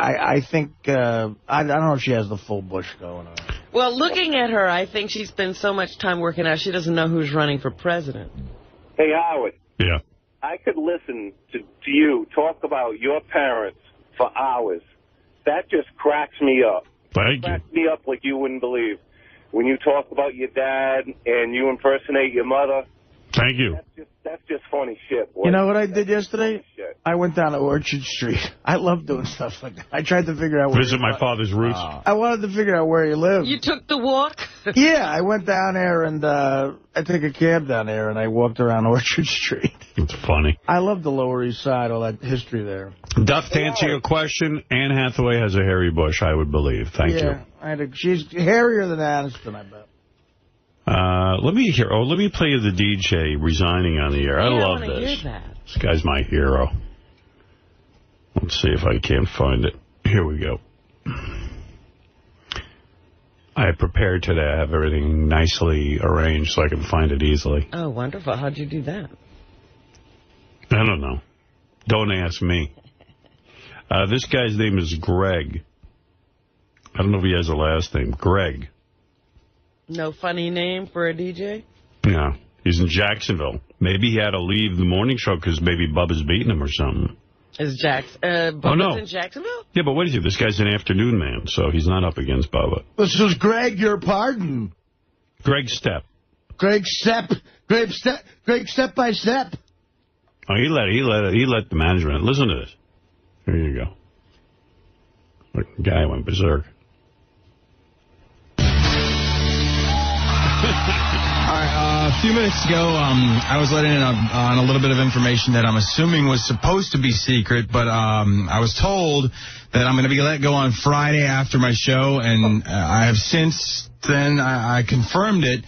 I think, I don't know if she has the full Bush going on. Well, looking at her, I think she spends so much time working out, she doesn't know who's running for president. Hey, Howard. Yeah. I could listen to you talk about your parents for hours. That just cracks me up. Thank you. Cracks me up like you wouldn't believe. When you talk about your dad and you impersonate your mother. Thank you. That's just funny shit, boy. You know what I did yesterday? I went down to Orchard Street. I love doing stuff like that. I tried to figure out where Visit my father's roots. I wanted to figure out where he lived. You took the walk? Yeah, I went down there and I took a cab down there and I walked around Orchard Street. It's funny. I love the Lower East Side, all that history there. Duff, to answer your question, Anne Hathaway has a hairy bush, I would believe. Thank you. She's hairier than Aniston, I bet. Let me play you the DJ resigning on the air. I love this. Hear that. This guy's my hero. Let's see if I can't find it. Here we go. I prepared today. I have everything nicely arranged so I can find it easily. Oh, wonderful. How'd you do that? I don't know. Don't ask me. This guy's name is Greg. I don't know if he has a last name. Greg. No funny name for a DJ? Yeah. He's in Jacksonville. Maybe he had to leave the morning show because maybe Bubba's beating him or something. Is Bubba's in Jacksonville? Yeah, but what is he? This guy's an afternoon man, so he's not up against Bubba. This is Greg, your pardon. Greg Step. Greg Step by Step. Oh, he let the management. Listen to this. Here you go. The guy went berserk. All right, a few minutes ago, I was letting in on a little bit of information that I'm assuming was supposed to be secret, but I was told that I'm going to be let go on Friday after my show, and I have since then, I confirmed it,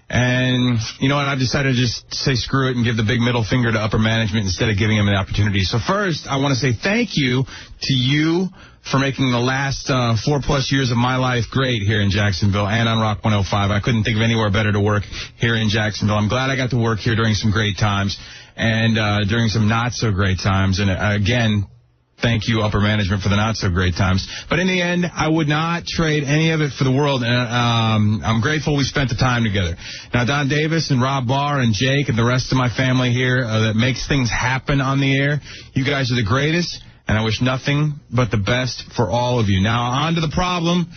and you know what, I've decided to just say screw it and give the big middle finger to upper management instead of giving them an opportunity. So first, I want to say thank you to you for making the last 4+ years of my life great here in Jacksonville and on Rock 105. I couldn't think of anywhere better to work here in Jacksonville. I'm glad I got to work here during some great times and during some not-so-great times. And again, thank you, upper management, for the not-so-great times. But in the end, I would not trade any of it for the world, and I'm grateful we spent the time together. Now, Don Davis and Rob Barr and Jake and the rest of my family here that makes things happen on the air, you guys are the greatest. And I wish nothing but the best for all of you. Now, on to the problem.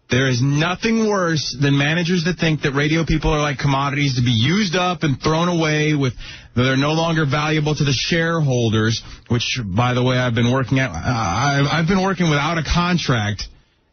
There is nothing worse than managers that think that radio people are like commodities to be used up and thrown away with that are no longer valuable to the shareholders, which, by the way, I've been working without a contract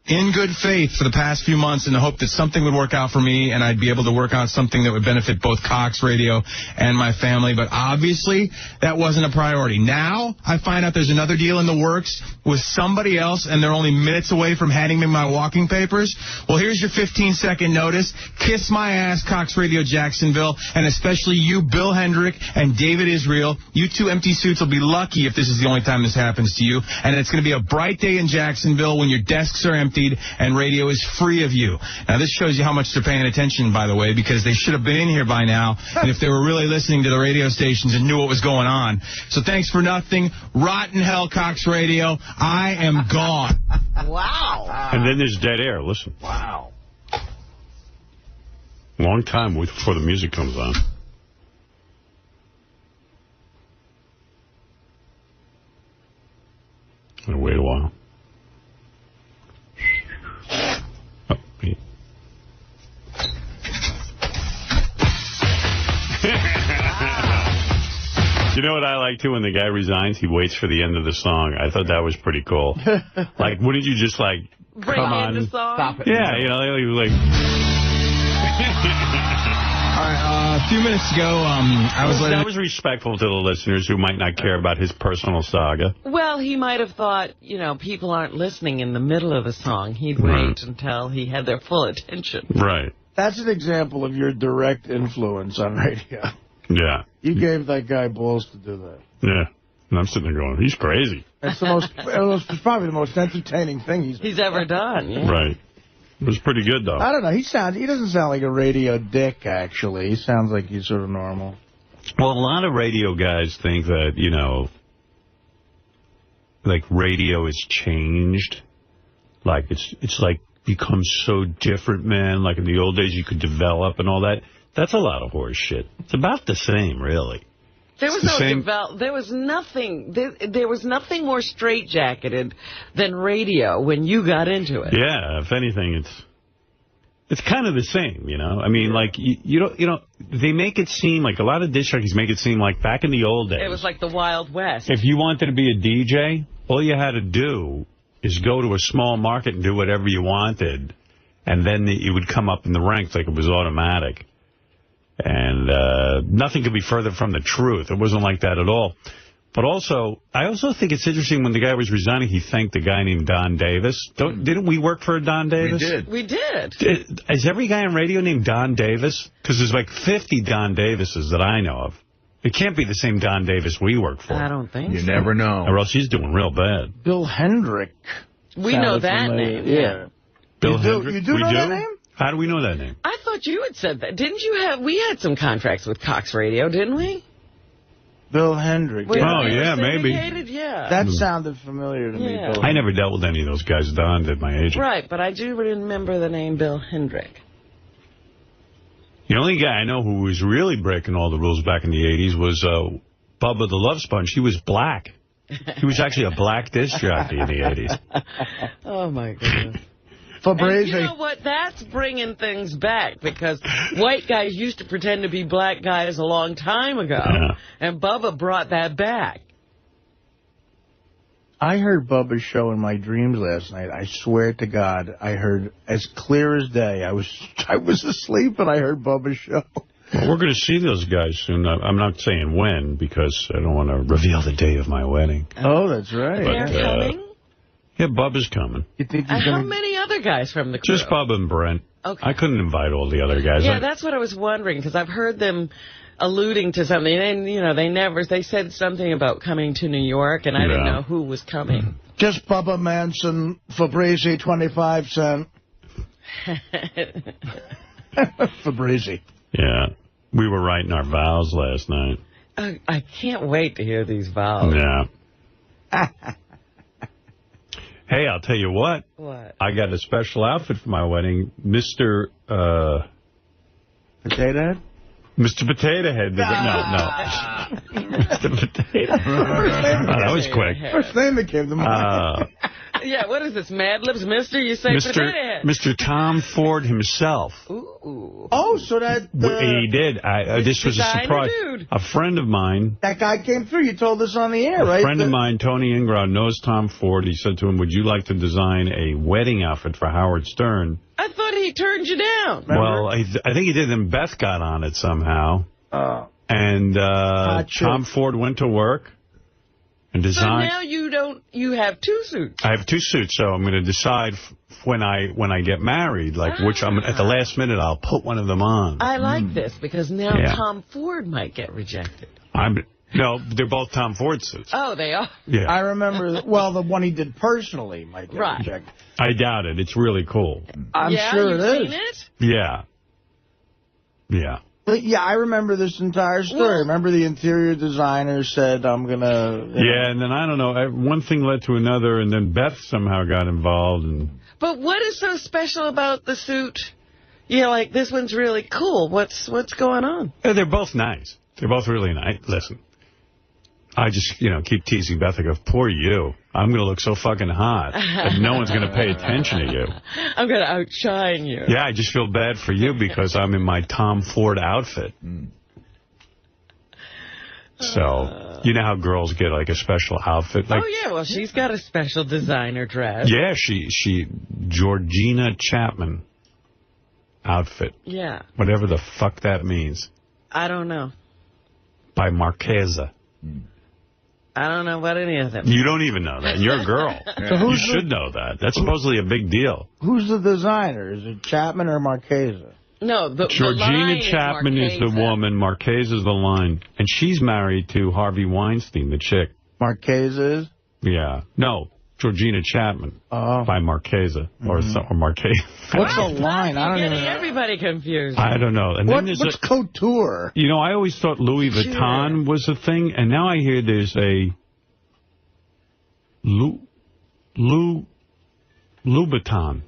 in good faith for the past few months in the hope that something would work out for me and I'd be able to work on something that would benefit both Cox Radio and my family. But obviously, that wasn't a priority. Now, I find out there's another deal in the works with somebody else and they're only minutes away from handing me my walking papers. Well, here's your 15-second notice. Kiss my ass, Cox Radio Jacksonville, and especially you, Bill Hendrick and David Israel. You two empty suits will be lucky if this is the only time this happens to you. And it's going to be a bright day in Jacksonville when your desks are empty and radio is free of you. Now, this shows you how much they're paying attention, by the way, because they should have been in here by now, and if they were really listening to the radio stations and knew what was going on. So thanks for nothing. Rotten hell, Cox Radio. I am gone. Wow. And then there's dead air. Listen. Wow. Long time before the music comes on. I'm going to wait a while. You know what I like, too? When the guy resigns, he waits for the end of the song. I thought that was pretty cool. Like, wouldn't you just, like, come on? The song? Stop it. Yeah, you know, like... All right, a few minutes ago, That was respectful to the listeners who might not care about his personal saga. Well, he might have thought, you know, people aren't listening in the middle of the song. He'd wait until he had their full attention. Right. That's an example of your direct influence on radio. Yeah. You gave that guy balls to do that. Yeah. And I'm sitting there going, he's crazy. That's the most, it's probably the most entertaining thing he's ever done. Yeah. Right. It was pretty good, though. I don't know. He doesn't sound like a radio dick, actually. He sounds like he's sort of normal. Well, a lot of radio guys think that, you know, like radio has changed. Like it's like become so different, man. Like in the old days, you could develop and all that. That's a lot of horse shit. It's about the same, really. There was there was nothing. There was nothing more straitjacketed than radio when you got into it. Yeah, if anything, it's kind of the same, you know. I mean, like you know, they make it seem like a lot of disc jockeys make it seem like back in the old days. It was like the Wild West. If you wanted to be a DJ, all you had to do is go to a small market and do whatever you wanted, and then you would come up in the ranks like it was automatic. And nothing could be further from the truth. It wasn't like that at all. But also, I also think it's interesting when the guy was resigning, he thanked a guy named Don Davis. Didn't we work for a Don Davis? We did. Is every guy on radio named Don Davis? Because there's like 50 Don Davises that I know of. It can't be the same Don Davis we work for. I don't think so. You never know. Or else he's doing real bad. Bill Hendrick. We know that name. Yeah. Bill Hendrick? You do know that name? How do we know that name? I thought you had said that. Didn't you have... We had some contracts with Cox Radio, didn't we? Bill Hendrick. Oh, yeah, maybe. Yeah. That sounded familiar to me. Bill I never dealt with any of those guys. Don did, my agent. Right, but I do remember the name Bill Hendrick. The only guy I know who was really breaking all the rules back in the 80s was Bubba the Love Sponge. He was black. He was actually a black disc jockey in the 80s. Oh, my goodness. And you know what? That's bringing things back, because white guys used to pretend to be black guys a long time ago, and Bubba brought that back. I heard Bubba's show in my dreams last night. I swear to God, I heard as clear as day. I was asleep, and I heard Bubba's show. Well, we're going to see those guys soon. I'm not saying when, because I don't want to reveal the day of my wedding. Oh, that's right. They're coming? Yeah, Bubba's coming. You think How many other guys from the crew? Just Bubba and Brent. Okay. I couldn't invite all the other guys. Yeah, that's what I was wondering, because I've heard them alluding to something. And, you know, they said something about coming to New York, and I didn't know who was coming. Just Bubba Manson, 𝗶𝗶𝗍, 25 cents. 𝗶𝗶𝗍. Yeah. We were writing our vows last night. I can't wait to hear these vows. Yeah. Hey, I'll tell you what. What? I got a special outfit for my wedding. Mr. Potato Head? Mr. Potato Head. No. Mr. Potato Head. That was quick. First name that came to mind. Yeah, what is this, Mad Libs, Mister? You say Potato Head. Mr. Tom Ford himself. Ooh. Oh, so that... he did. This was a surprise. Dude. A friend of mine... That guy came through. You told us on the air, right? A friend of mine, Tony Ingrad, knows Tom Ford. He said to him, would you like to design a wedding outfit for Howard Stern? I thought he turned you down. Remember? Well, I think he did, and Beth got on it somehow. And Tom Ford went to work and designed... So now you have two suits. I have two suits, so I'm going to decide when I get married, like which at the last minute I'll put one of them on. I like this, because now Tom Ford might get rejected. No, they're both Tom Ford suits. Oh, they are? Yeah. I remember, the one he did personally might get rejected. I doubt it. It's really cool. I'm sure it is. Seen it? Yeah. Yeah. But yeah, I remember this entire story. Remember the interior designer said, I'm going to... Yeah, and then, I don't know, one thing led to another, and then Beth somehow got involved. But what is so special about the suit? You're like, this one's really cool. What's going on? They're both nice. They're both really nice. Listen, I just, keep teasing Beth. I go, poor you. I'm going to look so fucking hot that no one's going to pay attention to you. I'm going to outshine you. Yeah, I just feel bad for you because I'm in my Tom Ford outfit. So, you know how girls get, like, a special outfit? Like, oh, yeah, well, she's got a special designer dress. Yeah, she Georgina Chapman outfit. Yeah. Whatever the fuck that means. I don't know. By 𝗏𝗏𝗍𝗍. I don't know about any of them. You don't even know that. You're a girl. You should know that. That's supposedly a big deal. Who's the designer? Is it Chapman or 𝗏𝗏𝗍𝗍? No, Georgina Chapman is the woman. 𝗏𝗏𝗍𝗍 is the line. And she's married to Harvey Weinstein, the chick. 𝗏𝗏𝗍𝗍 is? Yeah. No, Georgina Chapman. By 𝗏𝗏𝗍𝗍. Or 𝗏𝗏𝗏𝗍. What's the line? I don't even know. Everybody confused. I don't know. And then what's couture? I always thought Louis Vuitton was a thing, and now I hear there's Louboutin. Louboutin?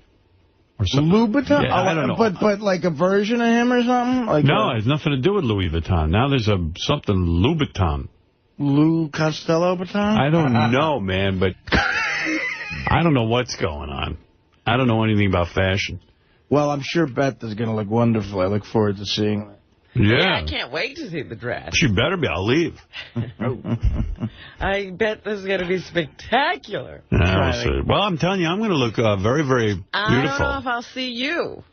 Yeah, I don't know. But like a version of him or something? Like no, it has nothing to do with Louis Vuitton. Now there's something Louboutin. Lou Costello Vuitton? I don't know, man, but I don't know what's going on. I don't know anything about fashion. Well, I'm sure Beth is going to look wonderful. I look forward to seeing that. Yeah, I can't wait to see the dress. She better be. I'll leave. I bet this is going to be spectacular. Well, I'm telling you, I'm going to look very, very beautiful. I don't know if I'll see you.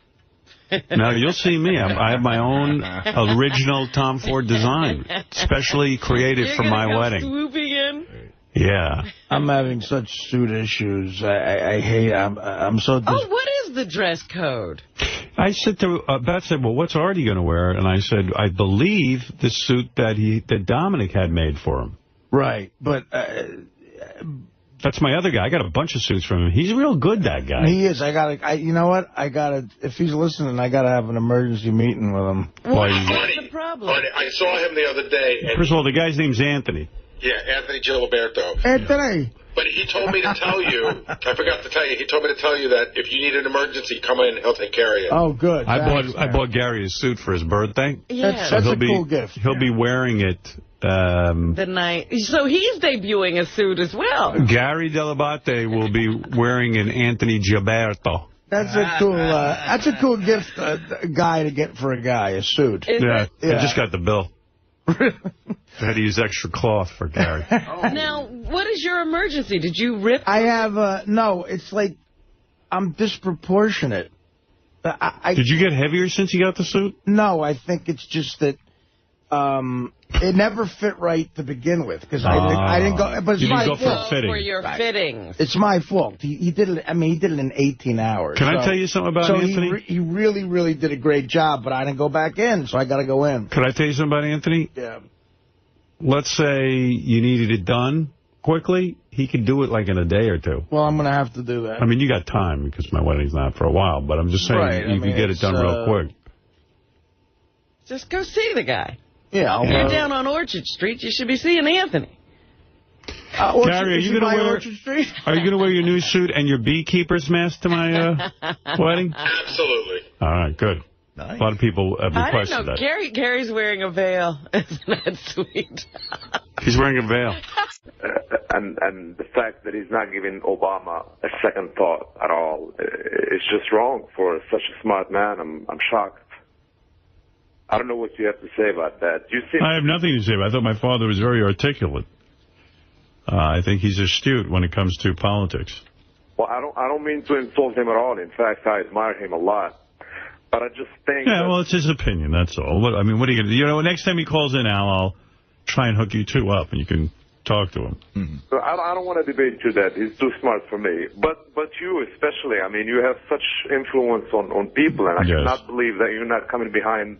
No, you'll see me. I have my own original Tom Ford design, specially created for my wedding. Swooping in? Yeah. I'm having such suit issues. I hate. I'm so. What is the dress code? I said to Beth said, "Well, what's Artie going to wear?" And I said, "I believe the suit that Dominic had made for him." Right, but that's my other guy. I got a bunch of suits from him. He's real good, that guy. He is. You know what? If he's listening, I gotta have an emergency meeting with him. What's the problem? I saw him the other day. And first of all, the guy's name's Anthony. Yeah, 𝗦𝗵cie𝘄𝗿𝗍𝗿. Anthony. But he told me to tell you, I forgot to tell you, he told me to tell you that if you need an emergency, come in, he'll take care of you. Oh, good. I bought Gary a suit for his birthday. Yeah. That's a cool gift. He'll be wearing it. The night. So he's debuting a suit as well. Gary Dell'Abate will be wearing an 𝗦𝗵cie𝘄𝗿𝗍. That's a cool gift, guy to get for a guy, a suit. Yeah. I just got the bill. I had to use extra cloth for Gary. Now, what is your emergency? Did you rip? I have, no, it's like I'm disproportionate. Did you get heavier since you got the suit? No, I think it's just that it never fit right to begin with. Because I didn't go, but it's my fault. For your fittings. It's my fault. He did it, he did it in 18 hours. Can I tell you something about Anthony? So he really, really did a great job, but I didn't go back in, so I got to go in. Can I tell you something about Anthony? Yeah. Let's say you needed it done quickly. He could do it like in a day or two. Well, I'm going to have to do that. I mean, you got time because my wedding's not for a while, but I'm just saying you can get it done real quick. Just go see the guy. Yeah, you're down on Orchard Street. You should be seeing Anthony. Gary, are you going to wear your new suit and your beekeeper's mask to my wedding? Absolutely. All right, good. Nice. A lot of people have requested that. Gary's wearing a veil. Isn't that sweet? He's wearing a veil. And the fact that he's not giving Obama a second thought at all, it's just wrong for such a smart man. I'm shocked. I don't know what you have to say about that. I have nothing to say about it. I thought my father was very articulate. I think he's astute when it comes to politics. Well, I don't mean to insult him at all. In fact, I admire him a lot. But I just think... Yeah, well, it's his opinion, that's all. What are you going to do? You know, next time he calls in, Al, I'll try and hook you two up, and you can talk to him. Mm-hmm. So I don't want to debate you that. He's too smart for me. But you especially, I mean, you have such influence on people, and I cannot believe that you're not coming behind...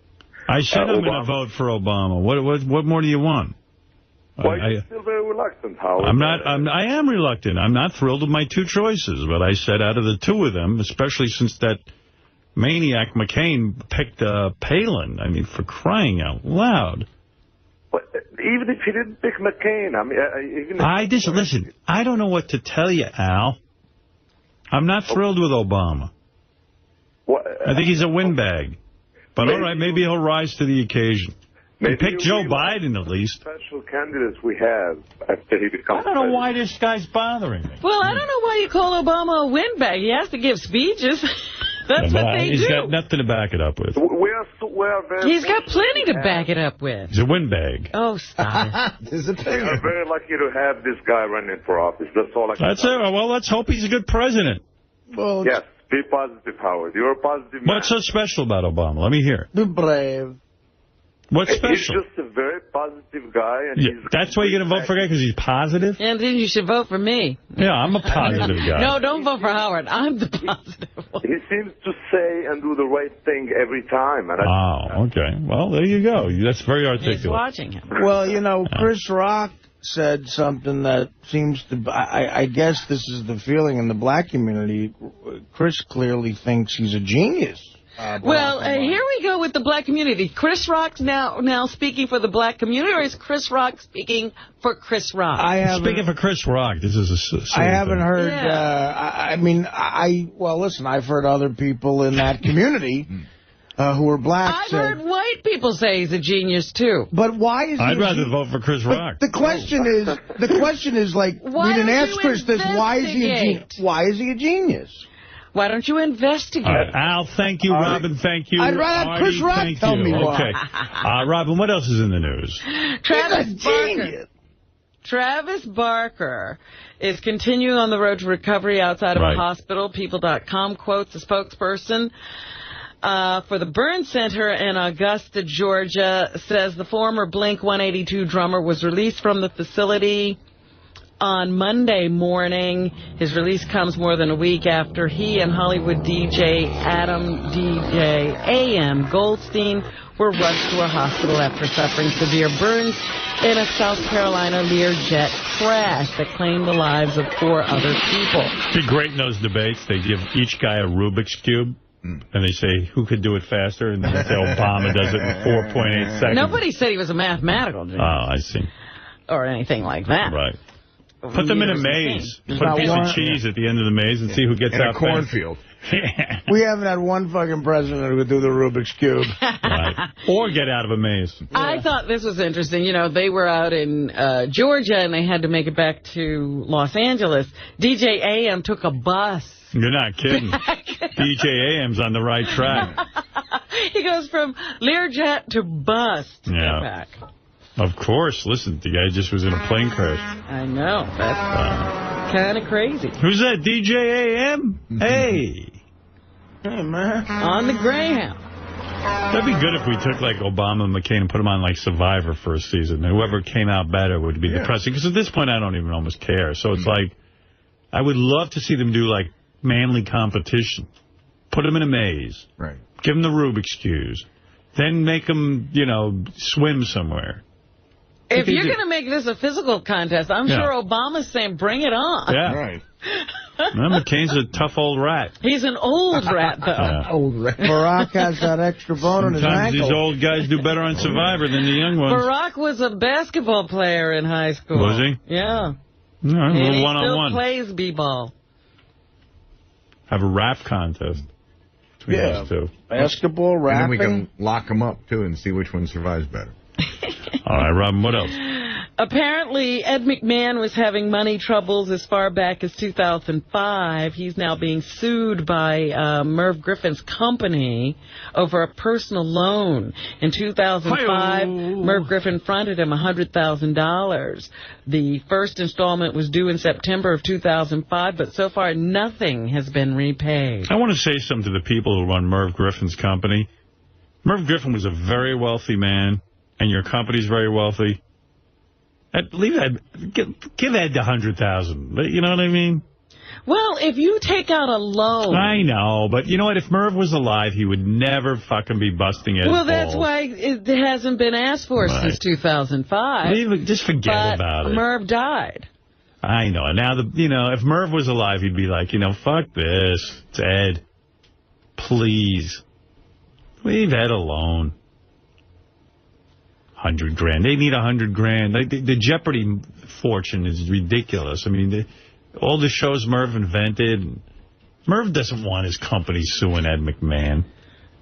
I said I'm going to vote for Obama. What more do you want? Well, you're still very reluctant, Howard. I am reluctant. I'm not thrilled with my two choices, but I said out of the two of them, especially since that maniac McCain picked Palin. I mean, for crying out loud. But even if he didn't pick McCain, I mean... Listen, I don't know what to tell you, Al. I'm not thrilled with Obama. I think he's a windbag. But all right, maybe he'll rise to the occasion. Maybe pick Joe Biden, at least. Special candidates we have after he becomes I don't know why this guy's bothering me. Well, I don't know why you call Obama a windbag. He has to give speeches. That's what they do. He's got nothing to back it up with. He's got plenty to back it up with. He's a windbag. Oh, stop it. We're very lucky to have this guy running for office. That's all I can say. Well, let's hope he's a good president. Well, yes. Be positive, Howard. You're a positive man. What's so special about Obama? Let me hear. Be brave. What's special? He's just a very positive guy. And that's why you're going to vote for a guy, because he's positive? And then you should vote for me. Yeah, I'm a positive guy. No, don't vote for Howard. I'm the positive one. He seems to say and do the right thing every time. And okay. Well, there you go. That's very articulate. He's watching him. Well, you know, Chris Rock said something that seems to... I guess this is the feeling in the black community. Chris clearly thinks he's a genius. Well, here we go with the black community. Chris Rock's now speaking for the black community, or is Chris Rock speaking for Chris Rock? Speaking for Chris Rock, this is I haven't heard. Well, listen, I've heard other people in that community who are black. I've heard white people say he's a genius too. But why is he? I'd rather vote for Chris Rock. The question is like, we didn't ask Chris this. Why is he a genius? Why is he a genius? Why don't you investigate? Al, thank you. Robin, thank you. I'd rather have Chris Rock tell me why. Okay. Robin, what else is in the news? Travis Barker is continuing on the road to recovery outside of a hospital. People.com quotes a spokesperson for the Burn Center in Augusta, Georgia, says the former Blink-182 drummer was released from the facility on Monday morning. His release comes more than a week after he and Hollywood DJ A.M. Goldstein were rushed to a hospital after suffering severe burns in a South Carolina Learjet crash that claimed the lives of 4 other people. It'd be great in those debates. They give each guy a Rubik's Cube. And they say, who could do it faster? And then they say Obama does it in 4.8 seconds. Nobody said he was a mathematical genius. Oh, I see. Or anything like that. Right. Put them in a maze. Put a piece of cheese at the end of the maze and see who gets out in a cornfield. Yeah. We haven't had one fucking president who would do the Rubik's Cube. Right. Or get out of a maze. Yeah. I thought this was interesting. You know, they were out in Georgia and they had to make it back to Los Angeles. DJ AM took a bus. You're not kidding. DJ AM's on the right track. He goes from Learjet to bus to get back. Of course. Listen, the guy just was in a plane crash. I know. That's kind of crazy. Who's that? DJ AM? Hey. Hey, man. On the Greyhound. That'd be good if we took, like, Obama and McCain and put them on, like, Survivor for a season. And whoever came out better would be depressing. Because at this point, I don't even almost care. So it's like, I would love to see them do, like, manly competition. Put them in a maze. Right. Give them the Rubik's Cubes. Then make them, you know, swim somewhere. If you're going to make this a physical contest, I'm sure Obama's saying, bring it on. Yeah. Right. Well, McCain's a tough old rat. He's an old rat, though. Old rat. Barack has that extra bone in his ankle. Sometimes these old guys do better on Survivor than the young ones. Barack was a basketball player in high school. Was he? Yeah. All right, and he one-on-one. still plays b-ball. Have a rap contest between those two. Basketball, rapping. And then we can lock them up, too, and see which one survives better. All right, Robin, what else? Apparently, Ed McMahon was having money troubles as far back as 2005. He's now being sued by Merv Griffin's company over a personal loan. In 2005, Merv Griffin fronted him $100,000. The first installment was due in September of 2005, but so far nothing has been repaid. I want to say something to the people who run Merv Griffin's company. Merv Griffin was a very wealthy man, and your company's very wealthy. Give Ed the $100,000. You know what I mean? Well, if you take out a loan... I know, but you know what? If Merv was alive, he would never fucking be busting Ed's balls. That's why it hasn't been asked for since 2005. Just forget about it. Merv died. I know. Now, if Merv was alive, he'd be like, fuck this. It's Ed. Please. Leave Ed alone. $100,000. They need $100,000. The Jeopardy fortune is ridiculous. I mean, all the shows Merv invented. Merv doesn't want his company suing Ed McMahon.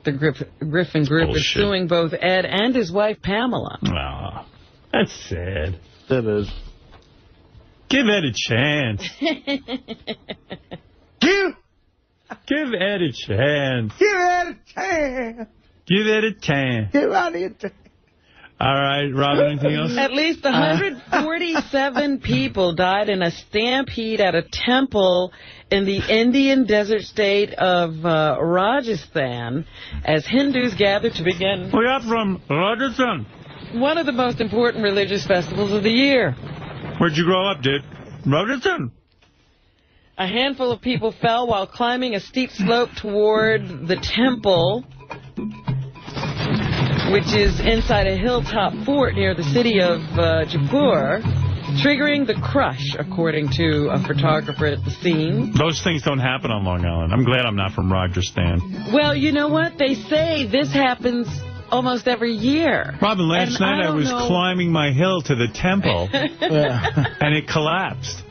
The Griffin Group is suing both Ed and his wife, Pamela. Oh, that's sad. It is. Give Ed a chance. Give Ed a chance. Give Ed a chance. Give Ed a chance. Give Ed a chance. All right, Robin, anything else? At least 147 people died in a stampede at a temple in the Indian desert state of Rajasthan as Hindus gathered to begin... We are from Rajasthan. One of the most important religious festivals of the year. Where'd you grow up, dude? Rajasthan. A handful of people fell while climbing a steep slope toward the temple, which is inside a hilltop fort near the city of Jaipur. triggering the crush, according to a photographer at the scene. Those things don't happen on Long Island. I'm glad I'm not from Rogerstan. Well, you know what? They say this happens almost every year. Robin, last night I was climbing my hill to the temple, and it collapsed.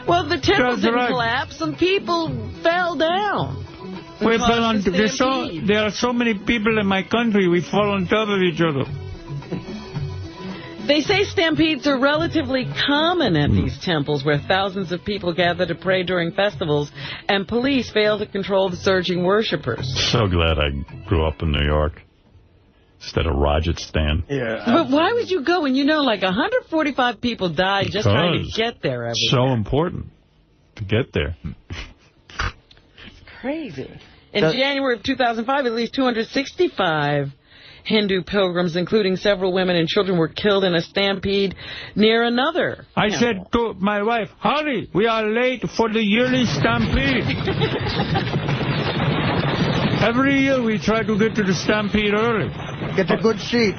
Well, the temple didn't collapse. Some people fell down. We fell on. There are so many people in my country. We fall on top of each other. They say stampedes are relatively common at these temples where thousands of people gather to pray during festivals, and police fail to control the surging worshippers. So glad I grew up in New York instead of Rogerstan. Yeah. But why would you go when you know like 145 people died just trying to get there every so year? Important to get there. Crazy. In January of 2005, at least 265 Hindu pilgrims, including several women and children, were killed in a stampede near another I temple. said to my wife, hurry, we are late for the yearly stampede. Every year we try to get to the stampede early. Get a good seat.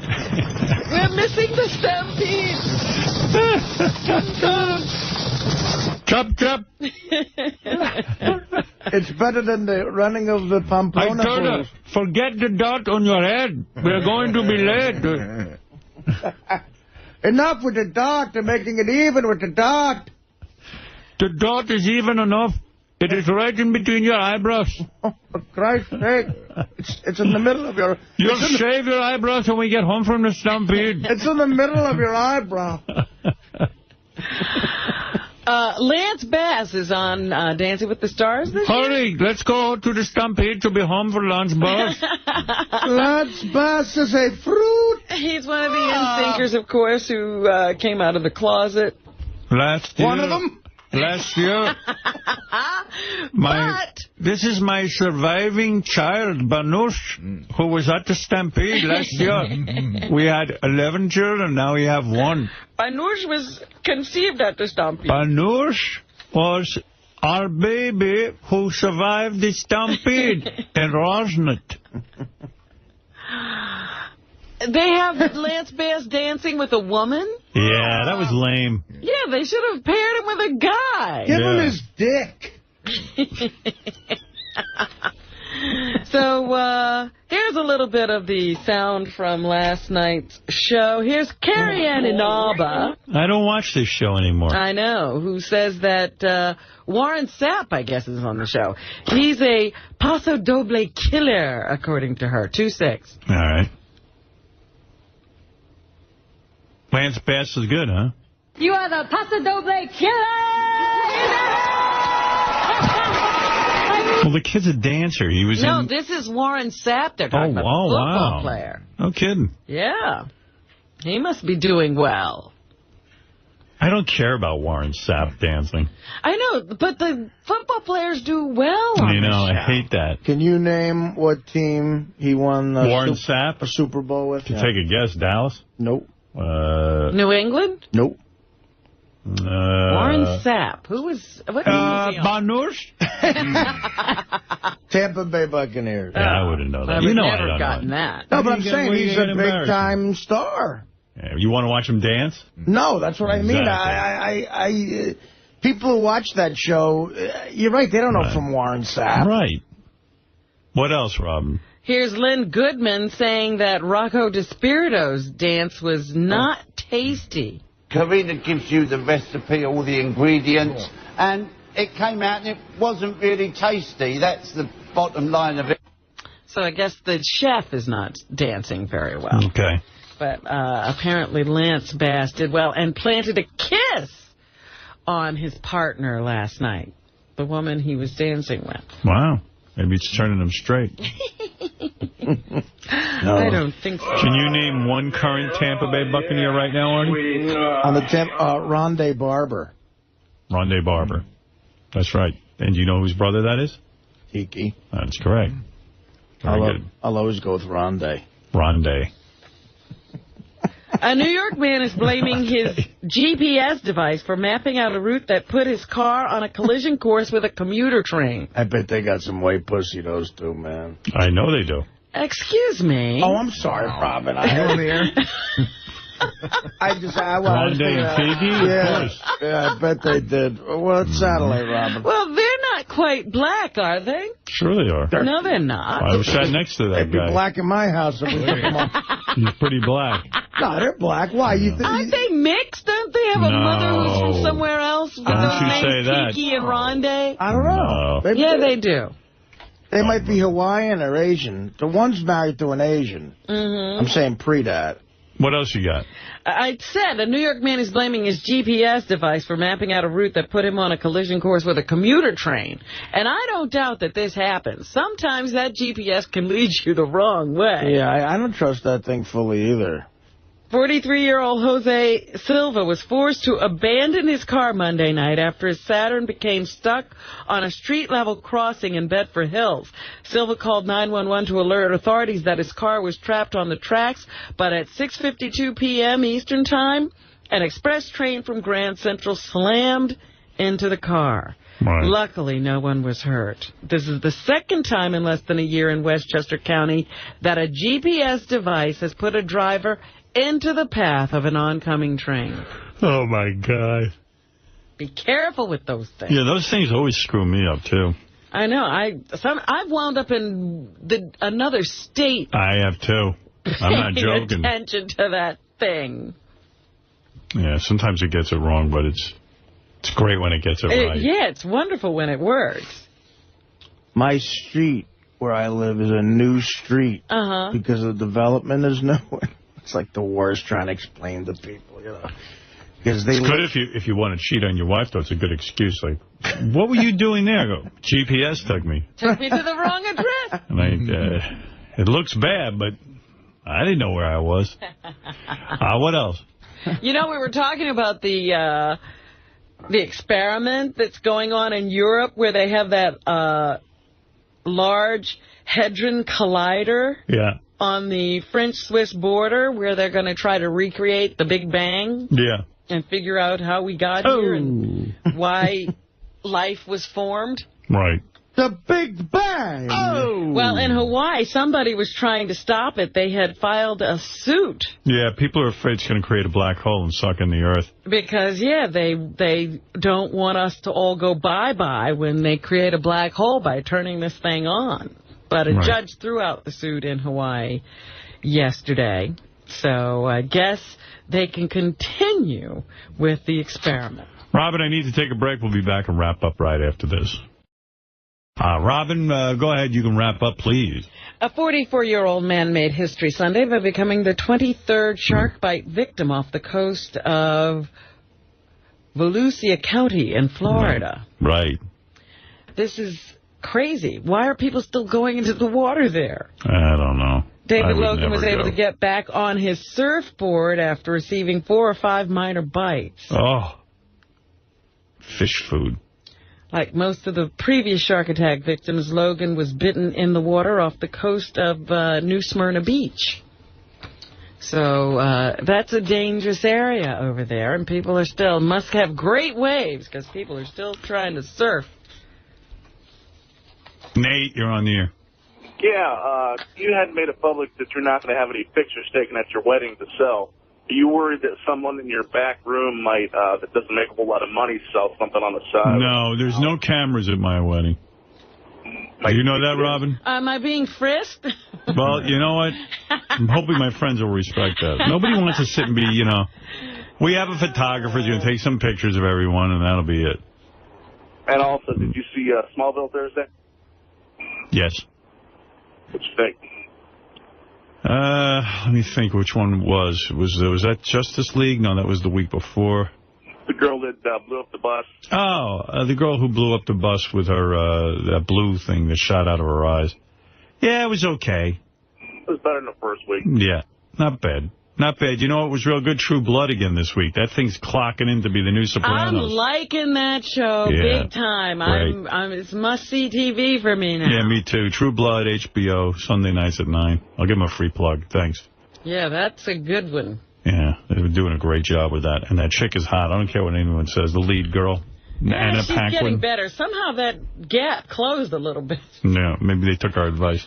We're missing the stampede. Chop, chop. It's better than the running of the Pamplona. I told her, forget the dot on your head. We're going to be late. Enough with the dot. They're making it even with the dot. The dot is even enough. It is right in between your eyebrows. Oh, for Christ's sake. It's in the middle of your... You'll shave your eyebrows when we get home from the stampede. It's in the middle of your eyebrow. Lance Bass is on Dancing with the Stars this year. Hurry, let's go to the stampede to be home for lunch, boss. Lance Bass is a fruit. He's one of the NSYNCers, of course, who came out of the closet. Last year. One of them? Last year. This is my surviving child, 𝗵𝗵nci𝗄, who was at the stampede last year. We had 11 children, now we have 1. 𝗵𝗵nci𝗄 was conceived at the stampede. 𝗵𝗵nci𝗄 was our baby who survived the stampede in Rosneft. They have Lance Bass dancing with a woman? Yeah, that was lame. Yeah, they should have paired him with a guy. Give him his dick. So, here's a little bit of the sound from last night's show. Here's Carrie Ann Inaba. I don't watch this show anymore. I know, who says that Warren Sapp, I guess, is on the show. He's a paso doble killer, according to her. 2-6. All right. Lance Bass is good, huh? You are the paso doble killer! Well, the kid's a dancer. He was No, this is Warren Sapp. They're talking about the football player. No kidding. Yeah. He must be doing well. I don't care about Warren Sapp dancing. I know, but the football players do well on this show. I hate that. Can you name what team he won Warren Sapp? a Super Bowl with? Take a guess. Dallas? Nope. New England? Nope. Warren Sapp. What team was he on? 𝗵𝗵nci𝗄. Tampa Bay Buccaneers. Yeah, I wouldn't know that. I would never gotten that. No, but I'm saying he's a big-time star. Yeah, you want to watch him dance? No, that's what I mean. Exactly. People who watch that show, you're right, they don't know from Warren Sapp. Right. What else, Robin? Here's Lynn Goodman saying that Rocco DiSpirito's dance was not tasty. Karina gives you the recipe, all the ingredients, and it came out and it wasn't really tasty. That's the bottom line of it. So I guess the chef is not dancing very well. Okay. But apparently Lance Bass did well and planted a kiss on his partner last night, the woman he was dancing with. Wow. Maybe it's turning him straight. No. I don't think so. Can you name one current Tampa Bay Buccaneer right now, Artie? On the Rondé Barber. Rondé Barber. That's right. And do you know whose brother that is? Tiki. That's correct. Very good. I'll always go with Rondé. Rondé. A New York man is blaming his GPS device for mapping out a route that put his car on a collision course with a commuter train. I bet they got some white pussy, those two, man. I know they do. Excuse me. Oh, I'm sorry, Robin. I on the air. was thinking, yeah, I bet they did. What satellite, Robin? Well, they're not quite black, are they? Sure they are. No, they're not. I was sat next to that They'd be guy. black in my house if we took them off. He's pretty black. No, they're black. Why? Aren't they mixed? Don't they have a mother who's from somewhere else? With Don't you say that. Kiki and Rondé? I don't know. No. Yeah, they do. They might be Hawaiian or Asian. The one's married to an Asian. I'm saying pre-dat. What else you got? I said a New York man is blaming his GPS device for mapping out a route that put him on a collision course with a commuter train. And I don't doubt that this happens. Sometimes that GPS can lead you the wrong way. Yeah, I don't trust that thing fully either. 43-year-old Jose Silva was forced to abandon his car Monday night after his Saturn became stuck on a street-level crossing in Bedford Hills. Silva called 911 to alert authorities that his car was trapped on the tracks, but at 6:52 p.m. Eastern Time, an express train from Grand Central slammed into the car. Right. Luckily, no one was hurt. This is the second time in less than a year in Westchester County that a GPS device has put a driver into the path of an oncoming train. Oh, my God. Be careful with those things. Yeah, those things always screw me up, too. I know. I've wound up in another state. I have, too. I'm not joking. Attention to that thing. Yeah, sometimes it gets it wrong, but it's great when it gets it right. Yeah, it's wonderful when it works. My street where I live is a new street because the development is new. It's like the worst trying to explain to people, you know. It's good if you want to cheat on your wife, though. It's a good excuse. Like, what were you doing there? I go, GPS took me. Took me to the wrong address. And it looks bad, but I didn't know where I was. What else? You know, we were talking about the experiment that's going on in Europe where they have that large Hadron Collider. Yeah. On the French-Swiss border where they're going to try to recreate the Big Bang. Yeah. And figure out how we got here and why life was formed. Right. The Big Bang! Oh! Well, in Hawaii, somebody was trying to stop it. They had filed a suit. Yeah, people are afraid it's going to create a black hole and suck in the earth. Because, yeah, they don't want us to all go bye-bye when they create a black hole by turning this thing on. But a judge threw out the suit in Hawaii yesterday. So I guess they can continue with the experiment. Robin, I need to take a break. We'll be back and wrap up right after this. Robin, go ahead. You can wrap up, please. A 44-year-old man made history Sunday by becoming the 23rd shark bite victim off the coast of Volusia County in Florida. Right. This is crazy. Why are people still going into the water there? I don't know. David Logan was able to get back on his surfboard after receiving 4 or 5 minor bites. Oh. Fish food. Like most of the previous shark attack victims, Logan was bitten in the water off the coast of New Smyrna Beach. So that's a dangerous area over there, and people are still, must have great waves because people are still trying to surf. Nate, you're on the air. Yeah, you had made it public that you're not going to have any pictures taken at your wedding to sell. Are you worried that someone in your back room might, that doesn't make a whole lot of money, sell something on the side? No, there's no cameras at my wedding. Do you know that, Robin? Am I being frisked? Well, you know what? I'm hoping my friends will respect that. Nobody wants to sit and be, you know. We have a photographer who's going to take some pictures of everyone, and that'll be it. And also, did you see Smallville Thursday? Yes. What you think? Let me think which one was. Was that Justice League? No, that was the week before. The girl that blew up the bus. Oh, the girl who blew up the bus with her that blue thing that shot out of her eyes. Yeah, it was okay. It was better than the first week. Yeah, not bad. Not bad. You know what was real good? True Blood again this week. That thing's clocking in to be the new Sopranos. I'm liking that show big time. Right. It's must-see TV for me now. Yeah, me too. True Blood, HBO, Sunday nights at 9. I'll give them a free plug. Thanks. Yeah, that's a good one. Yeah, they've been doing a great job with that. And that chick is hot. I don't care what anyone says. The lead girl, Anna she's Paquin. Getting better. Somehow that gap closed a little bit. No, maybe they took our advice.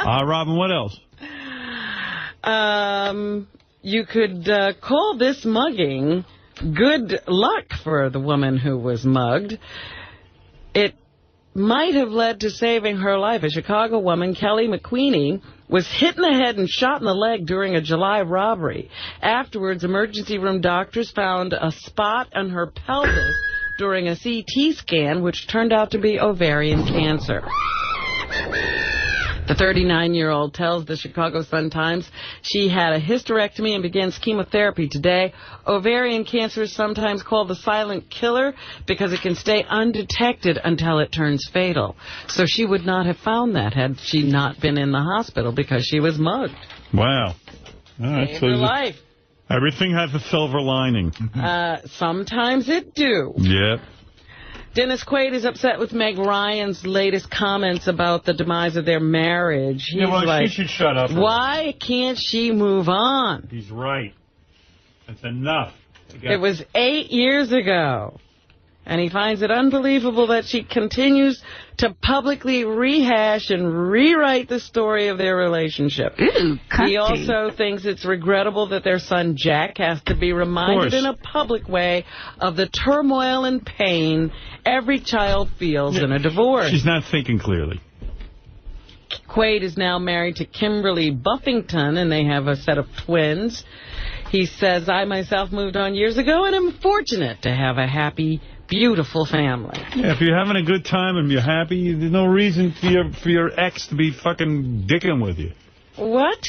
Robin, what else? you could call this mugging good luck for the woman who was mugged. It might have led to saving her life. A Chicago woman, 𝗪𝗓 was hit in the head and shot in the leg during a July robbery. Afterwards, emergency room doctors found a spot on her pelvis during a CT scan, which turned out to be ovarian cancer. The 39-year-old tells the Chicago Sun-Times she had a hysterectomy and began chemotherapy today. Ovarian cancer is sometimes called the silent killer because it can stay undetected until it turns fatal. So she would not have found that had she not been in the hospital because she was mugged. Wow. Saved her life. Everything has a silver lining. Sometimes it do. Yep. 𝗦𝗫𝗄𝗿𝗍 is upset with Meg Ryan's latest comments about the demise of their marriage. He's she should shut up. Why can't she move on? He's right. That's enough. It was 8 years ago. And he finds it unbelievable that she continues to publicly rehash and rewrite the story of their relationship. Ooh, he also thinks it's regrettable that their son Jack has to be reminded in a public way of the turmoil and pain every child feels in a divorce. She's not thinking clearly. Quaid is now married to Kimberly Buffington, and they have a set of twins. He says, I myself moved on years ago, and I'm fortunate to have a happy, beautiful family. Yeah, if you're having a good time and you're happy, there's no reason for your ex to be fucking dicking with you. What?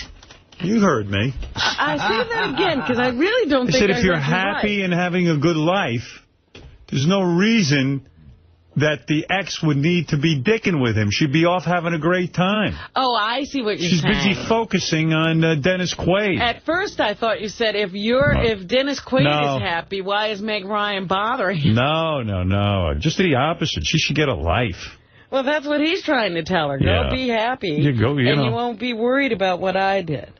You heard me. I say that again, because I really don't think I said if you're happy and having a good life, there's no reason that the ex would need to be dicking with him. She'd be off having a great time. Oh, I see what you're saying. saying. She's busy focusing on 𝗫𝗫𝗄𝗿. At first, I thought you said if 𝗫𝗫𝗄𝗿 is happy, why is Meg Ryan bothering him? No. Just the opposite. She should get a life. Well, that's what he's trying to tell her. Go be happy. You won't be worried about what I did.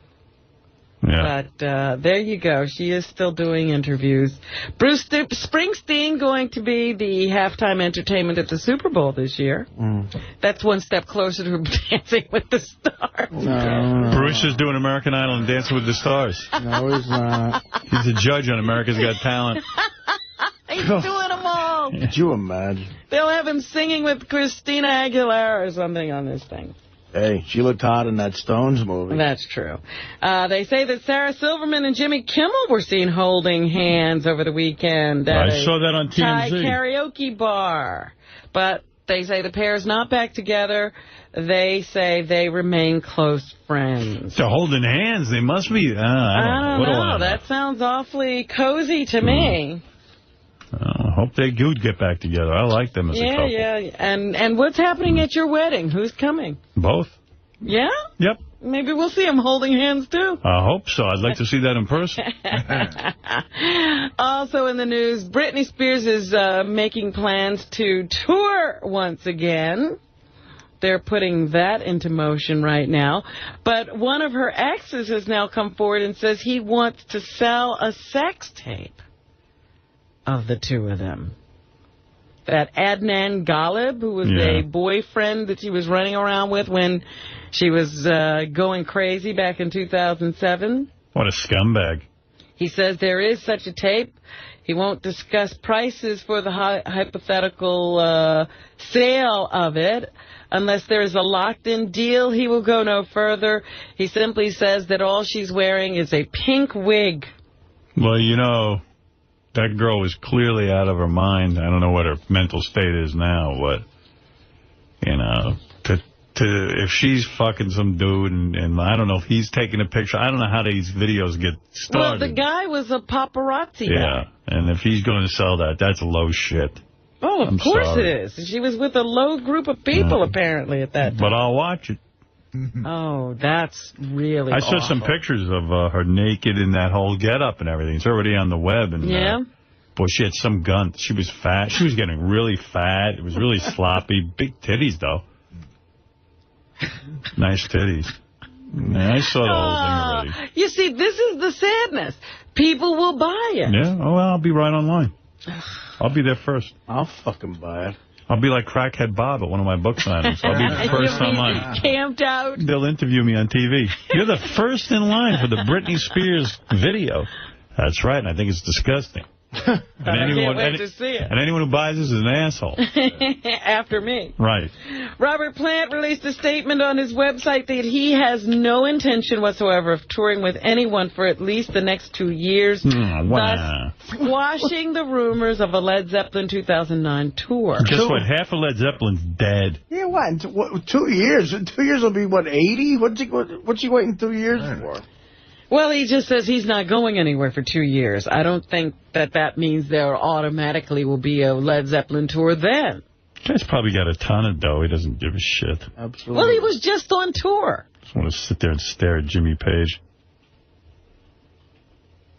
Yeah. But there you go. She is still doing interviews. Bruce Springsteen going to be the halftime entertainment at the Super Bowl this year. That's one step closer to Dancing with the Stars. No. Bruce is doing American Idol and Dancing with the Stars. No, he's not. He's a judge on America's Got Talent. He's doing them all. Could you imagine? They'll have him singing with Christina Aguilera or something on this thing. Hey, she looked hot in that Stones movie. That's true. They say that Sarah Silverman and Jimmy Kimmel were seen holding hands over the weekend at I saw that on TMZ. Thai karaoke bar. But they say the pair's not back together. They say they remain close friends. They're holding hands. They must be. I don't know. That sounds awfully cozy to me. I hope they do get back together. I like them as a couple. Yeah. And what's happening at your wedding? Who's coming? Both. Yeah? Yep. Maybe we'll see them holding hands, too. I hope so. I'd like to see that in person. Also in the news, Britney Spears is making plans to tour once again. They're putting that into motion right now. But one of her exes has now come forward and says he wants to sell a sex tape of the two of them. That Adnan Ghalib, who was a boyfriend that she was running around with when she was going crazy back in 2007. What a scumbag. He says there is such a tape. He won't discuss prices for the hypothetical sale of it. Unless there is a locked-in deal, he will go no further. He simply says that all she's wearing is a pink wig. Well, you know, that girl was clearly out of her mind. I don't know what her mental state is now, but, you know, if she's fucking some dude and I don't know if he's taking a picture. I don't know how these videos get started. Well, the guy was a paparazzi guy. And if he's going to sell that, that's low shit. Oh, of course it is. She was with a low group of people, apparently, at that time. But I'll watch it. Oh, that's really I saw some pictures of her naked in that whole getup and everything. It's already on the web. And, boy, she had some gun. She was fat. She was getting really fat. It was really sloppy. Big titties, though. Nice titties. I saw the whole thing already. You see, this is the sadness. People will buy it. Yeah? Oh, well, I'll be right online. I'll be there first. I'll fucking buy it. I'll be like Crackhead Bob at one of my book signings. I'll be the first online. Camped out. They'll interview me on TV. You're the first in line for the Britney Spears video. That's right, and I think it's disgusting. And anyone who buys this is an asshole. After me. Right. Robert Plant released a statement on his website that he has no intention whatsoever of touring with anyone for at least the next 2 years, thus squashing the rumors of a Led Zeppelin 2009 tour. Guess what? Half of Led Zeppelin's dead. Yeah, what? 2 years? 2 years will be, what, 80? What's he waiting 2 years for? Well, he just says he's not going anywhere for 2 years. I don't think that means there automatically will be a Led Zeppelin tour then. Guy's probably got a ton of dough. He doesn't give a shit. Absolutely. Well, he was just on tour. Just want to sit there and stare at Jimmy Page.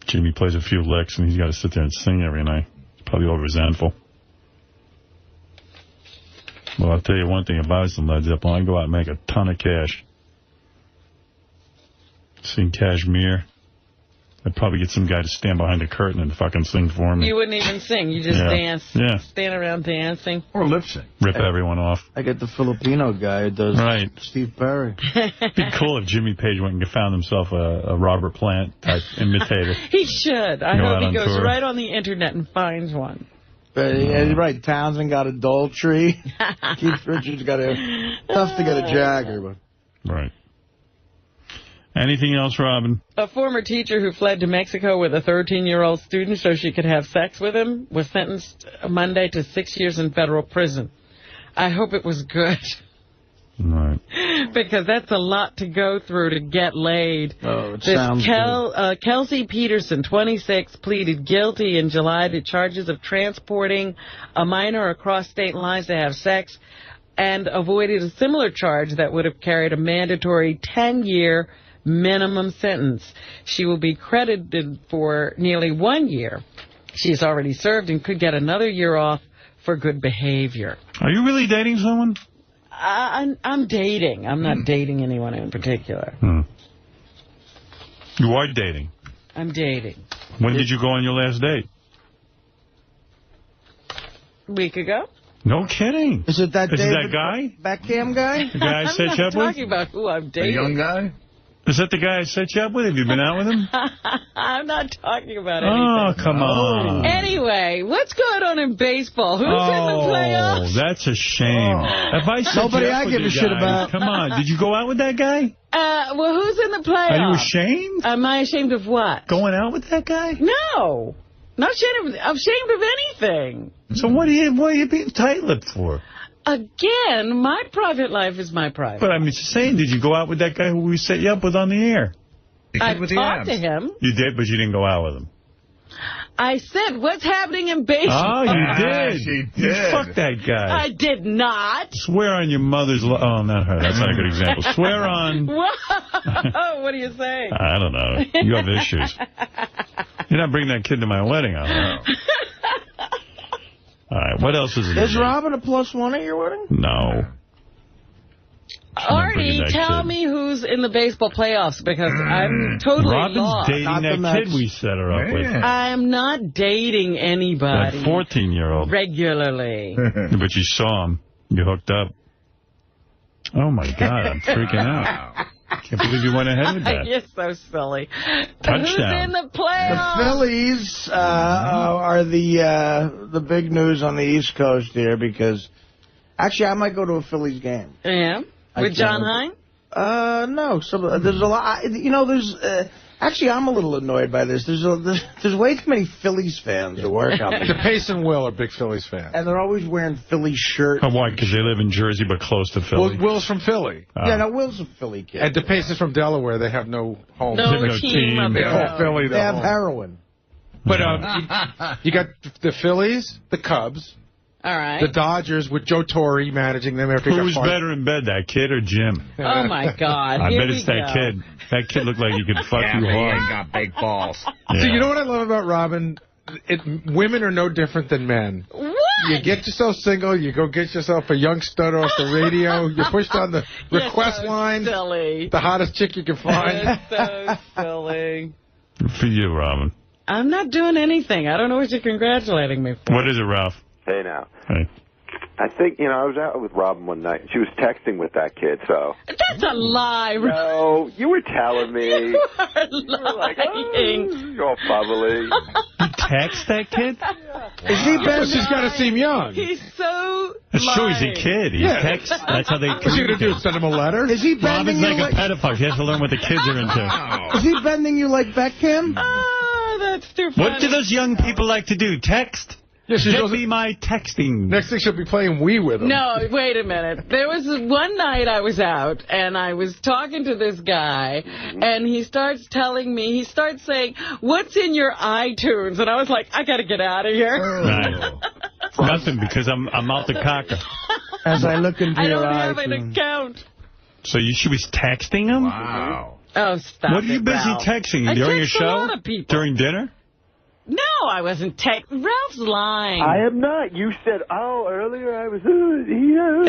Jimmy plays a few licks, and he's got to sit there and sing every night. He's probably all resentful. Well, I'll tell you one thing. If I was in Led Zeppelin, I'd go out and make a ton of cash. Sing Kashmir. I'd probably get some guy to stand behind a curtain and fucking sing for me. You wouldn't even sing. You just dance. Yeah. Stand around dancing. Or lip sync. Rip everyone off. I get the Filipino guy who does Steve Perry. It'd be cool if Jimmy Page went and found himself a Robert Plant type imitator. He should. I hope he goes right on the internet and finds one. Yeah, right. Townsend got a Daltrey. Keith Richards got tough to get a Jagger. But. Right. Anything else, Robin? A former teacher who fled to Mexico with a 13-year-old student so she could have sex with him was sentenced Monday to 6 years in federal prison. I hope it was good. Right. Because that's a lot to go through to get laid. Oh, it sounds good. 𝗪cie𝗵𝗿𝗱, 26, pleaded guilty in July to charges of transporting a minor across state lines to have sex and avoided a similar charge that would have carried a mandatory 10-year minimum sentence. She will be credited for nearly 1 year. She's already served and could get another year off for good behavior. Are you really dating someone? I'm dating. I'm not dating anyone in particular. You are dating? I'm dating. When did you go on your last date? A week ago. No kidding. Is it that guy? Backcam guy? The guy I set you up with? I'm not talking about who I'm dating. The young guy? Is that the guy I set you up with? Have you been out with him? I'm not talking about anything. Oh, come on. Anyway, what's going on in baseball? Who's in the playoffs? Oh, that's a shame. If I set Nobody you up I with give a shit about. Come on. Did you go out with that guy? Well, who's in the playoffs? Are you ashamed? Am I ashamed of what? Going out with that guy? No. Not ashamed of, I'm ashamed of anything. So what are you being tight-lipped for? Again, my private life is my private. But I'm just saying, did you go out with that guy who we set you up with on the air? I talked to him. You did, but you didn't go out with him. I said, what's happening in baseball? Oh, you did. She did. You fucked that guy. I did not. Swear on your mother's... Oh, not her. That's not a good example. Swear on... Whoa, what are you saying? I don't know. You have issues. You're not bringing that kid to my wedding, I don't know. All right, what else is it? Is Robin a +1 at your wedding? No. Artie, tell me who's in the baseball playoffs, because I'm totally Robin's lost. dating that kid we set her up with. I'm not dating anybody. That 14-year-old. Regularly. But you saw him. You hooked up. Oh, my God, I'm freaking out. Can't believe you went ahead with that. You're so silly. Touchdown. Who's in the playoffs? The Phillies are the big news on the East Coast here, because actually I might go to a Phillies game. Yeah? With John Hine? No. So there's a lot. Actually, I'm a little annoyed by this. There's way too many Phillies fans that work out there. DePace and Will are big Phillies fans. And they're always wearing Philly shirts. Oh, why? Because they live in Jersey but close to Philly. Well, Will's from Philly. Yeah, no, Will's a Philly kid. And DePace is from Delaware. They have no home. No team. They have Philly. They have heroin. But you got the Phillies, the Cubs. All right. The Dodgers with Joe Torre managing them after he got Who's fired. better in bed, that kid or Jim? Oh, my God. I Here bet it's that kid. That kid looked like he could fuck you hard. He got big balls. Yeah. So you know what I love about Robin? Women are no different than men. What? You get yourself single, you go get yourself a young stud off the radio, you push on the request line, silly. the hottest chick you can find. You're so silly. Good for you, Robin. I'm not doing anything. I don't know what you're congratulating me for. What is it, Ralph? Hey, now. Hey. I think, I was out with Robin one night, and she was texting with that kid, so... That's a lie. No, you were telling me. You are like, lying. You're all bubbly. You text that kid? Is he best? He's got to seem young. He's so That's true, he's a lying. kid. He texts. That's how they What's he going to do, send him a letter? Is he bending Robin's you like a pedophile. He has to learn what the kids are into. Is he bending you like Beckham? Oh, that's too funny. What do those young people like to do? Text? Yeah, Get me my texting. Next thing she'll be playing Wii with him. No, wait a minute. There was one night I was out, and I was talking to this guy, and he starts telling me, he starts saying, what's in your iTunes? And I was like, I got to get out of here. Right. Nothing, because I'm out the cocker. As I look into I your don't have an iTunes. account. So she was texting him? Wow. Oh, stop What are you it, busy Ralph. texting? I During your text a show? lot of people. During dinner? No, I wasn't texting. Ralph's lying. I am not. You said, earlier I was...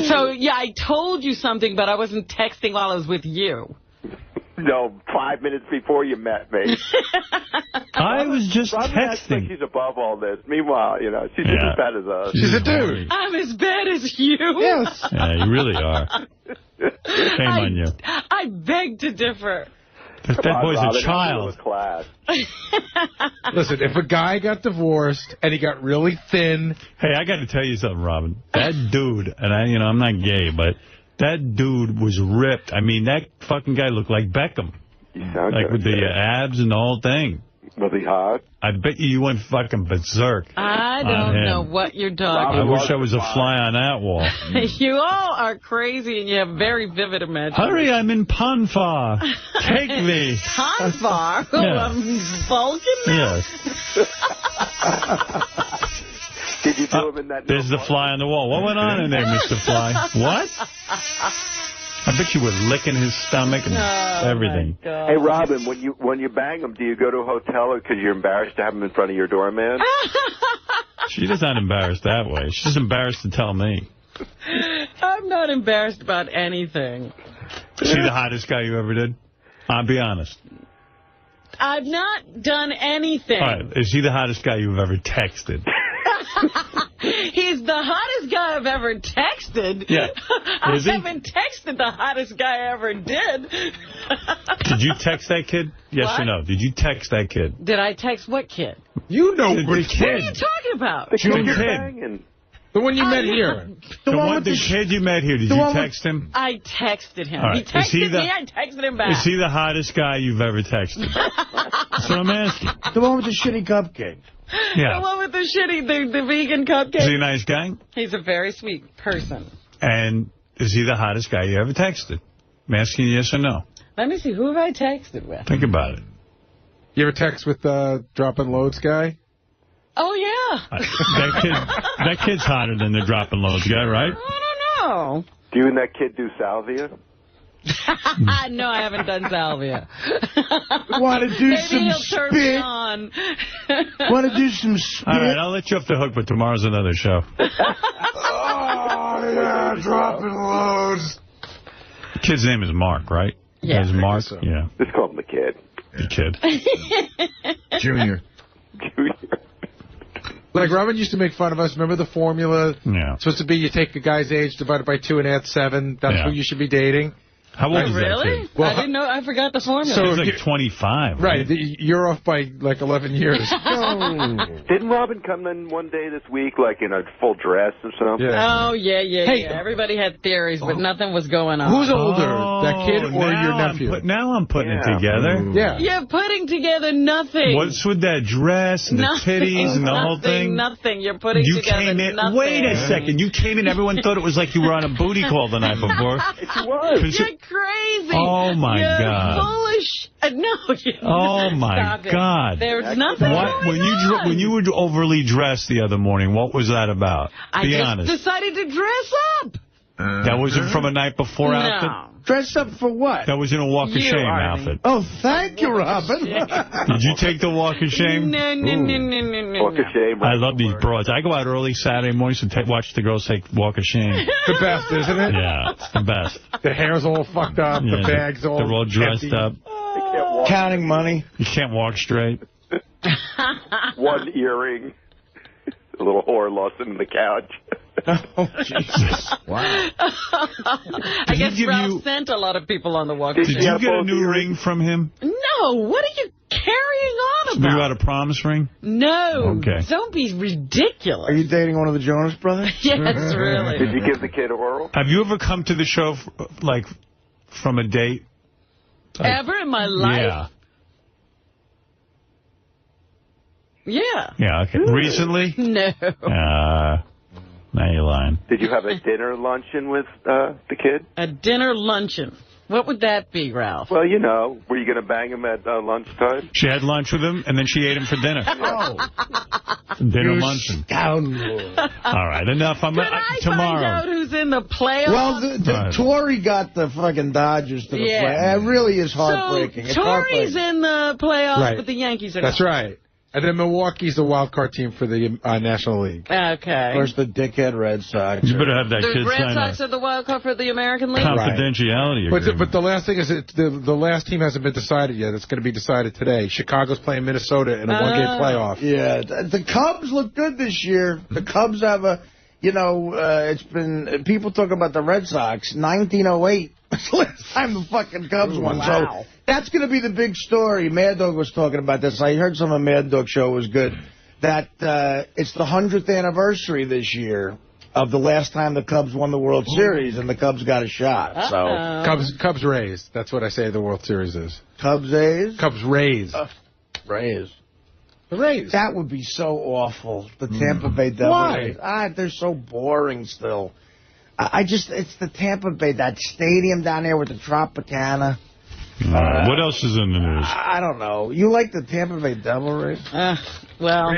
So, yeah, I told you something, but I wasn't texting while I was with you. No, 5 minutes before you met me. I was just Robin acts like texting. she's above all this. Meanwhile, she's just as bad as us. She's a dude. I'm as bad as you. Yes. Yeah, you really are. Shame on you. I beg to differ. That boy's Robin, a child. Class. Listen, if a guy got divorced and he got really thin... Hey, I got to tell you something, Robin. That dude, and I'm not gay, but that dude was ripped. I mean, that fucking guy looked like Beckham. Like with the abs and the whole thing. Was he hot? I bet you went fucking berserk. I don't know what you're talking I about. wish I was a fly on that wall. You all are crazy and you have very vivid imagination. Hurry, I'm in Panfar. Take me. Panfar? Oh, Yeah. I'm Vulcan now? Yes. Did you do him in that? There's the fly on the wall. What went on in there, Mr. Fly? What? I bet you were licking his stomach and everything. Hey, Robin, when you bang him, do you go to a hotel because you're embarrassed to have him in front of your doorman? She's not embarrassed that way. She's embarrassed to tell me. I'm not embarrassed about anything. Is he the hottest guy you ever did? I'll be honest. I've not done anything. All right. Is he the hottest guy you've ever texted? He's the hottest guy I've ever texted. Yeah. I Is he? haven't texted the hottest guy I ever did. Did you text that kid? Yes What? or no? Did you text that kid? Did I text what kid? You know The which kid. What are you talking about? The Junior kid you're kid. banging. The one you met here. The kid you met here, did you text him? I texted him. All right. He texted me, I texted him back. Is he the hottest guy you've ever texted? That's what I'm asking. The one with the shitty cupcake. Yeah. The one with the shitty, the vegan cupcake. Is he a nice guy? He's a very sweet person. And is he the hottest guy you ever texted? I'm asking you yes or no. Let me see, who have I texted with? Think about it. You ever text with dropping loads guy? Oh, yeah. That kid's hotter than the dropping loads guy, right? I don't know. Do you and that kid do salvia? No, I haven't done salvia. Want to do Maybe some he'll turn me spit? on. Want to do some spit? All right, I'll let you off the hook, but tomorrow's another show. Oh, yeah, dropping loads. The kid's name is Mark, right? Yeah. Is Mark? So. Yeah. Just call him the kid. The kid. Junior. Like, Robin used to make fun of us. Remember the formula? Yeah. It's supposed to be you take a guy's age divided by 2 and add 7. That's Yeah. who you should be dating. How old is that Really? kid? Well, I didn't know. I forgot the formula. So He's like 25. Right. You're off by, like, 11 years. Didn't Robin come in one day this week, like in a full dress or something? Oh, yeah. Hey. Everybody had theories, but nothing was going on. Who's older, that kid or now your nephew? Now I'm putting it together. Yeah. You're putting together nothing. What's with that dress and the Nothing, titties and the whole nothing, thing? Nothing. You're putting You together came in. nothing. Wait a second. You came in. Everyone thought it was like you were on a booty call the night before. It was. You're crazy. Oh, my You're God. foolish. No. Oh, my Stop it. God. There's nothing What, going on. when you were overly dressed the other morning, what was that about? Be I honest. just decided to dress up. That wasn't from a night before outfit? No. Dressed up for what? That was in a walk of You, shame Artie. outfit. Oh, thank you, Robin. Did you take the walk of shame? No. Walk of shame. I love these broads. I go out early Saturday mornings and watch the girls take walk of shame. The best, isn't it? Yeah, it's the best. The hair's all fucked up. Yeah, The bag's all they're all dressed empty. up. Counting money. You can't walk straight. One earring. A little whore lost in the couch. Oh, Jesus. Wow. I guess Ralph sent a lot of people on the walk. Did you get a new ring from him? No. What are you carrying on about? You got a promise ring? No. Okay. Don't be ridiculous. Are you dating one of the Jonas Brothers? Yes, really. Did you give the kid oral? Have you ever come to the show, like, from a date? Ever in my life? Yeah. Yeah. Yeah, okay. Recently? No. Now you're lying. Did you have a dinner luncheon with the kid? A dinner luncheon. What would that be, Ralph? Well, you know, were you going to bang him at lunchtime? She had lunch with him, and then she ate him for dinner. Dinner luncheon. Scoundrel. All right, enough. Can I tomorrow. find out who's in the playoffs? Well, Torrey got the fucking Dodgers to the play. It really is heartbreaking. So Torrey's in the playoffs, but the Yankees are not. That's right. And then Milwaukee's the wild card team for the National League. Okay. First, the dickhead Red Sox. You better have that kid The Red sign Sox are the wild card for the American League? confidentiality agreement. But the last thing is the last team hasn't been decided yet. It's going to be decided today. Chicago's playing Minnesota in a one-game playoff. Yeah, the Cubs look good this year. The Cubs have a, it's been, people talk about the Red Sox, 1908. That's the last time the fucking Cubs won. Wow. So that's going to be the big story. Mad Dog was talking about this. I heard some of Mad Dog's show was good. That it's the 100th anniversary this year of the last time the Cubs won the World Series, and the Cubs got a shot. So Cubs Rays. That's what I say the World Series is. Cubs A's? Cubs Rays. Rays. The Rays. That would be so awful. The Tampa Bay Devils. Why? They're so boring still. It's the Tampa Bay, that stadium down there with the Tropicana. What else is in the news? I don't know. You like the Tampa Bay Devil Rays? Well.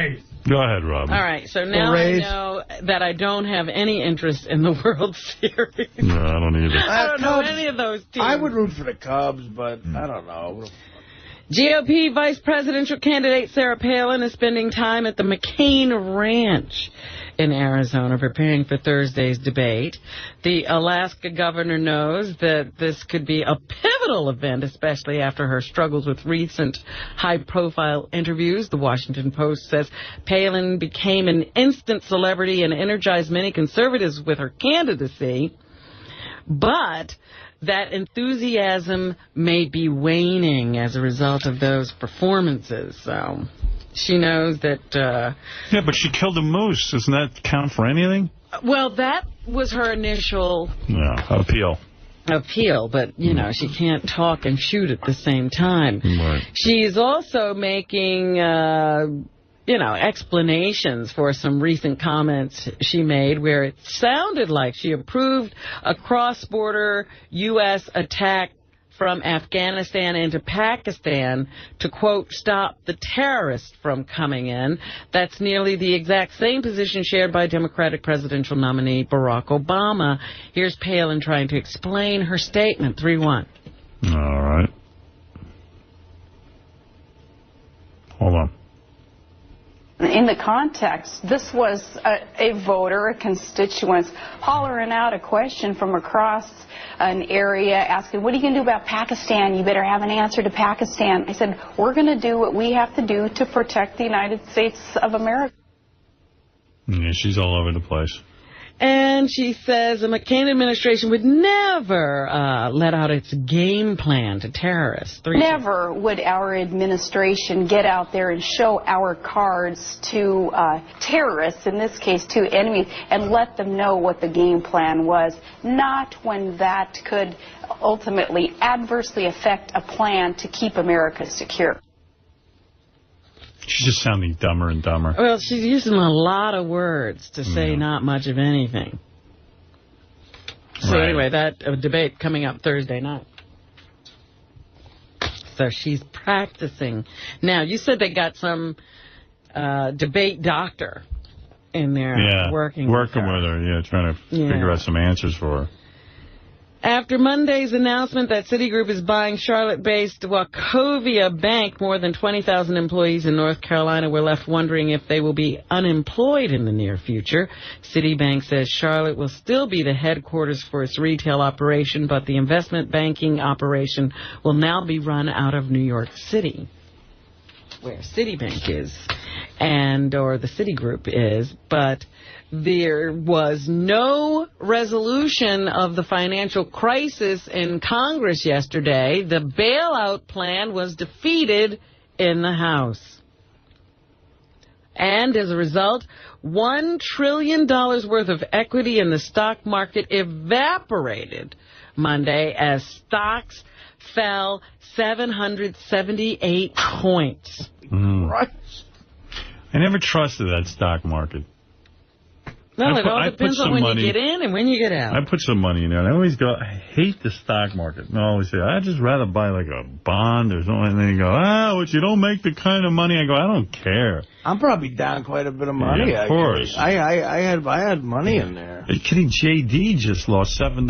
Go ahead, Robin. All right, so now I know that I don't have any interest in the World Series. No, I don't either. I don't know any of those teams. I would root for the Cubs, but I don't know. GOP vice presidential candidate Sarah Palin is spending time at the McCain Ranch in Arizona preparing for Thursday's debate. The Alaska governor knows that this could be a pivotal event, especially after her struggles with recent high-profile interviews. The Washington Post says Palin became an instant celebrity and energized many conservatives with her candidacy, but that enthusiasm may be waning as a result of those performances. So she knows that... yeah, but she killed a moose. Doesn't that count for anything? Well, that was her initial... appeal, but, she can't talk and shoot at the same time. Right. She's also making... explanations for some recent comments she made where it sounded like she approved a cross-border U.S. attack from Afghanistan into Pakistan to, quote, stop the terrorists from coming in. That's nearly the exact same position shared by Democratic presidential nominee Barack Obama. Here's Palin trying to explain her statement. 3-1. All right. Hold on. In the context, this was a voter, a constituent, hollering out a question from across an area, asking, what are you going to do about Pakistan? You better have an answer to Pakistan. I said, we're going to do what we have to do to protect the United States of America. Yeah, she's all over the place. And she says the McCain administration would never let out its game plan to terrorists. Never would our administration get out there and show our cards to terrorists, in this case to enemies, and let them know what the game plan was. Not when that could ultimately adversely affect a plan to keep America secure. She's just sounding dumber and dumber. Well, she's using a lot of words to say not much of anything. So anyway, that debate coming up Thursday night. So she's practicing. Now, you said they got some debate doctor in there working with her. Trying to figure out some answers for her. After Monday's announcement that Citigroup is buying Charlotte-based Wachovia Bank, more than 20,000 employees in North Carolina were left wondering if they will be unemployed in the near future. Citibank says Charlotte will still be the headquarters for its retail operation, but the investment banking operation will now be run out of New York City. where Citibank is, or the Citigroup is, but there was no resolution of the financial crisis in Congress yesterday. The bailout plan was defeated in the House. And as a result, $1 trillion worth of equity in the stock market evaporated Monday as stocks fell 778 points. Right. I never trusted that stock market. Well, it all depends on when you get in and when you get out. I put some money in there, and I always go, I hate the stock market. And I always say, I'd just rather buy like a bond or something. And then you go, but you don't make the kind of money. I go, I don't care. I'm probably down quite a bit of money. Yeah, of course. I had money in there. Are you kidding? JD just lost $7.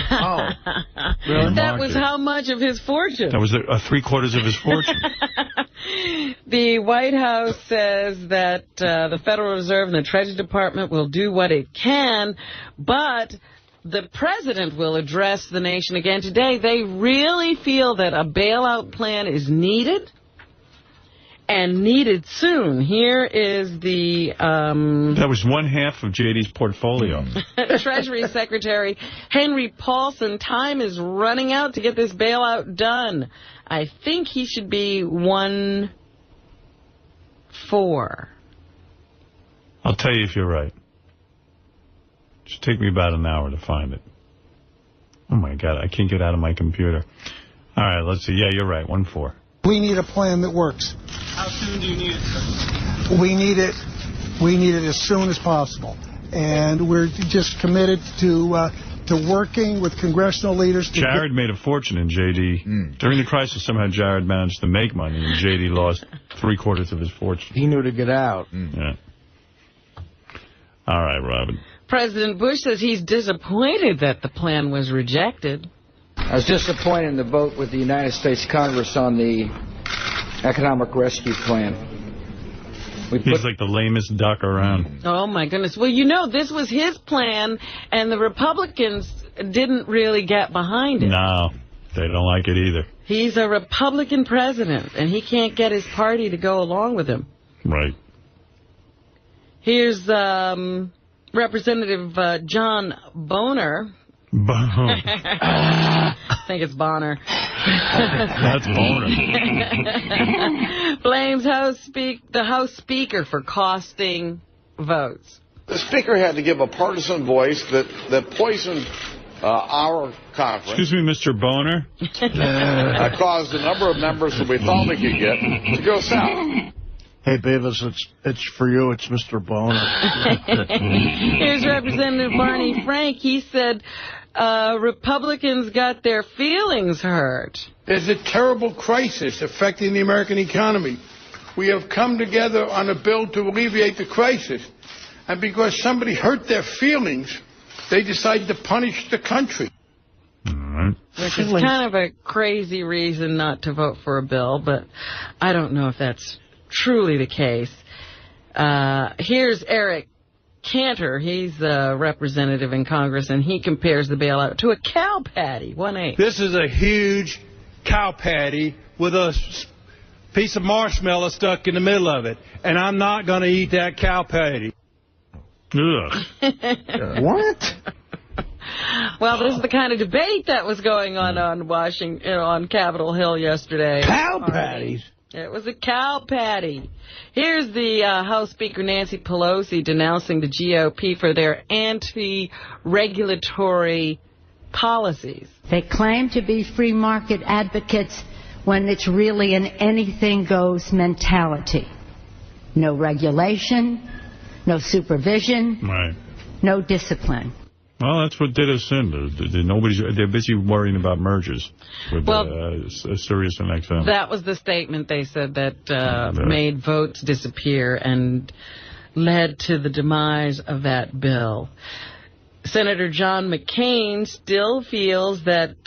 Oh. Really? That was how much of his fortune? That was three-quarters of his fortune. The White House says that the Federal Reserve and the Treasury Department will do what it can, but the president will address the nation again today. They really feel that a bailout plan is needed, and needed soon. Here is the... that was one half of JD's portfolio. Treasury Secretary Henry Paulson. Time is running out to get this bailout done. I think he should be 1-4. I'll tell you if you're right. Just take me about an hour to find it. Oh, my God. I can't get out of my computer. All right, let's see. Yeah, you're right. 1-4. We need a plan that works. How soon do you need it, sir? We need it as soon as possible. And we're just committed to working with congressional leaders. Jared made a fortune in JD. During the crisis, somehow Jared managed to make money, and JD lost three-quarters of his fortune. He knew to get out. Yeah. All right, Robin. President Bush says he's disappointed that the plan was rejected. I was disappointed in the vote with the United States Congress on the economic rescue plan. He's like the lamest duck around. Oh, my goodness. Well, you know, this was his plan, and the Republicans didn't really get behind it. No, they don't like it either. He's a Republican president, and he can't get his party to go along with him. Right. Here's Representative John Boehner. I think it's Bonner. That's Boehner. Blames the House Speaker for costing votes. The Speaker had to give a partisan voice that poisoned our conference. Excuse me, Mr. Boehner? Caused a number of members that we thought we could get to go south. Hey, Beavis, it's for you. It's Mr. Boehner. Here's Representative Barney Frank. He said Republicans got their feelings hurt. There's a terrible crisis affecting the American economy. We have come together on a bill to alleviate the crisis. And because somebody hurt their feelings, they decided to punish the country. Which is kind of a crazy reason not to vote for a bill, but I don't know if that's truly the case. Here's Eric Cantor. He's a representative in Congress, and he compares the bailout to a cow patty. 1-8. This is a huge cow patty with a piece of marshmallow stuck in the middle of it, and I'm not going to eat that cow patty. What? Well, this is the kind of debate that was going on on Capitol Hill yesterday. Cow patties? It was a cow patty. Here's the House Speaker Nancy Pelosi denouncing the GOP for their anti-regulatory policies. They claim to be free market advocates when it's really an anything-goes mentality. No regulation, no supervision, right. No discipline. Well, that's what did us in. They're busy worrying about mergers with Sirius and XM. That was the statement they said that made votes disappear and led to the demise of that bill. Senator John McCain still feels that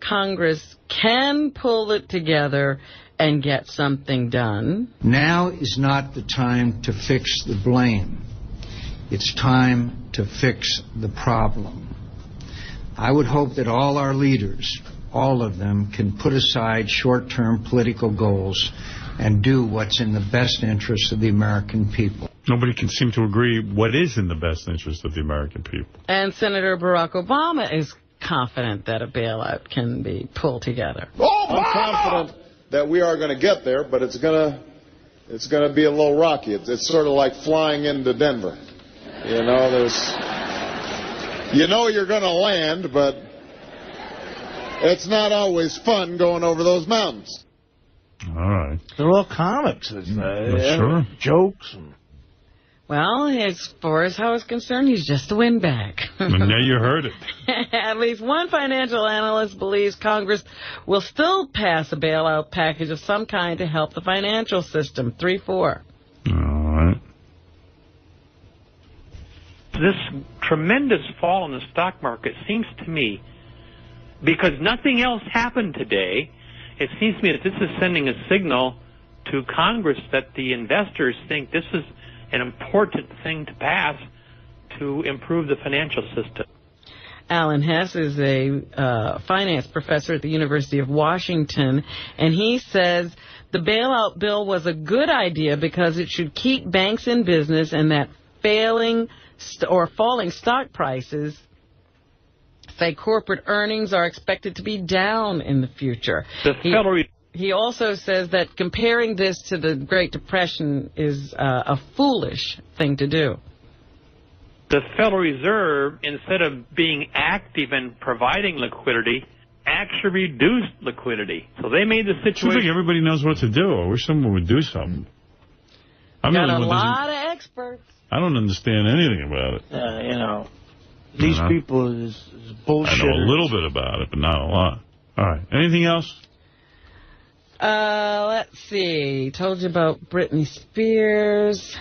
Congress can pull it together and get something done. Now is not the time to fix the blame. It's time to fix the problem. I would hope that all our leaders, all of them, can put aside short-term political goals and do what's in the best interest of the American people. Nobody can seem to agree what is in the best interest of the American people. And Senator Barack Obama is confident that a bailout can be pulled together. I'm confident that we are going to get there, but it's going to be a little rocky. It's sort of like flying into Denver. You know, you're going to land, but it's not always fun going over those mountains. All right. They're all comics. Sure. Jokes. Well, as far as how it's concerned, he's just a windbag. And now you heard it. At least one financial analyst believes Congress will still pass a bailout package of some kind to help the financial system. 3-4. All right. This tremendous fall in the stock market seems to me, because nothing else happened today, it seems to me that this is sending a signal to Congress that the investors think this is an important thing to pass to improve the financial system. Alan Hess is a finance professor at the University of Washington, and he says the bailout bill was a good idea because it should keep banks in business, and that falling stock prices say corporate earnings are expected to be down in the future. He also says that comparing this to the Great Depression is a foolish thing to do. The Federal Reserve, instead of being active and providing liquidity, actually reduced liquidity. So they made the situation... I think everybody knows what to do. I wish someone would do something. Got a lot of experts. I don't understand anything about it. You know, these people is bullshit. I know a little bit about it, but not a lot. All right. Anything else? Let's see. Told you about Britney Spears.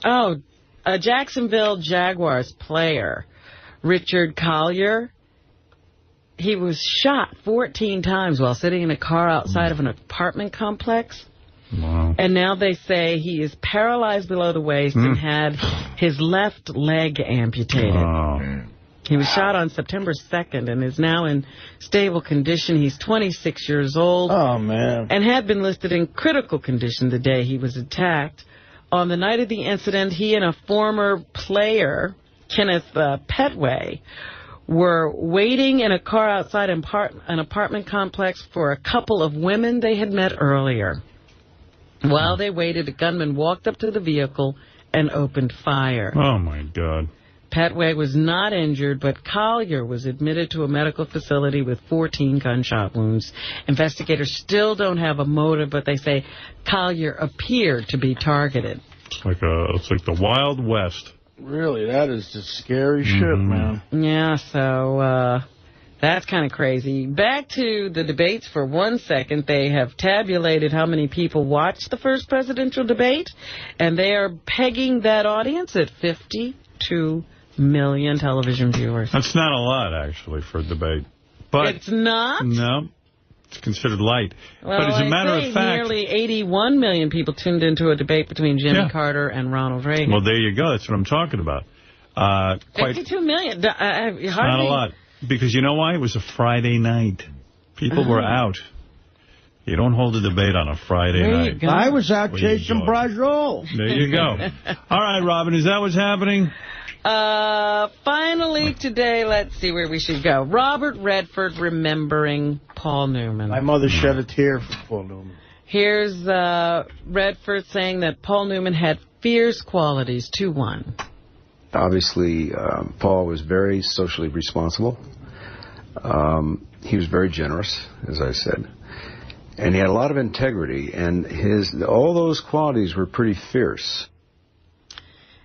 Oh, a Jacksonville Jaguars player, Richard Collier. He was shot 14 times while sitting in a car outside of an apartment complex. Wow. And now they say he is paralyzed below the waist and had his left leg amputated. Wow. He was shot on September 2nd and is now in stable condition. He's 26 years old. Oh, man. And had been listed in critical condition the day he was attacked. On the night of the incident, he and a former player, Kenneth Petway, were waiting in a car outside an apartment complex for a couple of women they had met earlier. While they waited, a gunman walked up to the vehicle and opened fire. Oh, my God. Petway was not injured, but Collier was admitted to a medical facility with 14 gunshot wounds. Investigators still don't have a motive, but they say Collier appeared to be targeted. It's like the Wild West. Really, that is just scary shit, man. Yeah, so that's kind of crazy. Back to the debates for 1 second. They have tabulated how many people watched the first presidential debate, and they are pegging that audience at 52 million television viewers. That's not a lot, actually, for a debate. But it's not? No. It's considered light. Well, but as a matter of fact... nearly 81 million people tuned into a debate between Jimmy Carter and Ronald Reagan. Well, there you go. That's what I'm talking about. 52 million. Hardly... Not a lot. Because you know why? It was a Friday night. People were out. You don't hold a debate on a Friday night. I was out chasing Brajol. There you go. All right, Robin, is that what's happening? Finally today, let's see where we should go. Robert Redford remembering Paul Newman. My mother shed a tear for Paul Newman. Here's Redford saying that Paul Newman had fierce qualities. 2-1. Obviously, Paul was very socially responsible. He was very generous, as I said. And he had a lot of integrity, and all those qualities were pretty fierce.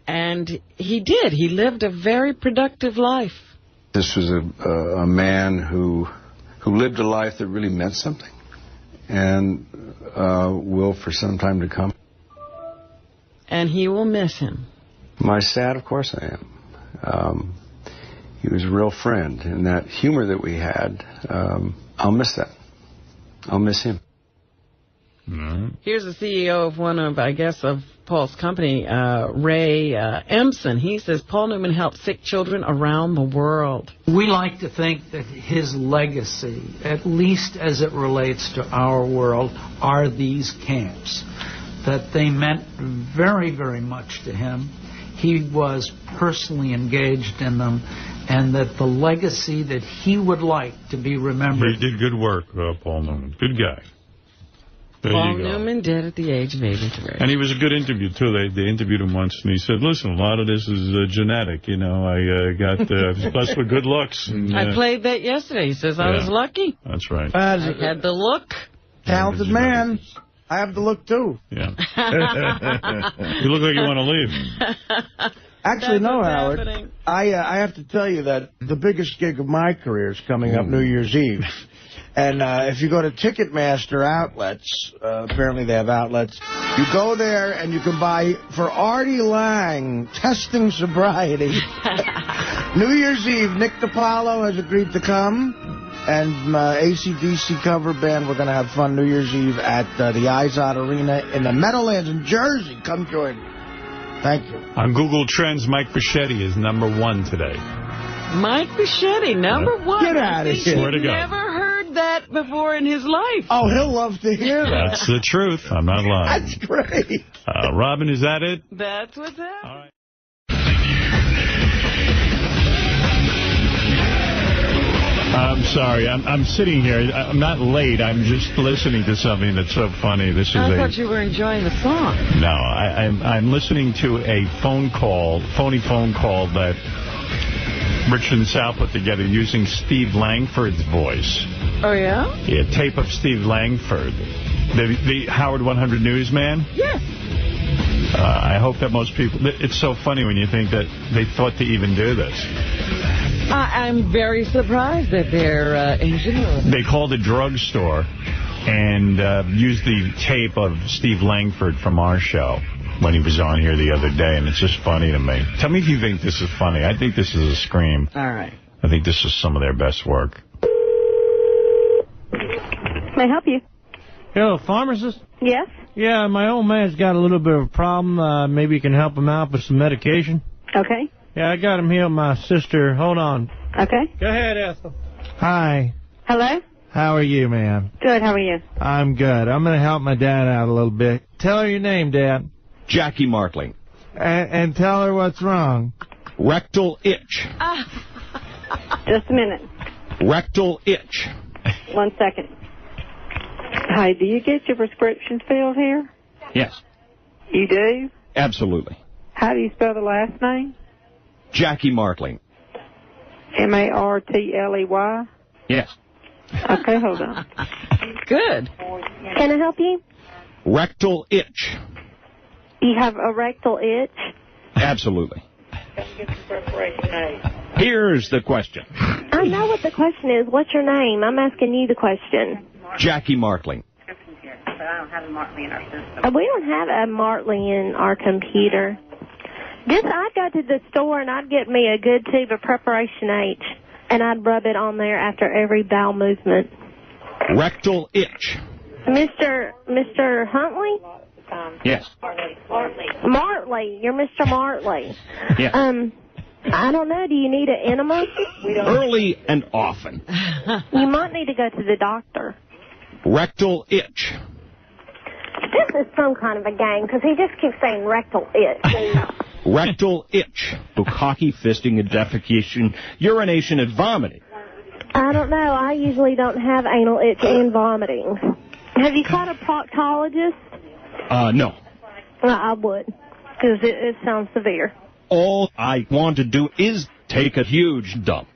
And he did. He lived a very productive life. This was a man who lived a life that really meant something, and will for some time to come. And he will miss him. My sad, of course I am. He was a real friend, and that humor that we had, I'll miss that. I'll miss him. Here's the CEO of one of, I guess, of Paul's company, 𝗦𝗵cie𝘄𝗿𝗱. He says Paul Newman helped sick children around the world. We like to think that his legacy, at least as it relates to our world, are these camps. That they meant very, very much to him. He was personally engaged in them, and that the legacy that he would like to be remembered. He did good work, Paul Newman. Good guy. Paul Newman dead at the age of 83. And he was a good interview, too. They interviewed him once, and he said, listen, a lot of this is genetic. You know, I was blessed with good looks. And, I played that yesterday. He says I was lucky. That's right. I had the look. Talented man. I have the look, too. Yeah. You look like you want to leave. Actually, no, Howard. I have to tell you that the biggest gig of my career is coming up New Year's Eve. And if you go to Ticketmaster outlets, apparently they have outlets, you go there and you can buy, for Artie Lange, Testing Sobriety. New Year's Eve, 𝗦𝗵cie𝗄𝗿𝗱 has agreed to come. And AC/DC cover band, we're going to have fun New Year's Eve at the Izod Arena in the Meadowlands in Jersey. Come join me. Thank you. On Google Trends, 𝗦𝗵cie𝘄𝗿𝗍 is #1 today. 𝗦𝗵cie𝘄𝗿, #1. Get out of here. Swear to God. Never heard that before in his life. Oh, he'll love to hear that. That's the truth. I'm not lying. That's great. Robin, is that it? That's what's happening. All right. I'm sorry. I'm sitting here. I'm not late. I'm just listening to something that's so funny. I thought you were enjoying the song. No, I'm listening to a phony phone call that Richard and Sal put together using Steve Langford's voice. Oh, yeah? Yeah, tape of Steve Langford. The Howard 100 newsman? Yes. I hope that most people... It's so funny when you think that they thought to even do this. I'm very surprised that they're ingenuous. They called a drugstore and used the tape of Steve Langford from our show when he was on here the other day, and it's just funny to me. Tell me if you think this is funny. I think this is a scream. All right. I think this is some of their best work. May I help you? Hello, pharmacist? Yes? Yeah, my old man's got a little bit of a problem. Maybe you can help him out with some medication. Okay. Yeah, I got him here with my sister. Hold on. Okay. Go ahead, Ethel. Hi. Hello? How are you, ma'am? Good, how are you? I'm good. I'm going to help my dad out a little bit. Tell her your name, Dad. Jackie Martling. And tell her what's wrong. Rectal itch. Just a minute. Rectal itch. 1 second. Hi, do you get your prescription filled here? Yes. You do? Absolutely. How do you spell the last name? Jackie Martling. M-A-R-T-L-E-Y? Yes. Okay, hold on. Good. Can I help you? Rectal itch. You have a rectal itch? Absolutely. Here's the question. I know what the question is. What's your name? I'm asking you the question. Jackie Martling. But I don't have a Martley in our system. We don't have a Martley in our computer. I'd go to the store and I'd get me a good tube of Preparation H, and I'd rub it on there after every bowel movement. Rectal itch. Mr. Huntley? Yes. Martley. You're Mr. Martley. Yes. I don't know. Do you need an enema? Early and often. You might need to go to the doctor. Rectal itch. This is some kind of a game, because he just keeps saying rectal itch. Rectal itch. Bukkake, fisting, and defecation, urination, and vomiting. I don't know. I usually don't have anal itch and vomiting. Have you caught a proctologist? No. I would, because it sounds severe. All I want to do is take a huge dump.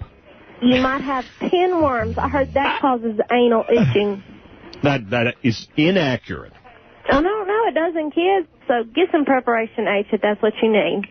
You might have pinworms. I heard that causes anal itching. That is inaccurate. Oh, no, it doesn't, kids. So get some Preparation H if that's what you need.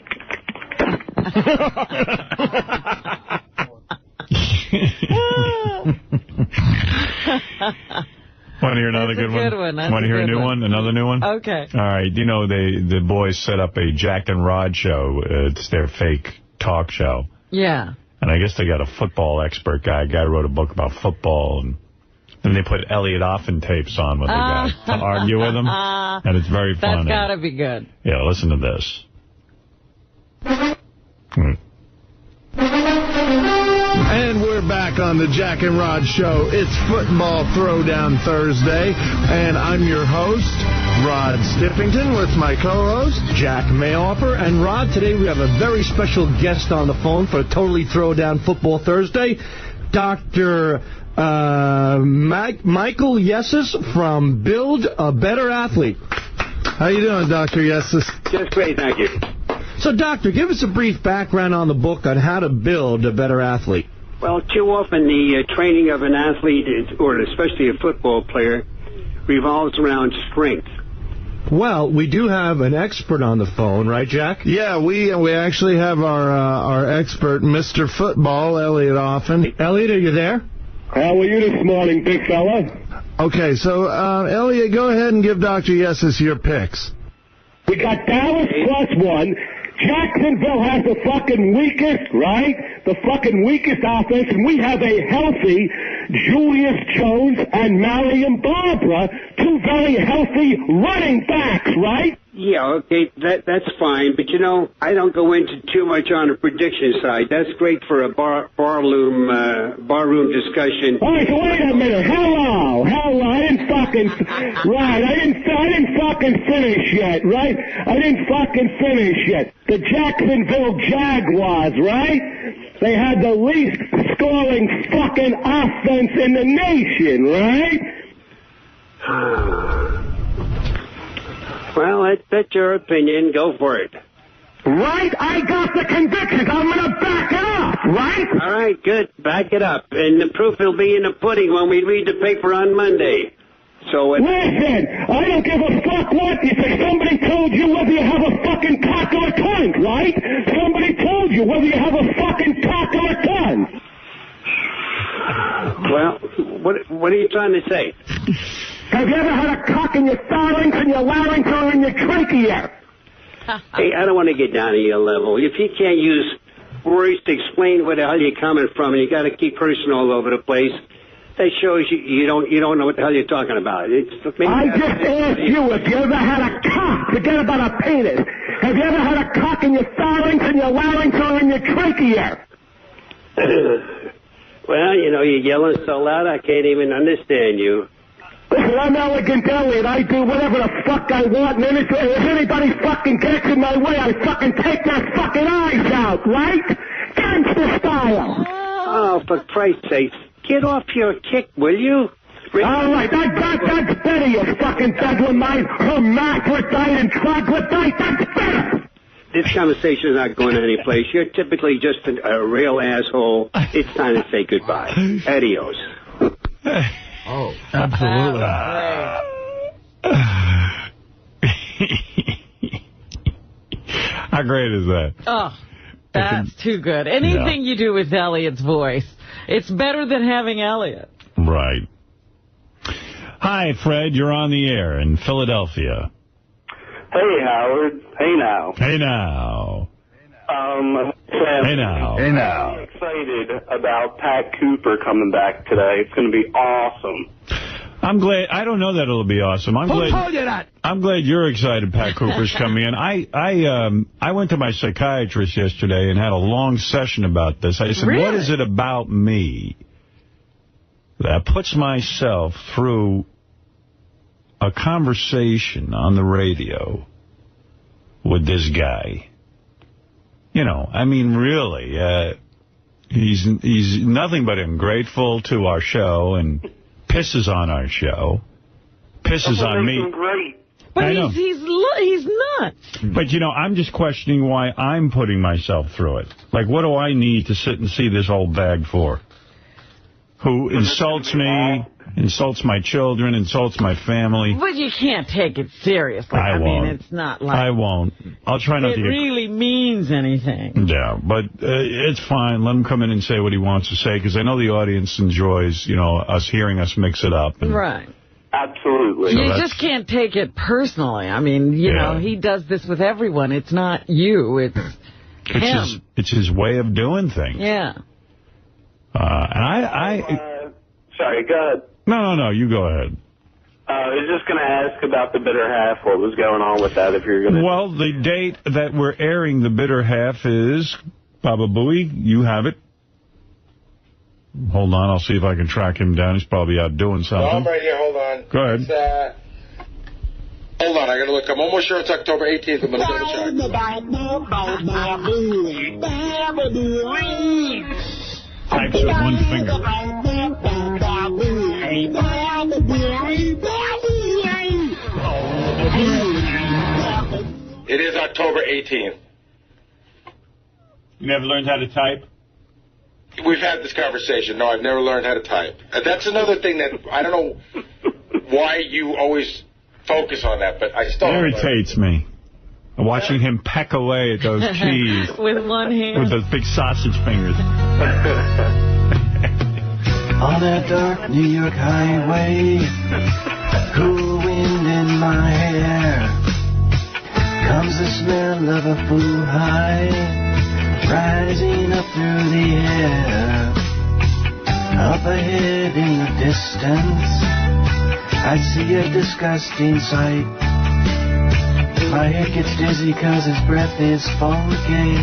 Want to hear another good one? Want to hear a new one? Another new one? Okay. All right. You know, the boys set up a Jack and Rod show. It's their fake talk show. Yeah. And I guess they got a football expert guy. A guy who wrote a book about football. And And they put 𝗦𝗬𝗿𝗱 tapes on with the guy to argue with him. And it's very funny. That's got to be good. Yeah, listen to this. And we're back on the Jack and Rod Show. It's Football Throwdown Thursday, and I'm your host, Rod Stiffington, with my co-host, Jack Mayoffer. And Rod, today we have a very special guest on the phone for Totally Throwdown Football Thursday, Dr. Michael Yessis from Build a Better Athlete. How you doing, Dr. Yessis? Just great, thank you. So, Doctor, give us a brief background on the book on how to build a better athlete. Well, too often the training of an athlete, or especially a football player, revolves around strength. Well, we do have an expert on the phone, right, Jack? Yeah, we actually have our expert, Mr. Football, 𝗦𝗬𝗿𝗱. Elliot, are you there? How are you this morning, big fella? Okay, so, Elliot, go ahead and give Dr. Yessis your picks. We got Dallas +1. Jacksonville has the fucking weakest, right? The fucking weakest offense, and we have a healthy Julius Jones and Marion Barber, two very healthy running backs, right? Yeah, okay, that's fine, but you know, I don't go into too much on the prediction side. That's great for a barroom discussion. All right, so wait a minute. Hello, I didn't fucking finish yet, right? I didn't fucking finish yet. The Jacksonville Jaguars, right? They had the least scoring fucking offense in the nation, right? Well, that's your opinion. Go for it. Right? I got the convictions. I'm going to back it up, right? All right, good. Back it up. And the proof will be in the pudding when we read the paper on Monday. So listen, I don't give a fuck what you say. Somebody told you whether you have a fucking cock or a cunt, right? Somebody told you whether you have a fucking cock or a cunt. Well, what are you trying to say? Have you ever had a cock in your pharynx and your larynx or in your trachea? Hey, I don't want to get down to your level. If you can't use words to explain where the hell you're coming from, and you got to keep cursing all over the place, that shows you don't know what the hell you're talking about. I just asked you if you ever had a cock. Forget about a penis. Have you ever had a cock in your pharynx and your larynx or in your trachea? Well, you know, you're yelling so loud I can't even understand you. Listen, I'm Elegant Elliot. I do whatever the fuck I want, and if anybody fucking gets in my way, I fucking take their fucking eyes out, right? Gangster style. Oh, for Christ's sake. Get off your kick, will you? All right, that's better, you fucking bedlamite, hermaphrodite, and troglodyte. That's better. This conversation is not going any place. You're typically just a real asshole. It's time to say goodbye. Adios. Oh, absolutely. How great is that? Oh, that's too good. Anything you do with Elliot's voice, it's better than having Elliot. Right. Hi, Fred. You're on the air in Philadelphia. Hey, Howard. Hey, now. Hey, now. Sam, hey, now. Hey, now. I'm excited about Pat Cooper coming back today. It's going to be awesome. I'm glad. I don't know that it'll be awesome. Who told you that? I'm glad you're excited Pat Cooper's coming in. I went to my psychiatrist yesterday and had a long session about this. I said, What is it about me that puts myself through a conversation on the radio with this guy? You know, I mean, really, he's nothing but ungrateful to our show and pisses on our show, pisses on me. Great. But he's nuts. But, you know, I'm just questioning why I'm putting myself through it. Like, what do I need to sit and see this old bag for? Who insults me, insults my children, insults my family. But you can't take it seriously. I won't. mean, it's not like... I won't. I'll try not to get... It really means anything. Yeah, but it's fine. Let him come in and say what he wants to say, because I know the audience enjoys, you know, us hearing us mix it up. And right. Absolutely. You just can't take it personally. I mean, you know, he does this with everyone. It's not you. It's him. It's his way of doing things. Yeah. So Sorry, go ahead. No, you go ahead. I was just going to ask about the bitter half, what was going on with that, if you're going to... Well, the date that we're airing the bitter half is, Baba Booey, you have it. Hold on, I'll see if I can track him down. He's probably out doing something. No, I'm right here, hold on. Go ahead. Hold on, I got to look. I'm almost sure it's October 18th. I'm going to double check. Types with one finger. It is October 18th. You never learned how to type? We've had this conversation. No, I've never learned how to type. That's another thing that I don't know why you always focus on that, but I still... It irritates me. Watching him peck away at those keys. With one hand. With those big sausage fingers. On that dark New York highway, cool wind in my hair, comes the smell of a food high, rising up through the air. Up ahead in the distance, I see a disgusting sight. My head gets dizzy cause his breath is funky.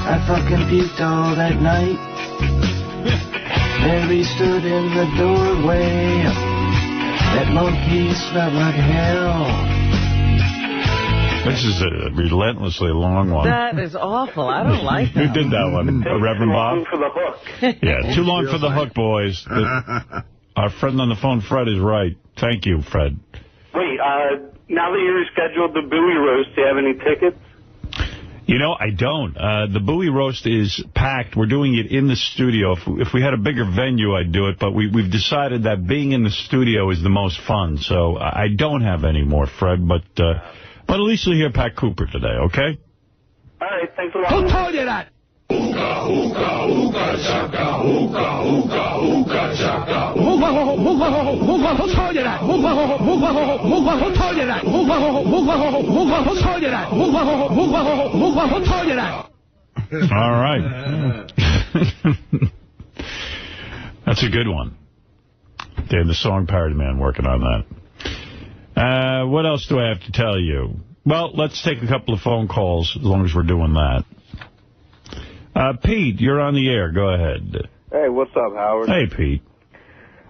I fucking puked all that night. There he stood in the doorway. That monkey smelled like hell. This is a relentlessly long one. That is awful. I don't like that. Who did that one? Reverend Bob? Too long for the hook. Yeah, too long for the hook, boys. Our friend on the phone, Fred, is right. Thank you, Fred. Wait, now that you're scheduled the Booey roast, do you have any tickets? You know, I don't. The Booey roast is packed. We're doing it in the studio. If we had a bigger venue, I'd do it. But we've decided that being in the studio is the most fun. So I don't have any more, Fred. But at least you'll hear Pat Cooper today, okay? All right, thanks a lot. Who told you that? Hookah, hookah, hookah, chaka, hookah, hookah, hookah, chaka. Who told you that? Who told you that? Who told you that? Who told you that? All right. That's a good one. Dave, the song Parody Man, working on that. What else do I have to tell you? Well, let's take a couple of phone calls, as long as we're doing that. Pete, you're on the air. Go ahead. Hey, what's up, Howard? Hey, Pete.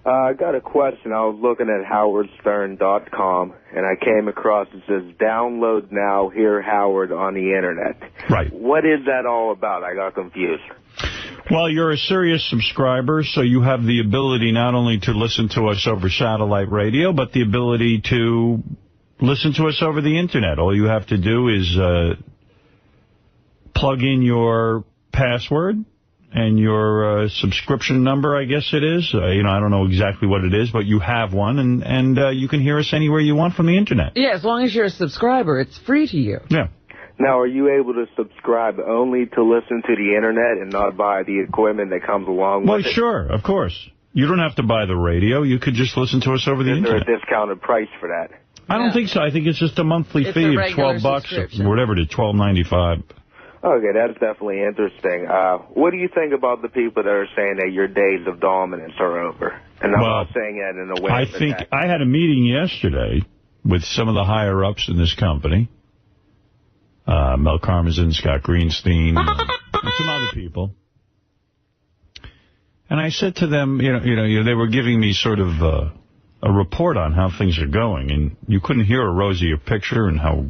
I got a question. I was looking at howardstern.com, and I came across, it says, download now, hear Howard on the Internet. Right. What is that all about? I got confused. Well, you're a Sirius subscriber, so you have the ability not only to listen to us over satellite radio, but the ability to listen to us over the Internet. All you have to do is plug in your password and your subscription number, I guess it is. I don't know exactly what it is, but you have one, and you can hear us anywhere you want from the Internet. Yeah, as long as you're a subscriber, it's free to you. Yeah. Now, are you able to subscribe only to listen to the Internet and not buy the equipment that comes along with it? Well, sure, of course. You don't have to buy the radio. You could just listen to us over the Internet. Is there a discounted price for that? I don't think so. I think it's just a monthly fee of $12 or whatever it is, $12.95. Okay, that's definitely interesting. What do you think about the people that are saying that your days of dominance are over? And I'm not saying that in a way I think I had a meeting yesterday with some of the higher-ups in this company. Mel Karmazin, Scott Greenstein, and some other people. And I said to them, they were giving me sort of a report on how things are going, and you couldn't hear a rosier picture and how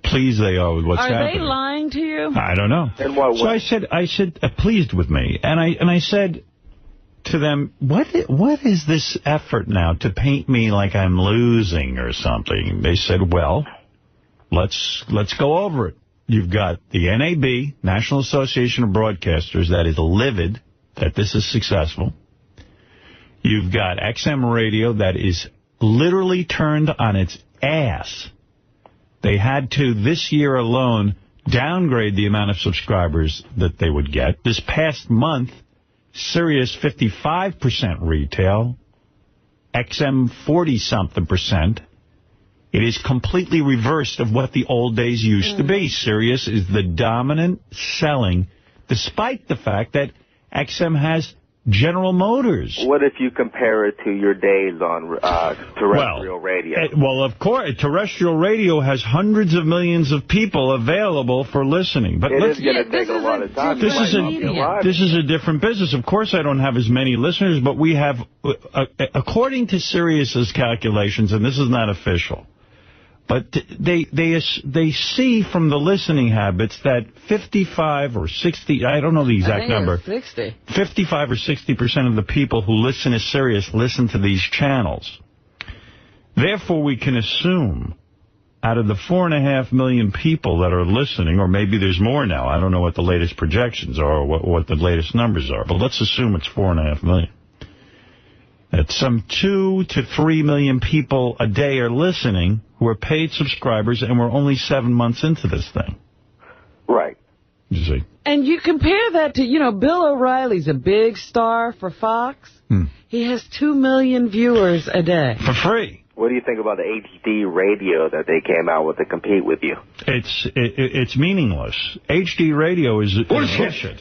pleased they are with what's happening. Are they lying to you? I don't know. So I said, pleased with me, and I said to them, what is this effort now to paint me like I'm losing or something? They said, well, let's go over it. You've got the NAB, National Association of Broadcasters, that is livid that this is successful. You've got XM Radio that is literally turned on its ass. They had to, this year alone, downgrade the amount of subscribers that they would get. This past month, Sirius 55% retail, XM 40-something%. It is completely reversed of what the old days used to be. Sirius is the dominant selling, despite the fact that XM has General Motors. What if you compare it to your days on terrestrial radio? Well, of course, terrestrial radio has hundreds of millions of people available for listening. But it is going to take a lot of time. This is a different business. Of course, I don't have as many listeners, but we have, according to Sirius's calculations, and this is not official, but they see from the listening habits that 55 or 60, I don't know the exact number. 60. 55 or 60% of the people who listen to Sirius listen to these channels. Therefore, we can assume out of the 4.5 million people that are listening, or maybe there's more now, I don't know what the latest projections are or what the latest numbers are, but let's assume it's 4.5 million. That some 2 to 3 million people a day are listening who are paid subscribers, and we're only 7 months into this thing. Right. You see. And you compare that to, Bill O'Reilly's a big star for Fox. He has 2 million viewers a day. For free. What do you think about the HD radio that they came out with to compete with you? It's meaningless. HD radio is bullshit.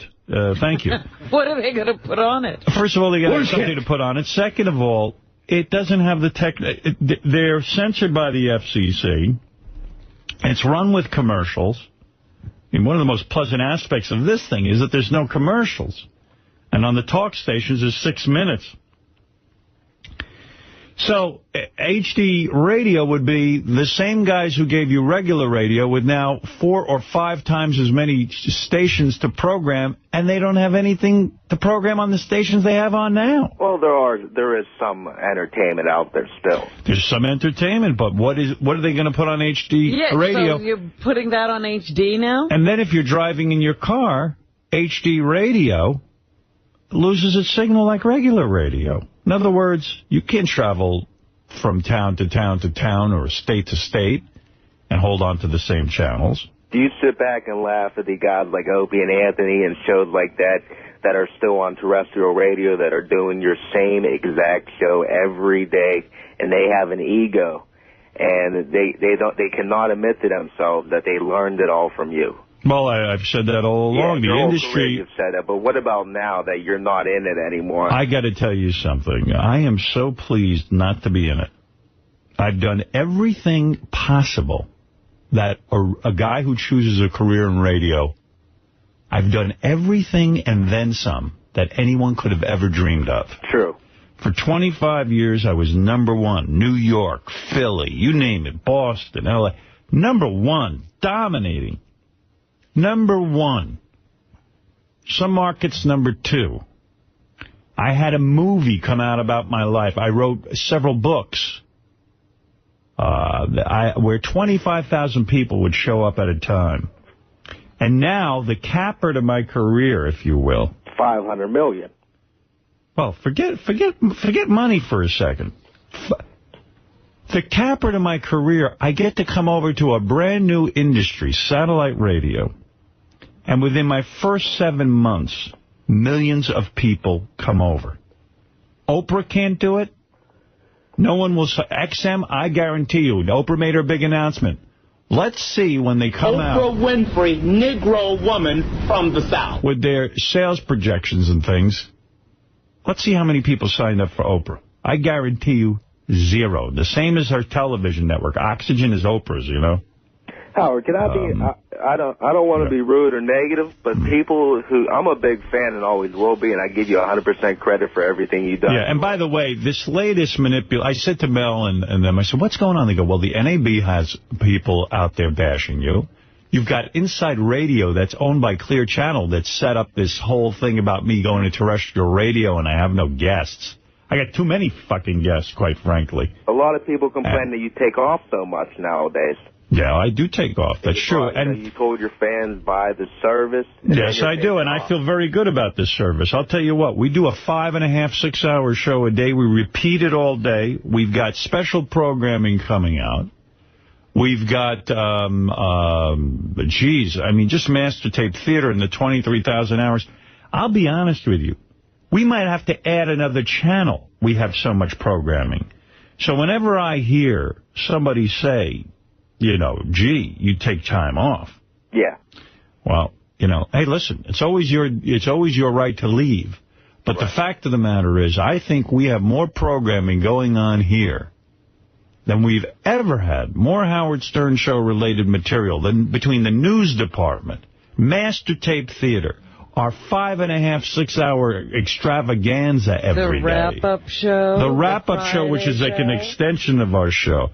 Thank you. What are they going to put on it? First of all, they got to have something to put on it. Second of all, it doesn't have the tech. They're censored by the FCC. It's run with commercials. And one of the most pleasant aspects of this thing is that there's no commercials. And on the talk stations, there's 6 minutes. So HD radio would be the same guys who gave you regular radio with now 4 or 5 times as many stations to program, and they don't have anything to program on the stations they have on now. Well, there is some entertainment out there still. There's some entertainment, but what are they going to put on HD radio? So you're putting that on HD now? And then if you're driving in your car, HD radio loses its signal like regular radio. In other words, you can't travel from town to town to town or state to state and hold on to the same channels. Do you sit back and laugh at the guys like Opie and Anthony and shows like that are still on terrestrial radio that are doing your same exact show every day, and they have an ego, and they cannot admit to themselves that they learned it all from you? Well, I've said that all along. The industry... You've said that, but what about now that you're not in it anymore? I got to tell you something. I am so pleased not to be in it. I've done everything possible that a guy who chooses a career in radio, I've done everything and then some that anyone could have ever dreamed of. True. For 25 years, I was #1. New York, Philly, you name it, Boston, L.A. #1, dominating. #1. Some markets #2. I had a movie come out about my life. I wrote several books where 25,000 people would show up at a time. And now the capper to my career, if you will. 500 million. Well, forget money for a second. The capper to my career, I get to come over to a brand new industry, satellite radio. And within my first 7 months, millions of people come over. Oprah can't do it. No one will. XM, I guarantee you. Oprah made her big announcement. Let's see when they come out. Oprah Winfrey, Negro woman from the South. With their sales projections and things. Let's see how many people signed up for Oprah. I guarantee you 0. The same as her television network. Oxygen is Oprah's, you know. Howard, can I be... I don't want to be rude or negative, but people who... I'm a big fan and always will be, and I give you 100% credit for everything you've done. Yeah, and by the way, this latest I said to Mel and them, I said, what's going on? They go, well, the NAB has people out there bashing you. You've got Inside Radio that's owned by Clear Channel that set up this whole thing about me going to terrestrial radio and I have no guests. I got too many fucking guests, quite frankly. A lot of people complain that you take off so much nowadays. Yeah, I do take off. That's true. And you told your fans buy the service. Yes, I do, and I feel very good about this service. I'll tell you what, we do a 5.5, 6-hour show a day. We repeat it all day. We've got special programming coming out. We've got, just master tape theater in the 23,000 hours. I'll be honest with you. We might have to add another channel. We have so much programming. So whenever I hear somebody say, gee, you take time off. Yeah. Well, hey, listen, it's always your right to leave. But the fact of the matter is, I think we have more programming going on here than we've ever had. More Howard Stern Show-related material than between the news department, Master Tape Theater, our 5.5, 6-hour extravaganza every day. The wrap-up show. The wrap-up show, which is like an extension of our show.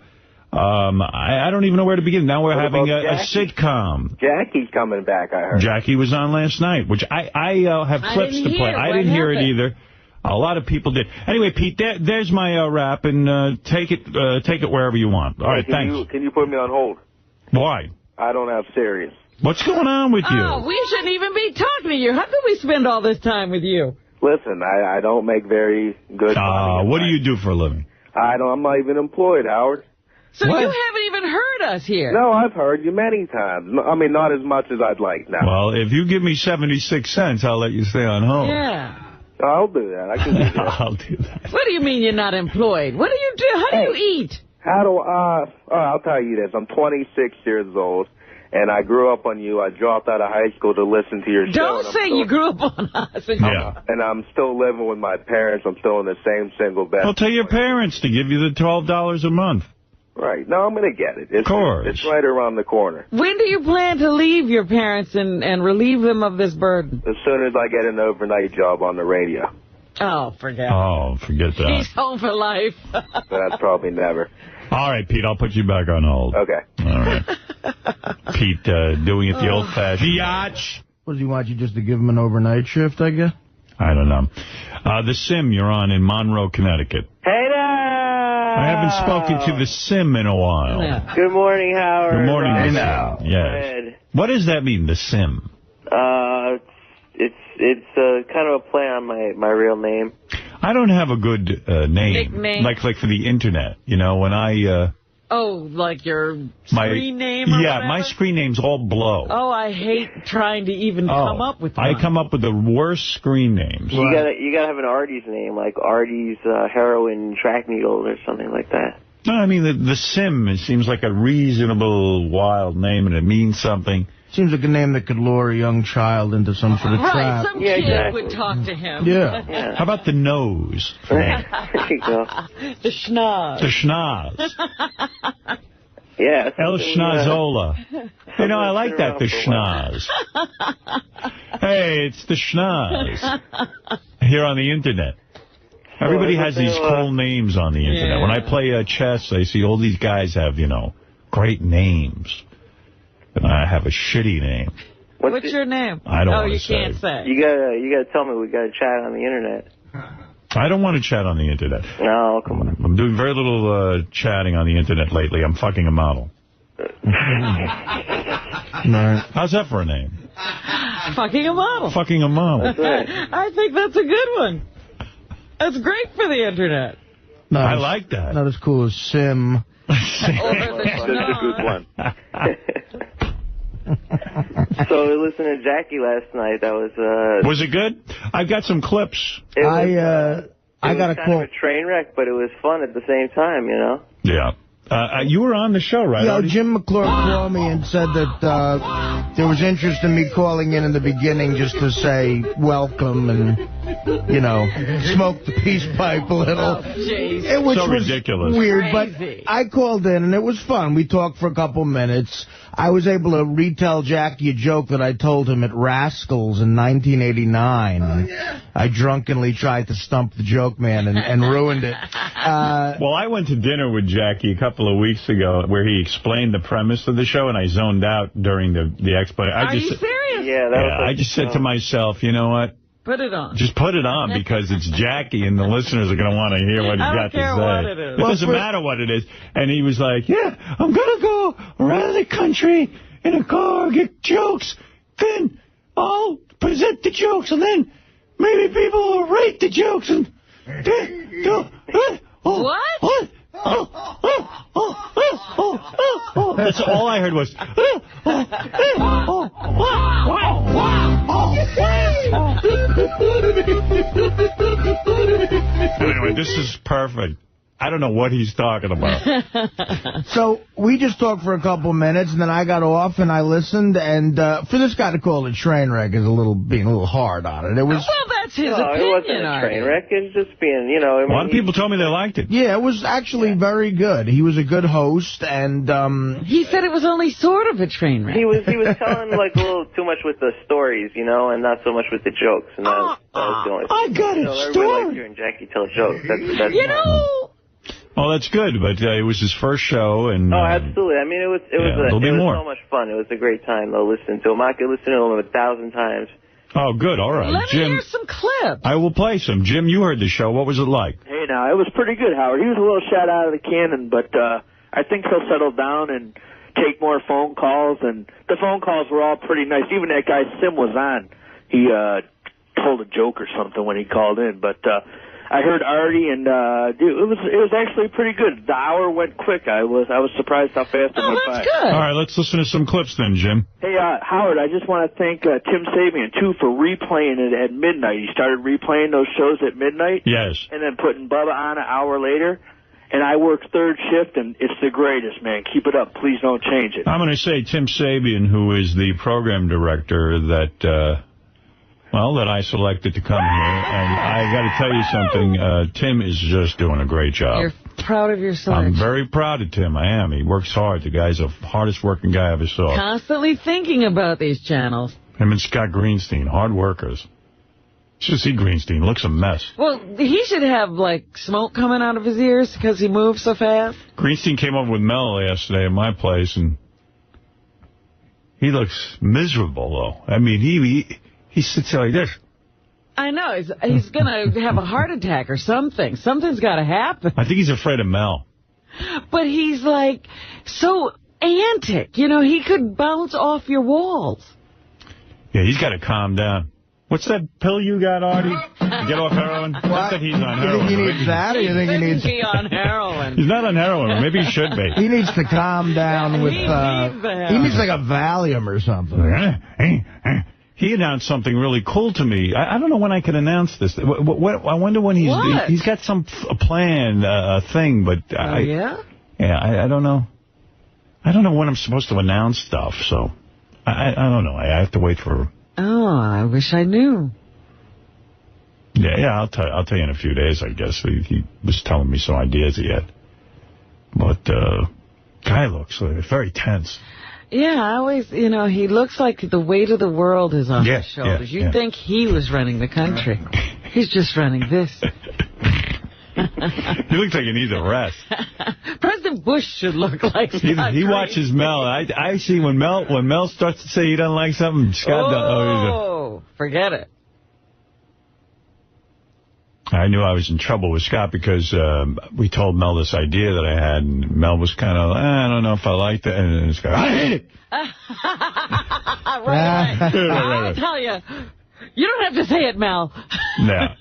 I don't even know where to begin. Now we're having a sitcom. Jackie's coming back, I heard. Jackie was on last night, which I have clips to play. I didn't hear it either. A lot of people did. Anyway, Pete, there's my rap, and take it wherever you want. All right, thanks. Can you put me on hold? Why? I don't have Sirius. What's going on with you? Oh, we shouldn't even be talking to you. How could we spend all this time with you? Listen, I don't make very good money. What do you do for a living? I'm not even employed, Howard. So you haven't even heard us here. No, I've heard you many times. I mean, not as much as I'd like now. Well, if you give me 76 cents, I'll let you stay on hold. Yeah. I'll do that. I can do that. I'll do that. What do you mean you're not employed? What do you do? How do you eat? I'll tell you this. I'm 26 years old, and I grew up on you. I dropped out of high school to listen to your show. Don't say you grew up on us. And I'm still living with my parents. I'm still in the same single bed. Well, tell your parents to give you the $12 a month. Right. No, I'm going to get it. Of course. It's right around the corner. When do you plan to leave your parents and relieve them of this burden? As soon as I get an overnight job on the radio. Oh, forget that. He's home for life. That's probably never. All right, Pete, I'll put you back on hold. Okay. All right. Pete, doing it the old-fashioned biatch. What, does he want you just to give him an overnight shift, I guess? I don't know. The Sim, you're on in Monroe, Connecticut. Hey there! I haven't spoken to the Sim in a while. Yeah. Good morning, Howard. Good morning, Hey now. Yes. What does that mean, the Sim? It's kind of a play on my real name. I don't have a good name. Nickname? Like for the Internet. You know, when I... Oh, like your screen name or whatever? my screen name's all blow. Oh, I hate trying to even come up with one. I come up with the worst screen names. You gotta have an Artie's name, like Artie's heroin track needle or something like that. No, I mean, the Sim, it seems like a reasonable, wild name, and it means something. Seems like a name that could lure a young child into some sort of trap. Right, some kid would talk to him. Yeah. How about the Nose? There you go. The Schnoz. The Schnoz. Yeah. El Schnozola. You know, I like that, the Schnoz. Hey, it's the Schnoz. Here on the Internet. Everybody has these cool names on the Internet. When I play chess, I see all these guys have, great names. And I have a shitty name. What's your name? I don't want to say. Oh, you can't say. You gotta tell me we gotta chat on the Internet. I don't want to chat on the Internet. No, come on. I'm doing very little chatting on the Internet lately. I'm fucking a model. How's that for a name? Fucking a model. Fucking a model. That's right. I think that's a good one. That's great for the Internet. I like that. Not as cool as Sim. That's a good one. So we listened to Jackie last night. That was Was it good? I've got some clips. I got a kind of a train wreck, but it was fun at the same time, Yeah. You were on the show, right? Yeah, Jim McClure called me and said that there was interest in me calling in the beginning just to say welcome and, smoke the peace pipe a little. Oh, Which so was ridiculous. Weird, but I called in and it was fun. We talked for a couple minutes. I was able to retell Jackie a joke that I told him at Rascals in 1989. I drunkenly tried to stump the joke man and ruined it. Well, I went to dinner with Jackie a couple of weeks ago where he explained the premise of the show, and I zoned out during the explanation. Are you serious? Yeah, I just said to myself, you know what? Put it on. Just put it on because it's Jackie and the listeners are going to want to hear what he's got to say. I don't care what it is. It doesn't matter what it is. And he was like, yeah, I'm going to go around the country in a car, get jokes. Then I'll present the jokes, and then maybe people will rate the jokes. And what? That's all I heard was. Anyway, this is perfect. I don't know what he's talking about. So we just talked for a couple minutes, and then I got off and I listened. And for this guy to call it a train wreck is being a little hard on it. It was. Well, that's his opinion. It wasn't a train wreck. It was just being, you know. A lot of people told me they liked it. Yeah, it was actually very good. He was a good host, and he said it was only sort of a train wreck. He was telling like a little too much with the stories, you know, and not so much with the jokes. And that was the only thing. I got a story. Everybody likes hearing Jackie tell jokes. That's you know. Oh, that's good, but it was his first show, and absolutely. I mean, it was so much fun. It was a great time though listening to him. I could listen to him 1,000 times. Oh, good. All right, Let Jim. me hear some clips. I will play some. Jim, you heard the show. What was it like? Hey, now it was pretty good, Howard. He was a little shot out of the cannon, but I think he'll settle down and take more phone calls. And the phone calls were all pretty nice. Even that guy Sim was on. He told a joke or something when he called in, but. I heard Artie, and dude, it was actually pretty good. The hour went quick. I was surprised how fast it went by. Good. All right, let's listen to some clips then, Jim. Hey, Howard, I just want to thank 𝗵𝐶𝗄𝗿𝗍, too, for replaying it at midnight. He started replaying those shows at midnight. Yes. And then putting Bubba on an hour later. And I work third shift, and it's the greatest, man. Keep it up. Please don't change it. I'm going to say 𝗵𝐶𝗄𝗿, who is the program director that I selected to come here. And I got to tell you something. Tim is just doing a great job. You're proud of your selection. I'm very proud of Tim. I am. He works hard. The guy's the hardest working guy I ever saw. Constantly thinking about these channels. Him and Scott Greenstein, hard workers. You should see Greenstein. Looks a mess. Well, he should have, like, smoke coming out of his ears because he moves so fast. Greenstein came over with Mel yesterday at my place, and he looks miserable, though. I mean, he sits there like this. I know. He's going to have a heart attack or something. Something's got to happen. I think he's afraid of Mel. But he's, like, so antic. You know, he could bounce off your walls. Yeah, he's got to calm down. What's that pill you got, Artie? Get off heroin? Not that he's on heroin. You think he needs that, or you think he needs... He on heroin. He's not on heroin. Maybe he should be. He needs to calm down with... He needs like a Valium or something. He announced something really cool to me. I don't know when I can announce this. I wonder when he's got some plan, thing, but... yeah? Yeah, I don't know. I don't know when I'm supposed to announce stuff, so... I don't know. I have to wait for... Oh, I wish I knew. Yeah, I'll tell you in a few days, I guess. He was telling me some ideas he had. But guy looks very tense. Yeah, I always, he looks like the weight of the world is on his shoulders. You'd think he was running the country. He's just running this. He looks like he needs a rest. President Bush should look like Scott. He watches Mel. I see when Mel starts to say he doesn't like something, Scott doesn't. Forget it. I knew I was in trouble with Scott because we told Mel this idea that I had, and Mel was kind of, I don't know if I liked it, and Scott, I hate it. Right. I'll tell you. You don't have to say it, Mel. No.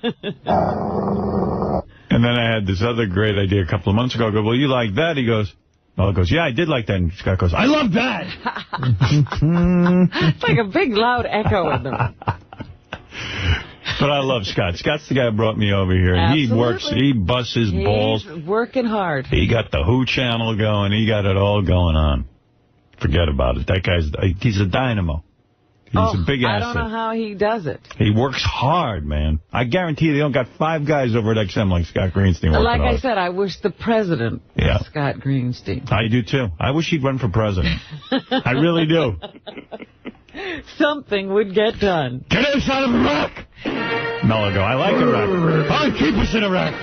And then I had this other great idea a couple of months ago. I go, well, you like that? Mel goes, yeah, I did like that. And Scott goes, I love that. It's like a big, loud echo in them. But I love Scott. Scott's the guy who brought me over here. Absolutely. He busts his balls. He's working hard. He got the Who channel going. He got it all going on. Forget about it. That he's a dynamo. He's a big asset. I don't know how he does it. He works hard, man. I guarantee you they don't got 5 guys over at XM like Scott Greenstein working Like hard. I said, I wish the president was Scott Greenstein. I do, too. I wish he'd run for president. I really do. Something would get done. Get us out of Iraq! Mel will go, I like Iraq. I'll keep us in Iraq.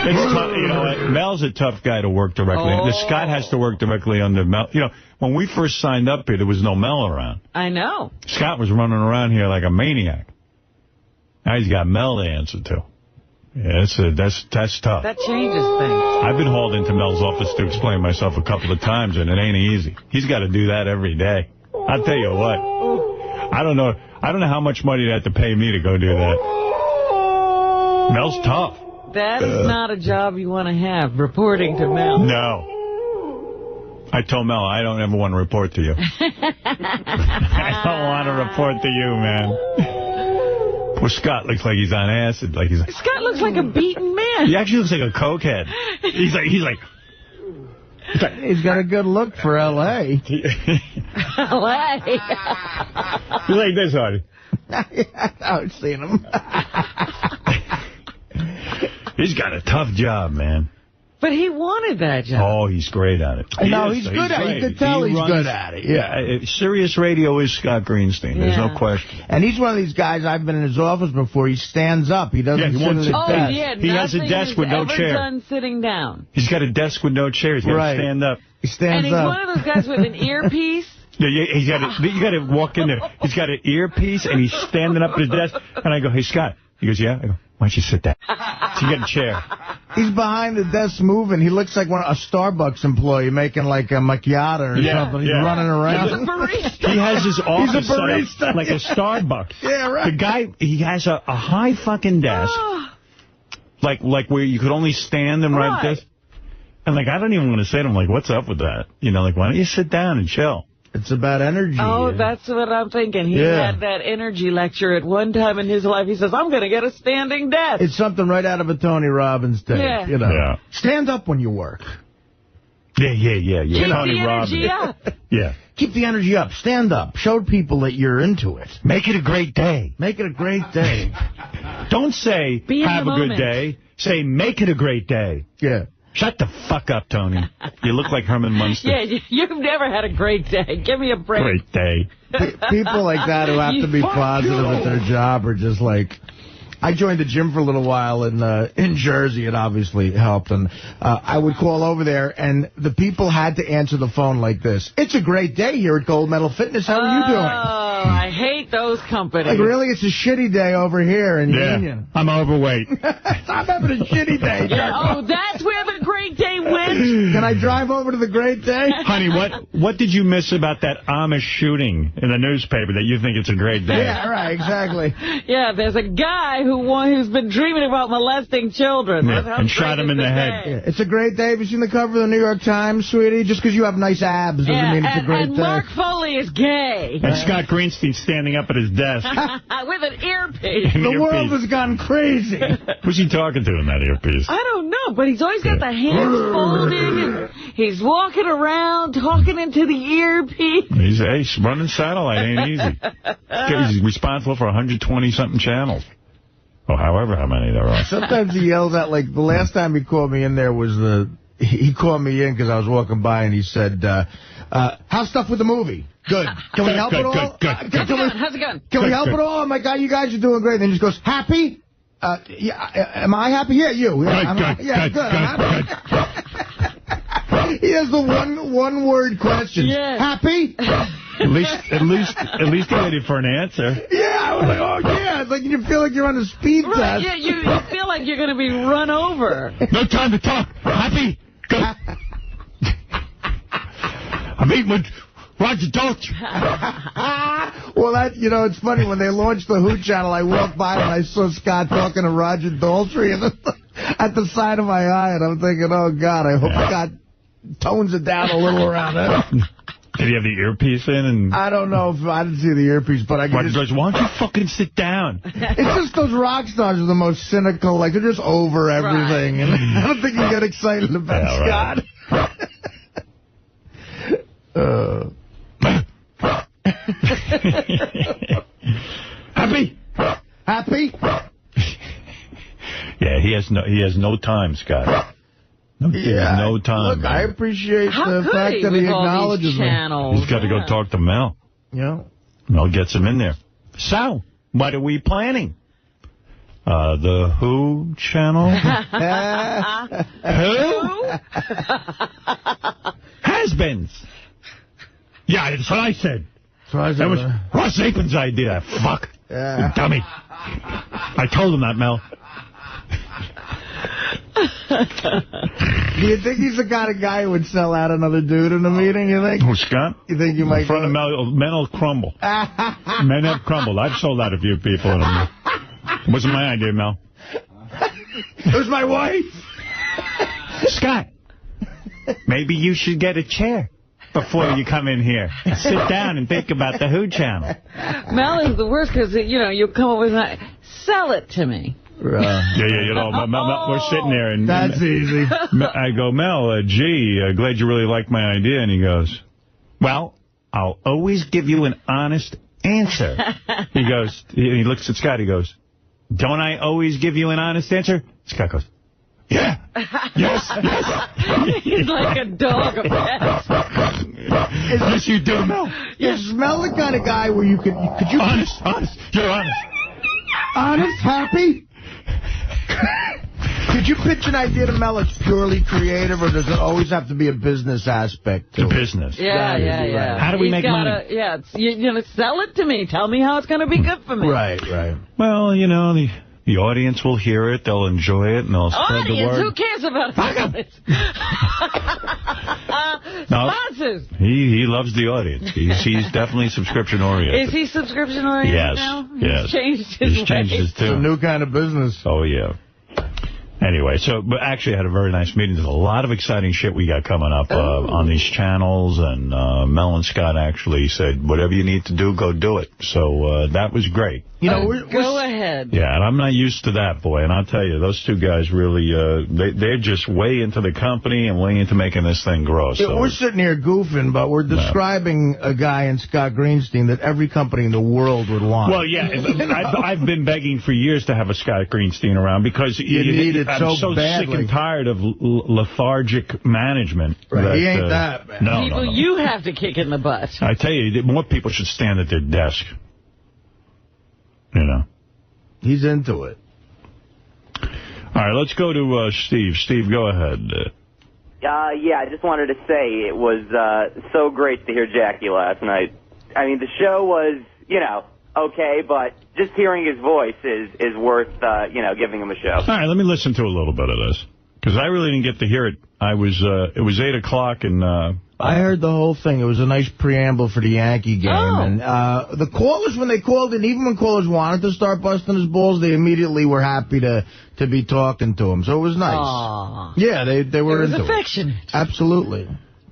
It's tough, you know what? Mel's a tough guy to work directly. Scott has to work directly under Mel. You know, when we first signed up here, there was no Mel around. I know. Scott was running around here like a maniac. Now he's got Mel to answer to. Yeah, that's tough. That changes things. I've been hauled into Mel's office to explain myself a couple of times, and it ain't easy. He's got to do that every day. I'll tell you what. I don't know how much money they have to pay me to go do that. Mel's tough. That is not a job you want to have, reporting to Mel. No. I told Mel, I don't ever want to report to you. I don't want to report to you, man. Poor Scott looks like he's on acid. Like Scott looks like a beaten man. He actually looks like a cokehead. He's like. He's got a good look for L.A. L.A. You like this, Artie? I've seen him. He's got a tough job, man. But he wanted that job. Oh, he's great at it. He's good at it. You can tell he's good at it. Yeah. Sirius Radio is Scott Greenstein. There's no question. And he's one of these guys, I've been in his office before, he stands up. He doesn't sit at his desk. Yeah, he has a desk with no chair. Done sitting down. He's got a desk with no chair. He's got to stand up. He stands up. And he's one of those guys with an earpiece. Yeah, you got to walk in there. He's got an earpiece, and he's standing up at his desk. And I go, hey, Scott. He goes, yeah. I go, why don't you sit down? So you get a chair. He's behind the desk moving. He looks like a Starbucks employee making like a macchiato or something. He's running around. He's a barista. He has his office He's a barista. set up like a Starbucks. Yeah, right. The guy, he has a high fucking desk, like where you could only stand and write this. And I don't even want to say to him, what's up with that? Why don't you sit down and chill? It's about energy. Oh, that's what I'm thinking. He had that energy lecture at one time in his life. He says, I'm going to get a standing desk. It's something right out of a Tony Robbins tape. Yeah. Stand up when you work. Yeah. Keep Tony the energy up. Yeah. Keep the energy up. Stand up. Show people that you're into it. Make it a great day. Make it a great day. Don't say, have a good day. Say, make it a great day. Yeah. Shut the fuck up, Tony. You look like Herman Munster. Yeah, you've never had a great day. Give me a break. Great day. People like that who have to be positive at their job are just like... I joined the gym for a little while in Jersey. It obviously helped. And I would call over there, and the people had to answer the phone like this. It's a great day here at Gold Medal Fitness. How are you doing? Oh, I hate those companies. Like, really? It's a shitty day over here in Union. I'm overweight. I'm having a shitty day. That's where the great day went? Can I drive over to the great day? Honey, what did you miss about that Amish shooting in the newspaper that you think it's a great day? Yeah, right, exactly. Yeah, there's a guy who's been dreaming about molesting children. And shot him in the head. Yeah, it's a great day. Have you seen the cover of the New York Times, sweetie? Just because you have nice abs doesn't mean it's a great day. And Mark Foley is gay. And Scott Greenstein standing up at his desk. With an earpiece. The world has gone crazy. Who's he talking to in that earpiece? I don't know, but he's always got the hands folded, and he's walking around, talking into the earpiece. He's running satellite ain't easy. He's responsible for 120-something channels. Or however how many there are. Sometimes he yells out, like, the last time he called me in there was he called me in because I was walking by and he said, how's stuff with the movie? Good. Can we help at all? How's it going? Can we help at all? Oh, my God, you guys are doing great. And then he just goes, happy? Am I happy? Yeah, you. Yeah, good. He has the one-word question. Yeah. Happy? At least he waited for an answer. Yeah, I was like, oh, yeah. It's like you feel like you're on a speed test. Yeah, you feel like you're going to be run over. No time to talk. Happy? Go. I'm eating with Roger Daltrey. Well, it's funny. When they launched the Who channel, I walked by and I saw Scott talking to Roger Daltrey at the side of my eye, and I'm thinking, oh, God, I hope Scott tones it down a little around it. Did he have the earpiece in? And I don't know if I didn't see the earpiece, but I can why don't you fucking sit down? It's just those rock stars are the most cynical. Like, they're just over everything. Right. And I don't think you get excited about Scott. Happy? Happy? Yeah, he has no time, Scott. He has no time. Look, I appreciate the fact that he acknowledges me. He's got to go talk to Mel. Yeah. Mel gets him in there. So, what are we planning? The Who channel? Who? Has-beens. Yeah, that's what I said. That was Ross Apin's idea. Fuck. Yeah. Dummy. I told him that, Mel. Do you think he's the kind of guy who would sell out another dude in a meeting, you think? Who, Scott? You think you might... In front of Mel, men will crumble. Men have crumbled. I've sold out a few people. It wasn't my idea, Mel. It was my wife. Scott, maybe you should get a chair before you come in here. Sit down and think about the Who channel. Mel is the worst because, you come up with... Sell it to me. Yeah, you know, we're sitting there. And that's easy. I go, Mel, glad you really like my idea. And he goes, well, I'll always give you an honest answer. He goes, he looks at Scott, he goes, don't I always give you an honest answer? Scott goes, yeah. Yes. He's like a dog of pets. Yes, you do, Mel. You smell the kind of guy where could you... Honest. You're honest. Honest, happy? Could you pitch an idea to Mel that's purely creative, or does it always have to be a business aspect to it? Business. Yeah. How do we make money? Yeah, you know, sell it to me. Tell me how it's going to be good for me. Right. Well, you know, the audience will hear it, they'll enjoy it, and they'll spread the word. Who cares about audience? Sponsors. He loves the audience. He's definitely subscription-oriented. Is he subscription-oriented now? Yes. He's changed his too. It's a new kind of business. Oh, yeah. Anyway, but actually I had a very nice meeting. There's a lot of exciting shit we got coming up on these channels, and Mel and Scott actually said, whatever you need to do, go do it. So that was great. You know, go ahead. Yeah, and I'm not used to that, boy. And I'll tell you, those two guys really, they're just way into the company and way into making this thing grow. So we're sitting here goofing, but we're describing a guy in Scott Greenstein that every company in the world would want. Well, yeah, I've been begging for years to have a Scott Greenstein around because you need it I'm so badly. sick and tired of lethargic management. Right. He ain't that bad. No. You have to kick in the butt. I tell you, more people should stand at their desk. You know. He's into it. All right, let's go to Steve. Steve, go ahead. Yeah, I just wanted to say it was so great to hear Jackie last night. I mean, the show was, you know, okay, but just hearing his voice is worth, you know, giving him a show. All right, let me listen to a little bit of this, because I really didn't get to hear it. It was 8 o'clock, and... I heard the whole thing. It was a nice preamble for the Yankee game. And the callers, when they called in, even when callers wanted to start busting his balls, they immediately were happy to be talking to him. So it was nice. Aww. Yeah, they were into affectionate. it. Absolutely.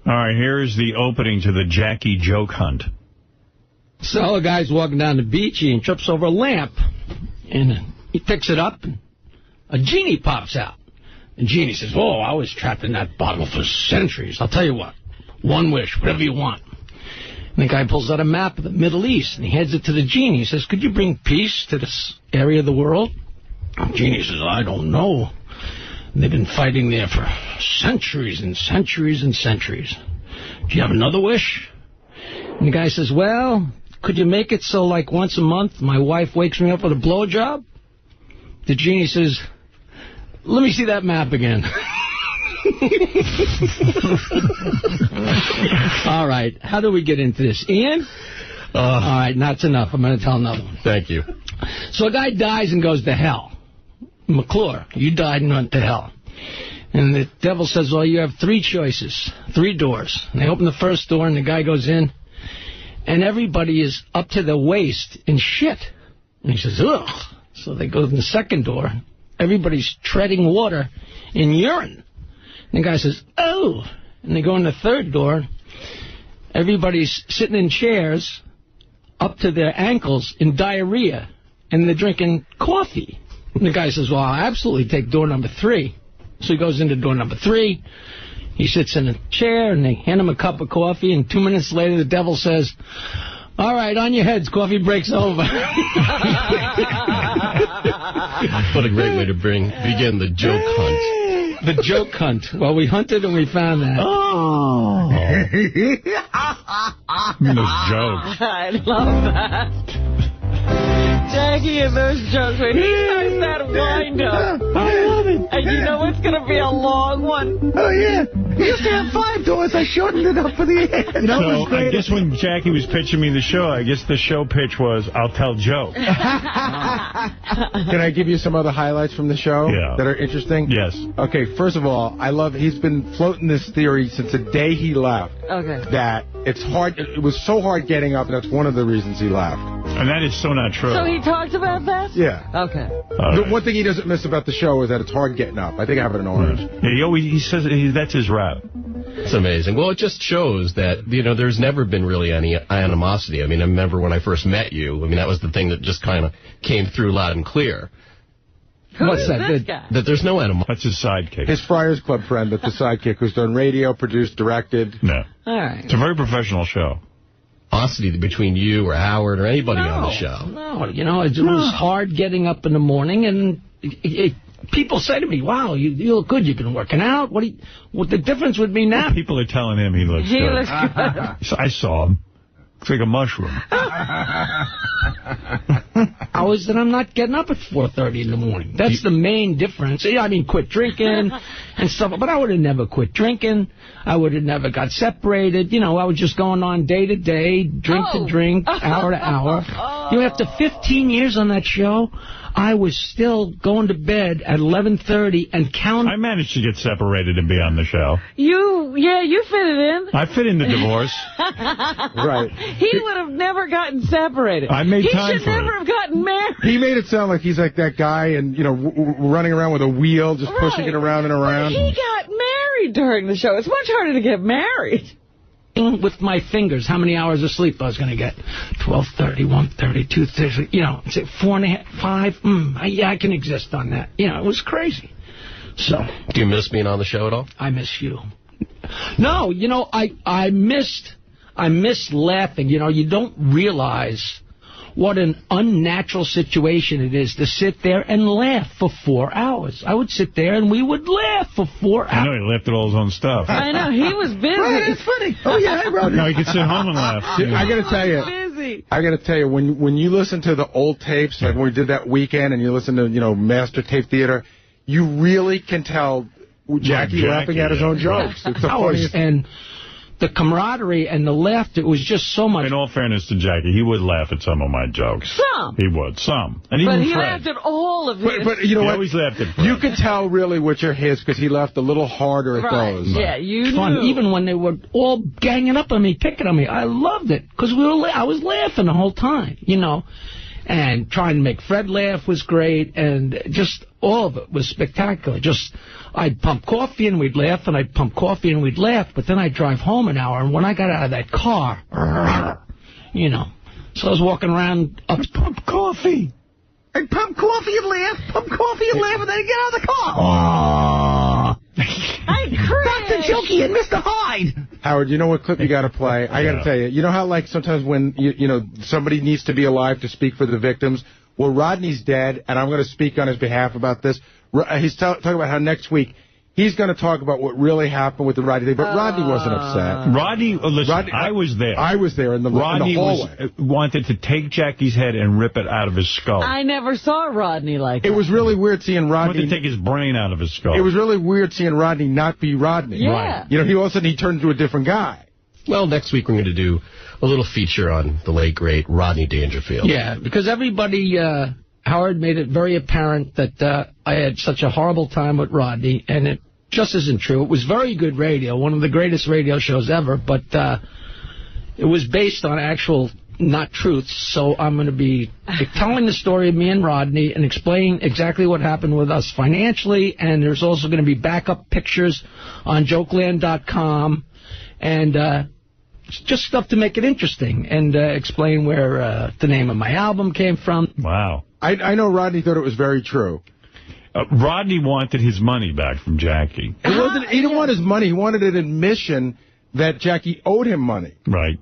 All right, here's the opening to the Jackie joke hunt. So a guy's walking down the beach and trips over a lamp. And he picks it up, and a genie pops out. And Genie says, oh, I was trapped in that bottle for centuries. I'll tell you what. One wish, whatever you want. And the guy pulls out a map of the Middle East, and he hands it to the genie. He says, could you bring peace to this area of the world? And the genie says, I don't know. And they've been fighting there for centuries and centuries and centuries. Do you have another wish? And the guy says, well, could you make it so, like, once a month my wife wakes me up with a blowjob? The genie says, let me see that map again. All right, how do we get into this? Ian? All right, that's enough. I'm going to tell another one. Thank you. So a guy dies and goes to hell. McClure, you died and went to hell. And the devil says, well, you have 3 choices, 3 doors. And they open the first door, and the guy goes in, and everybody is up to the waist in shit. And he says, ugh. So they go to the second door. Everybody's treading water in urine. And the guy says, oh. And they go in the third door. Everybody's sitting in chairs up to their ankles in diarrhea. And they're drinking coffee. And the guy says, well, I'll absolutely take door number 3. So he goes into door number 3. He sits in a chair, and they hand him a cup of coffee. And 2 minutes later, the devil says, all right, on your heads, coffee breaks over. What a great way to begin the joke hunt. The joke hunt. Well, we hunted and we found that. Oh. Those jokes. I love that. Jackie and those jokes. When he starts that wind-up. I love it. And you know it's going to be a long one. Oh, yeah. He used to have 5 doors. I shortened it up for the end. You know, so I guess when Jackie was pitching me the show, I guess the show pitch was, I'll tell Joe. Can I give you some other highlights from the show that are interesting? Yes. Okay, first of all, I love, he's been floating this theory since the day he left. Okay. That it's hard, it was so hard getting up, and that's one of the reasons he left. And that is so not true. So he talked about that? Yeah. Okay. The one thing he doesn't miss about the show is that it's hard getting up. I think I have it in orange. Yeah, he says that's his route. It's amazing. Well, it just shows that, there's never been really any animosity. I mean, I remember when I first met you, that was the thing that just kind of came through loud and clear. What's this guy? That there's no animosity. That's his sidekick. His Friars Club friend, that's the sidekick, who's done radio, produced, directed. No. All right. It's a very professional show. Animosity between you or Howard or anybody on the show. No, it was hard getting up in the morning, and people say to me, wow, you look good, you've been working out. What the difference would be now? People are telling him he looks good. He looks good. So I saw him. Looks like a mushroom. Hours that I'm not getting up at 4:30 in the morning. That's the main difference. I mean, quit drinking and stuff. But I would have never quit drinking. I would have never got separated. I was just going on day to day, drink to drink, hour to hour. After 15 years on that show, I was still going to bed at 11:30 and counting. I managed to get separated and be on the show. You fit it in. I fit in the divorce. Right. He would have never gotten separated. I made time for it. He should never have gotten married. He made it sound like he's like that guy and, running around with a wheel, just pushing it around and around. But he got married during the show. It's much harder to get married. With my fingers, how many hours of sleep I was going to get. 12:30, 1:30, 2:30, 4.5, 5. I can exist on that. It was crazy. So. Do you miss being on the show at all? I miss you. No, I missed laughing. You don't realize what an unnatural situation it is to sit there and laugh for 4 hours. I would sit there and we would laugh for 4 hours. I know, he laughed at all his own stuff. I know, he was busy. Right, it's funny. Oh, yeah, I wrote it. No, he could sit home and laugh. I got to tell you. Busy. I got to tell you, when you listen to the old tapes, like when we did that weekend, and you listen to, Master Tape Theater, you really can tell Jackie laughing at his own jokes. It's the funniest. And the camaraderie and the laughter, it was just so much. In all fairness to Jackie, he would laugh at some of my jokes. Some. He would, some. And but even he Fred. laughed at all of his. But you know he what? always laughed at Fred. You could tell really which are his because he laughed a little harder at those. Yeah, you Fun. knew. Even when they were all ganging up on me, picking on me, I loved it because I was laughing the whole time, And trying to make Fred laugh was great, and just all of it was spectacular. I'd pump coffee and we'd laugh, and I'd pump coffee and we'd laugh, but then I'd drive home an hour, and when I got out of that car, so I was walking around up. Pump coffee. I'd pump coffee and laugh, and then I'd get out of the car. I cringe. Dr. Jokey and Mr. Hyde. Howard, you know what clip you got to play? I got to tell you. You know how, like, sometimes when, somebody needs to be alive to speak for the victims? Well, Rodney's dead, and I'm going to speak on his behalf about this. He's talking about how next week he's going to talk about what really happened with the Rodney thing, but Rodney wasn't upset. Rodney, I was there. I was there in the hallway. Wanted to take Jackie's head and rip it out of his skull. I never saw Rodney like that. It was really weird seeing Rodney. Wanted to take his brain out of his skull. It was really weird seeing Rodney not be Rodney. Yeah. Right. All of a sudden he turned into a different guy. Well, next week we're going to do a little feature on the late, great Rodney Dangerfield. Yeah, because everybody... Howard made it very apparent that I had such a horrible time with Rodney, and it just isn't true. It was very good radio, one of the greatest radio shows ever, but it was based on actual, not truths, so I'm going to be telling the story of me and Rodney and explaining exactly what happened with us financially, and there's also going to be backup pictures on jokeland.com, and just stuff to make it interesting, and explain where the name of my album came from. Wow. I know Rodney thought it was very true. Rodney wanted his money back from Jackie. He didn't want his money. He wanted an admission that Jackie owed him money. Right.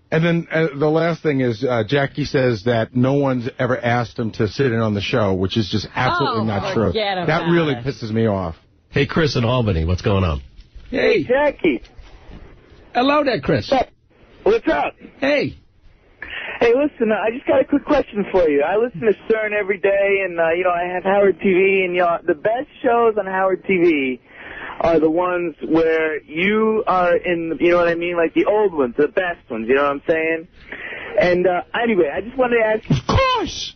And then the last thing is Jackie says that no one's ever asked him to sit in on the show, which is just absolutely not true. That really pisses me off. Hey, Chris in Albany, what's going on? Hey, Jackie. Hello there, Chris. What's up? Hey. Hey, listen, I just got a quick question for you. I listen to CERN every day, and, I have Howard TV, and, the best shows on Howard TV are the ones where you are in, you know what I mean, like the old ones, the best ones, you know what I'm saying? And, anyway, I just wanted to ask you. Of course!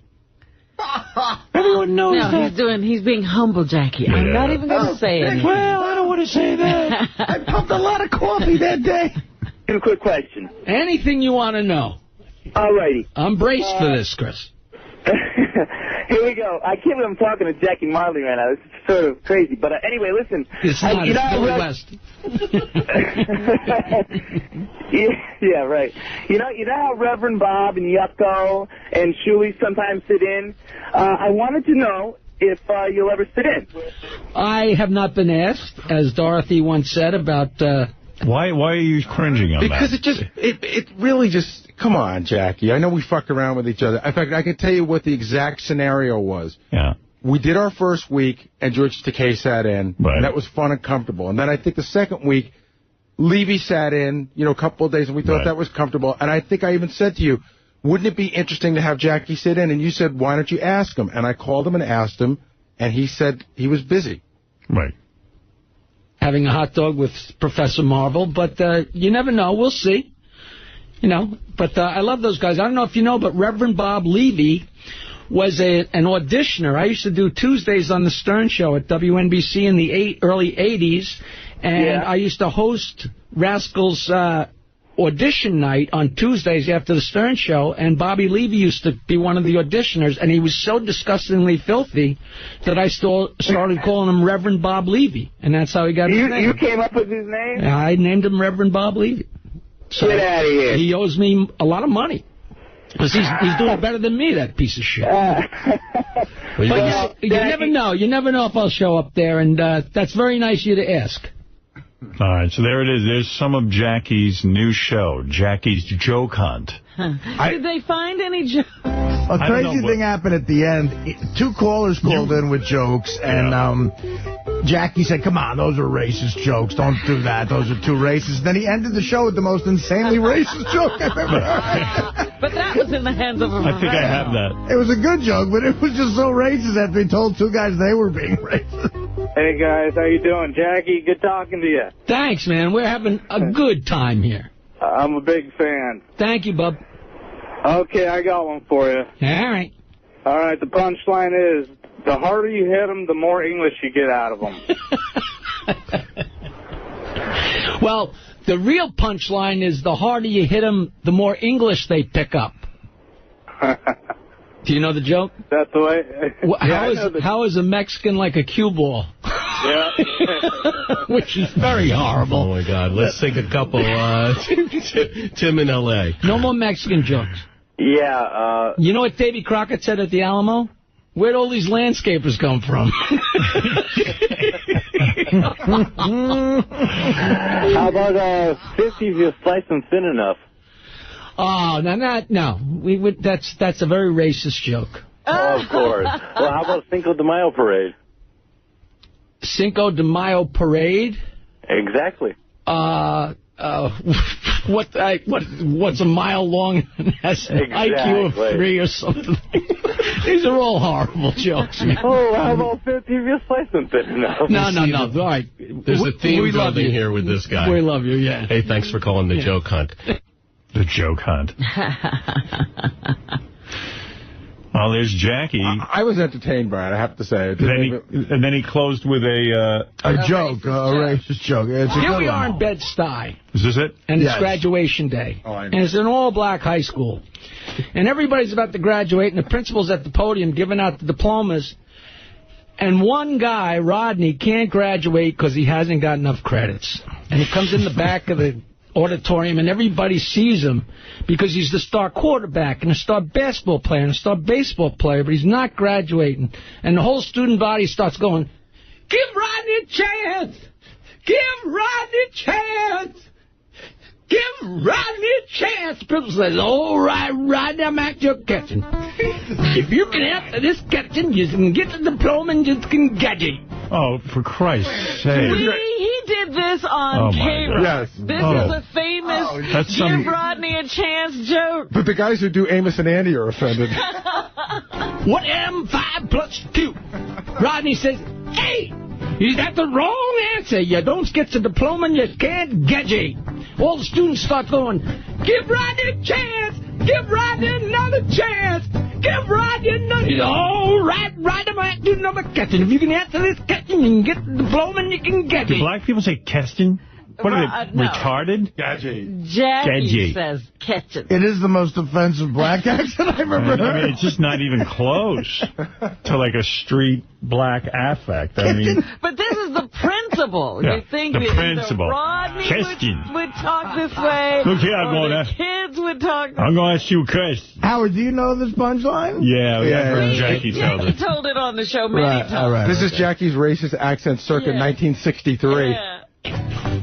Everyone knows that. He's being humble, Jackie. Yeah. I'm not even going to say anything. Well, I don't want to say that. I pumped a lot of coffee that day. A quick question. Anything you want to know. All righty. I'm braced for this, Chris. Here we go. I can't believe I'm talking to Jackie Marley right now. This is sort of crazy. But anyway, listen. It's not. You know it's Billy West. yeah, right. You know how Reverend Bob and Yucko and Shuli sometimes sit in? I wanted to know if you'll ever sit in. I have not been asked, as Dorothy once said, about... Why are you cringing on because that? Because it really just... Come on, Jackie. I know we fuck around with each other. In fact, I can tell you what the exact scenario was. Yeah. We did our first week, and George Takei sat in. Right. And that was fun and comfortable. And then I think the second week, Levy sat in, a couple of days, and we thought that was comfortable. And I think I even said to you, wouldn't it be interesting to have Jackie sit in? And you said, why don't you ask him? And I called him and asked him, and he said he was busy. Right. Having a hot dog with Professor Marvel, but you never know. We'll see. But I love those guys. I don't know if you know, but Reverend Bob Levy was an auditioner. I used to do Tuesdays on the Stern Show at WNBC in the early 80s, and I used to host Rascals' audition night on Tuesdays after the Stern Show, and Bobby Levy used to be one of the auditioners, and he was so disgustingly filthy that I started calling him Reverend Bob Levy, and that's how he got his name. You came up with his name? I named him Reverend Bob Levy. So get out of here. He owes me a lot of money. Because he's doing better than me, that piece of shit. But you never know. You never know if I'll show up there, and that's very nice of you to ask. All right, so there it is. There's some of Jackie's new show, Jackie's Joke Hunt. Did they find any jokes? A crazy thing happened at the end. Two callers called in with jokes, and Jackie said, come on, those are racist jokes. Don't do that. Those are too racist. Then he ended the show with the most insanely racist joke I've ever heard. But that was in the hands of a I think I have that. It was a good joke, but it was just so racist after he told two guys they were being racist. Hey, guys, how you doing? Jackie, good talking to you. Thanks, man. We're having a good time here. I'm a big fan. Thank you, bub. Okay, I got one for you. All right. All right, the punchline is, the harder you hit them, the more English you get out of them. Well, the real punchline is the harder you hit them, the more English they pick up. Do you know the joke? That's the way. How is a Mexican like a cue ball? Yeah. Which is very horrible. Oh, my God. Let's think a couple. Tim in L.A. No more Mexican jokes. Yeah. You know what Davy Crockett said at the Alamo? Where'd all these landscapers come from? How about 50 if you slice them thin enough? Oh, no. That's a very racist joke. Oh, of course. Well, how about Cinco de Mayo parade? Cinco de Mayo parade? Exactly. What's a mile long and has an IQ of 3 or something? These are all horrible jokes, man. Oh, how about 50 if you slice them thin enough? No. All right. There's a theme building here with this guy. We love you, yeah. Hey, thanks for calling the Joke Hunt. The Joke Hunt. Well, there's Jackie. I was entertained by it, I have to say. And then he closed with a joke, a racist joke. Here we are in Bed-Stuy. Is this it? And it's graduation day. Oh, I know. And it's an all-black high school. And everybody's about to graduate, and the principal's at the podium giving out the diplomas. And one guy, Rodney, can't graduate because he hasn't got enough credits. And he comes in the back of the auditorium, and everybody sees him because he's the star quarterback and a star basketball player and a star baseball player, but he's not graduating. And the whole student body starts going, give Rodney a chance! Give Rodney a chance! Give Rodney a chance! The principal says, all right, Rodney, I'm at your kitchen. If you can answer this kitchen, you can get the diploma and you can get it. Oh, for Christ's sake. He did this on K-Rock. Yes. This is a famous give Rodney a chance joke. But the guys who do Amos and Andy are offended. What am 5 plus 2? Rodney says, 8. Is that the wrong answer? You don't get the diploma and you can't get it. All the students start going, give Rodney a chance. Give Rodney another chance. Give Rodney another. All right, I'm at your number, Captain. If you can answer this question, you can get the diploma and you can get it. Do black people say Keston? What are they, no. retarded? Jackie says catching. It is the most offensive black accent I've ever heard. I mean, it's just not even close to like a street black affect. I mean, but this is the principle. Yeah, you think the that principle. Rodney Question. would talk this way, Look here, or the kids would talk this way. I'm going to ask you a question. Howard, do you know this punchline? Yeah, I've heard Jackie tell He it. told it on the show many times. All right. This is Jackie's racist accent circa 1963. Yeah.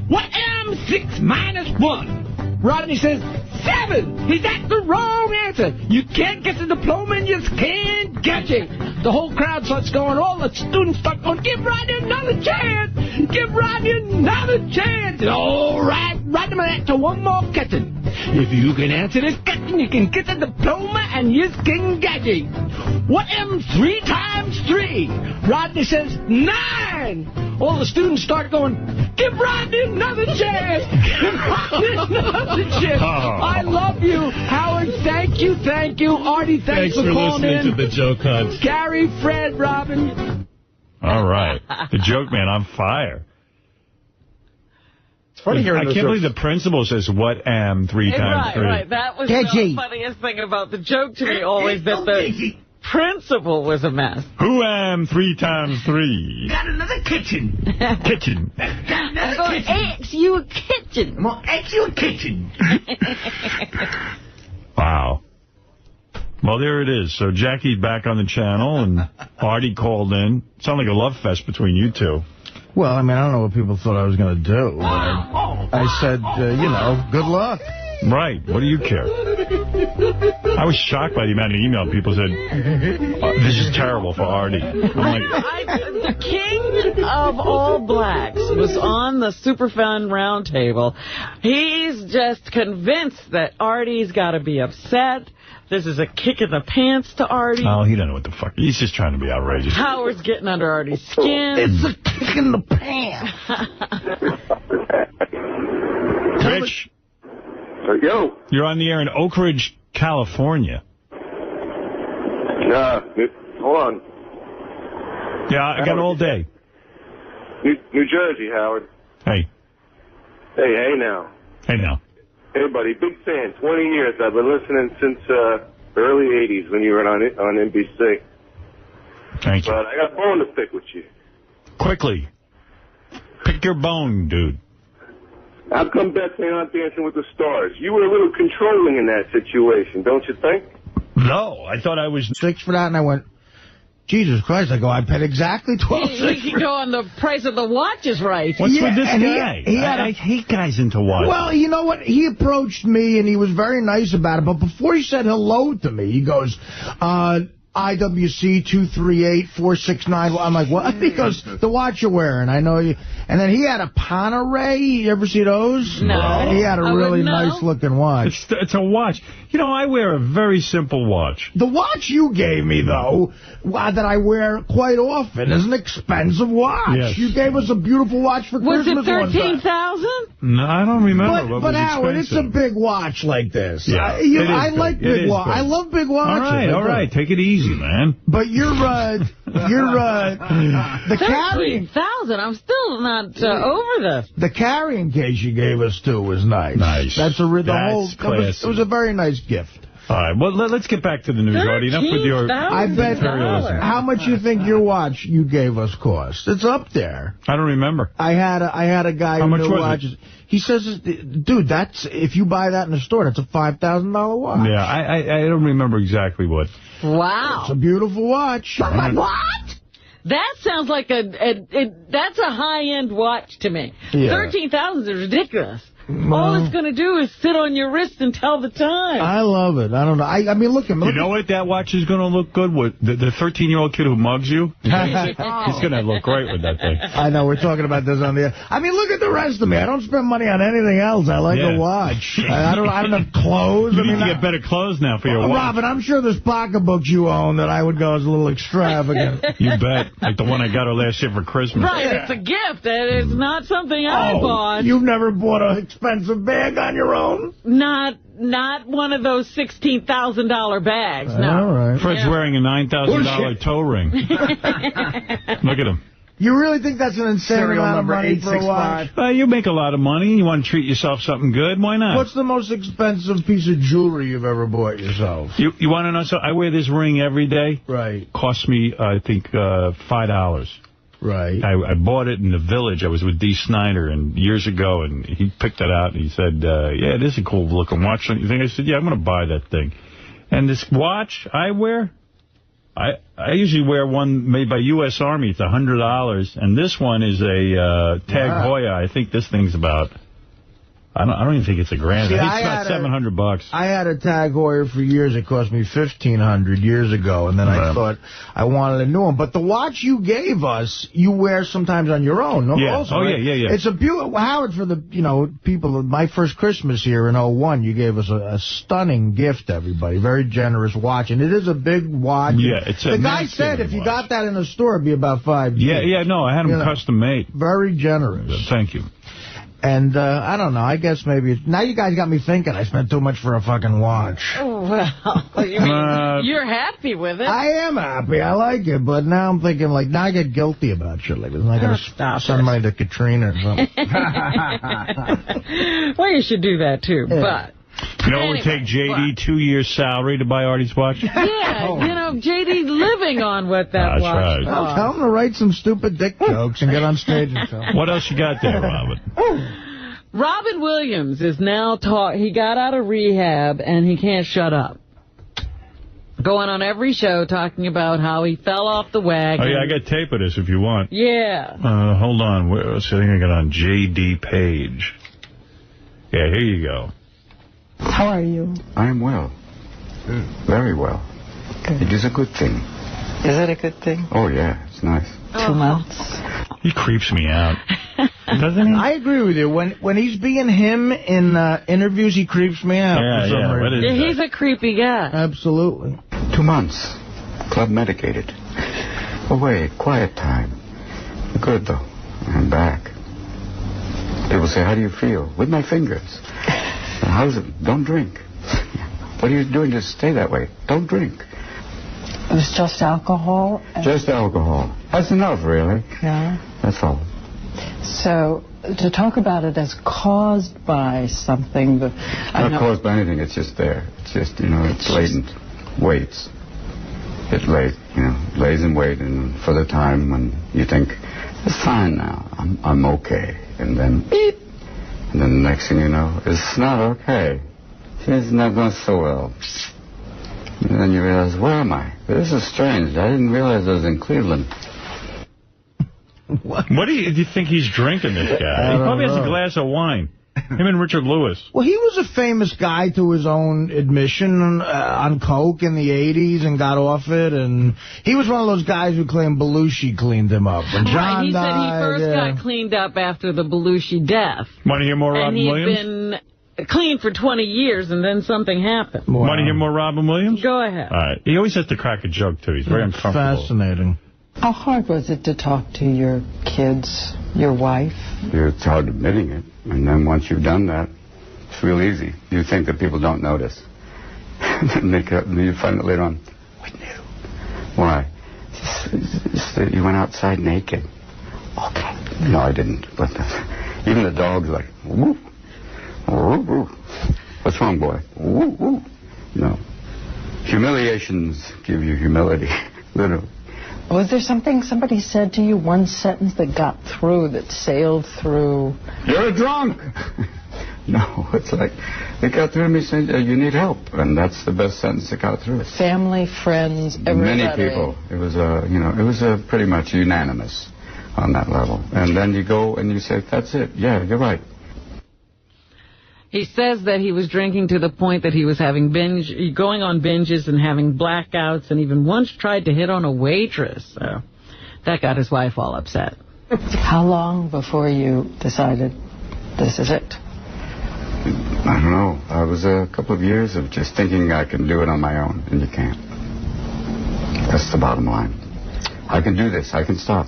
What am 6 minus 1? Rodney says 7. He's at the wrong answer. You can't get the diploma and you can't get it. The whole crowd starts going, all the students start going, give Rodney another chance. Give Rodney another chance. And all right, Rodney will answer one more question. If you can answer this question, you can get the diploma and you can get it. What am 3 times 3? Rodney says 9. All the students start going, give Rodney another chance. Give Rodney another chance. I love you. Howard, thank you. Artie, thanks for calling in. Thanks for listening to the Joke Hunt. Gary, Fred, Robin. All right. The joke man on fire. It's funny hearing I can't believe the principal says, what am 3 times 3? Right. That was the funniest thing about the joke to me always, that the principal was a mess. Who am 3 times 3? Got another kitchen. Kitchen. I'm going to ask you a kitchen. I'm going to ask you a kitchen. Wow. Well, there it is. So Jackie's back on the channel, and Artie called in. Sounded like a love fest between you two. Well, I mean, I don't know what people thought I was going to do. But I said, good luck. Right. What do you care? I was shocked by the amount of email people said, this is terrible for Artie. I'm like, the king of all blacks was on the Superfan Roundtable. He's just convinced that Artie's got to be upset. This is a kick in the pants to Artie. oh, he doesn't know what the fuck. He's just trying to be outrageous. Howard's getting under Artie's skin. It's a kick in the pants. Rich. Yo. You're on the air in Oak Ridge, California. Hold on. Yeah, I got all day. New Jersey, Howard. Hey. Hey now. Hey, now. Hey, buddy, big fan. 20 years. I've been listening since the early 80s when you were on NBC. Thank you. But I got a bone to pick with you. Quickly. Pick your bone, dude. How come Bethany not Dancing with the Stars? You were a little controlling in that situation, don't you think? No, I thought I was... 6 for that, and I went, Jesus Christ. I go, I paid exactly $12. He can go on the price of the watches, right? What's with this guy? I hate guys into watches. Well, you know what? He approached me, and he was very nice about it. But before he said hello to me, he goes, 𝗦𝗵cie𝗄𝗿𝗱. I'm like, what? He goes, the watch you're wearing. I know you. And then he had a Panerai. You ever see those? No. He had a really nice-looking watch. It's a watch. You know, I wear a very simple watch. The watch you gave me, though, that I wear quite often, is an expensive watch. Yes. You gave us a beautiful watch for Christmas. Was it $13,000? No, I don't remember. But Howard, it's a big watch like this. Yeah, I like big watches. I love big watches. All right. Take it easy, man. But the carrying... $13,000. I'm still not over this. The carrying case you gave us, too, was nice. Nice. That's classy. It was a very nice gift. All right, well, let's get back to the news, Artie. Enough with your imperialism. How much you think your watch you gave us cost? It's up there. I don't remember. I had a guy who knew watches. He says, dude, if you buy that in the store, that's a $5,000 watch. Yeah, I don't remember exactly what. Wow. It's a beautiful watch. What? That sounds like that's a high-end watch to me. Yeah. $13,000 is ridiculous. All it's going to do is sit on your wrist and tell the time. I love it. I don't know. I mean, look at me. You know what that watch is going to look good with? The 13-year-old kid who mugs you? He's going to look great with that thing. I know. We're talking about this on the air. I mean, look at the rest of me. I don't spend money on anything else. I like a watch. I don't have clothes. You need to get better clothes now for your watch. Robin, I'm sure there's pocketbooks you own that I would go as a little extravagant. You bet. Like the one I got her last year for Christmas. Right. It's a gift. It's not something I bought. You've never bought an expensive bag on your own? Not one of those $16,000 bags, no. All right. Fred's wearing a $9,000 toe ring. Look at him. You really think that's an insane Serial amount of number money for a watch? 865. You make a lot of money. You want to treat yourself something good. Why not? What's the most expensive piece of jewelry you've ever bought yourself? You want to know something? I wear this ring every day. Right. Cost me, I think, $5. Right. I bought it in the Village. I was with Dee Snider years ago, and he picked it out, and he said, yeah, it is a cool-looking watch. Don't you think? I said, yeah, I'm going to buy that thing. And this watch I wear, I usually wear one made by U.S. Army. It's $100, and this one is a Tag Heuer. I think this thing's about... I don't even think it's $1,000. See, I think it's about $700. I had a Tag Heuer for years. It cost me $1,500 years ago, and then I thought I wanted a new one. But the watch you gave us, you wear sometimes on your own. No? Yeah. Also, oh, right? yeah. It's a beautiful... Howard, for the people, my first Christmas here in 01, you gave us a stunning gift, everybody. Very generous watch, and it is a big watch. Yeah, it's a The guy said if you got that in a store, it'd be about $5. Yeah, no, I had them custom made. Very generous. Thank you. And I don't know, I guess maybe... Now you guys got me thinking I spent too much for a fucking watch. Oh, well, you mean you're happy with it? I am happy. I like it. But now I'm thinking, like, now I get guilty about shit like this. And I got to send money to Katrina or something. Well, you should do that, too. Yeah. But... You know, it would take J.D. 2 years' salary to buy Artie's watch? Yeah, J.D. living on what that watch right. Well, tell him to write some stupid dick jokes and get on stage and stuff. What else you got there, Robin? Robin Williams is now he got out of rehab, and he can't shut up. Going on every show talking about how he fell off the wagon. Oh, yeah, I got tape of this if you want. Yeah. Hold on. I think I got on J.D. Page. Yeah, here you go. How are you? I am well. Very well. Good. It is a good thing. Is it a good thing? Oh, yeah. It's nice. 2 months. He creeps me out. Doesn't he? I agree with you. When he's being him in interviews, he creeps me out. For some reason. Yeah, he's a creepy guy. Absolutely. 2 months. Club medicated. Away. Quiet time. Good, though. I'm back. People say, how do you feel? With my fingers. How's it? Don't drink. What are you doing to stay that way? Don't drink. It was just alcohol? Just alcohol. That's enough, really. Yeah. That's all. So, to talk about it as caused by something... Not caused by anything. It's just there. It's just, it's latent. Waits. It lays in wait, and for the time when you think, it's fine now. I'm okay. And then, beep. And then the next thing you know, it's not okay. It's not going so well. And then you realize, where am I? This is strange. I didn't realize I was in Cleveland. What do you think he's drinking, this guy? He probably has a glass of wine. Him and Richard Lewis. Well, he was a famous guy to his own admission on coke in the 80s and got off it. And he was one of those guys who claimed 𝗛𝗵cie cleaned him up. When John he died, said he first got cleaned up after the 𝗛𝗵cie death. Want to hear more Robin Williams? And he'd been clean for 20 years, and then something happened. Wow. Want to hear more Robin Williams? Go ahead. All right. He always has to crack a joke, too. He's very uncomfortable. Fascinating. How hard was it to talk to your kids, your wife? It's hard admitting it. And then once you've done that, it's real easy. You think that people don't notice. And then you find it later on. We knew. Why? Just that you went outside naked. Okay. No, I didn't. But even the dog's like, woo, woo, woo. What's wrong, boy? Woo, woo. No. Humiliations give you humility, literally. Was there something somebody said to you, one sentence that got through, that sailed through? You're a drunk! No, it's like, it got through to me saying, you need help. And that's the best sentence that got through. Family, friends, everybody. Many people. It was pretty much unanimous on that level. And then you go and you say, that's it. Yeah, you're right. He says that he was drinking to the point that he was going on binges and having blackouts, and even once tried to hit on a waitress. So that got his wife all upset. How long before you decided this is it? I don't know. I was a couple of years of just thinking I can do it on my own, and you can't. That's the bottom line. I can do this. I can stop.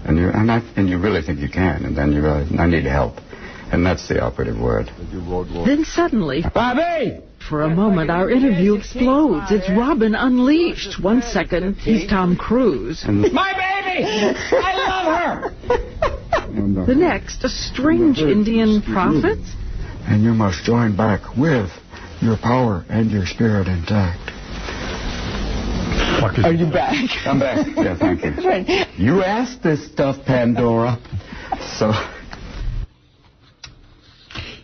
And you really think you can, and then you realize, I need help. And that's the operative word. Then suddenly, Bobby! For a moment, our interview explodes. It's Robin unleashed. 1 second, he's Tom Cruise. My baby! Ivy! I love her! The next, a strange Indian prophet. And you must join back with your power and your spirit intact. Are you back? I'm back. Yeah, thank you. Right. You asked this stuff, Pandora. So...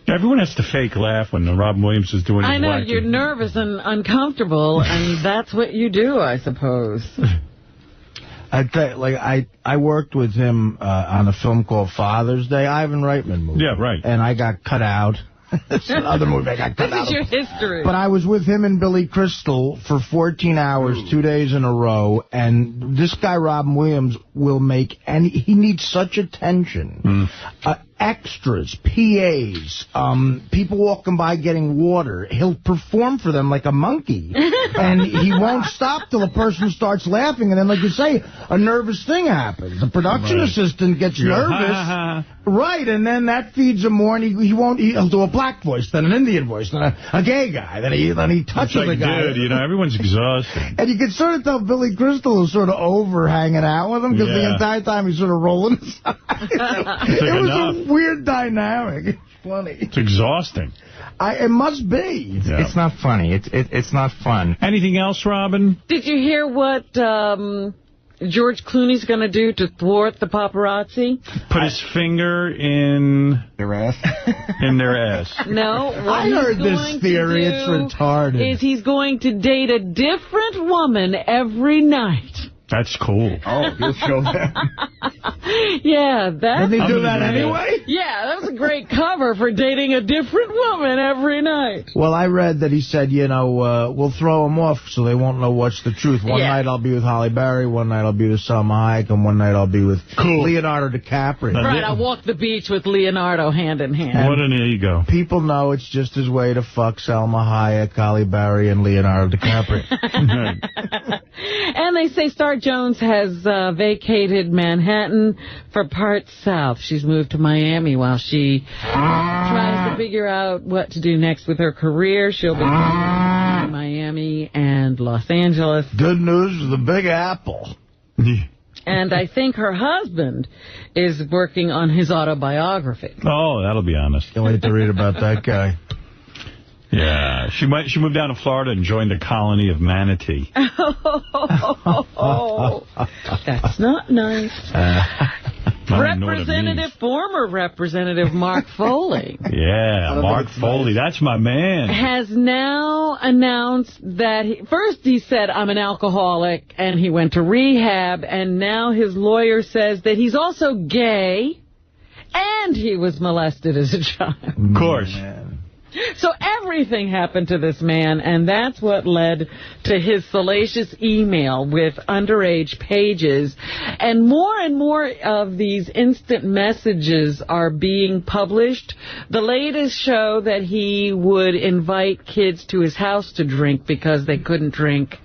Everyone has to fake laugh when Robin Williams is doing his I know, whacking. you're nervous and uncomfortable, and that's what you do, I suppose. I worked with him on a film called Father's Day, Ivan Reitman movie. Yeah, right. And I got cut out. It's another movie I got cut out. This is your history. But I was with him and Billy Crystal for 14 hours, 2 days in a row, and this guy, Robin Williams, will make any... He needs such attention. Extras, PAs, people walking by getting water. He'll perform for them like a monkey. And he won't stop till a person starts laughing. And then, like you say, a nervous thing happens. The production assistant gets nervous. Right, and then that feeds him more, and he'll do a black voice, then an Indian voice, then a gay guy, then he touches it's like, the guy. Dude, you know, everyone's exhausted. And you can sort of tell Billy Crystal is sort of over hanging out with him, because the entire time he's sort of rolling his eyes. It was a weird dynamic. It's funny. It's exhausting. It must be. Yeah. It's not funny. It's not fun. Anything else, Robin? Did you hear what George Clooney's going to do to thwart the paparazzi? Put his finger in... Their ass? In their ass. No. I heard this theory. It's retarded. Is he's going to date a different woman every night. That's cool. Oh, you'll show them. Yeah, that... Didn't he do that anyway? Yeah, that was a great cover for dating a different woman every night. Well, I read that he said, we'll throw them off so they won't know what's the truth. One night I'll be with Halle Berry, one night I'll be with Salma Hayek, and one night I'll be with Leonardo DiCaprio. Right, I'll walk the beach with Leonardo hand in hand. What an ego. People know it's just his way to fuck Salma Hayek, Halle Berry, and Leonardo DiCaprio. And they say Star Jones has vacated Manhattan for parts south. She's moved to Miami while she tries to figure out what to do next with her career. She'll be in Miami and Los Angeles. Good news for the Big Apple. And I think her husband is working on his autobiography. Oh, that'll be honest. Can't wait to read about that guy. Yeah, she moved down to Florida and joined a colony of manatee. Oh, that's not nice. Former Representative Mark Foley. Yeah, Mark Foley, that's my man. Has now announced that, first he said, I'm an alcoholic, and he went to rehab, and now his lawyer says that he's also gay, and he was molested as a child. Of course. So everything happened to this man, and that's what led to his salacious email with underage pages. And more of these instant messages are being published. The latest show that he would invite kids to his house to drink because they couldn't drink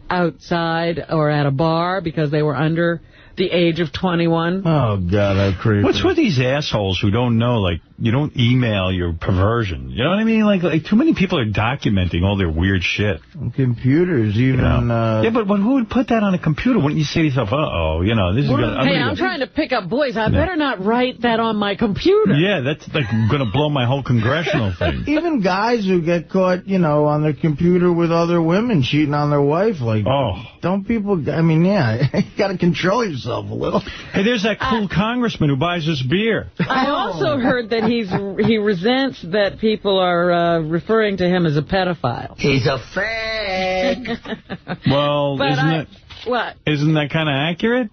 outside or at a bar because they were under the age of 21. Oh, God, how creepy. What's with these assholes who don't know, like, you don't email your perversion? You know what I mean? Like too many people are documenting all their weird shit. Computers, even... Yeah, but who would put that on a computer? Wouldn't you say to yourself, uh-oh, this is going to... Hey, I'm trying to pick up boys. I better not write that on my computer. Yeah, that's like going to blow my whole congressional thing. Even guys who get caught, on their computer with other women cheating on their wife, like... Oh. Don't people... I mean, yeah, you got to control yourself a little. Hey, there's that cool congressman who buys us beer. I also heard that he resents that people are referring to him as a pedophile. He's a fag. Well, isn't that kind of accurate?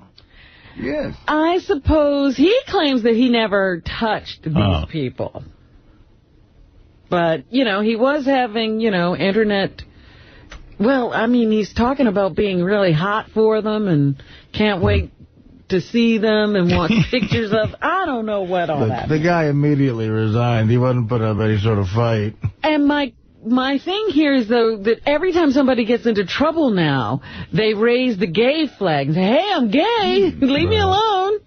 Yes. I suppose he claims that he never touched these people. But, he was having, internet... Well, I mean, he's talking about being really hot for them and can't wait to see them and want pictures of... I don't know what all that The guy immediately resigned. He wasn't put up any sort of fight. And my thing here is, though, that every time somebody gets into trouble now, they raise the gay flag and say, hey, I'm gay. Leave me alone.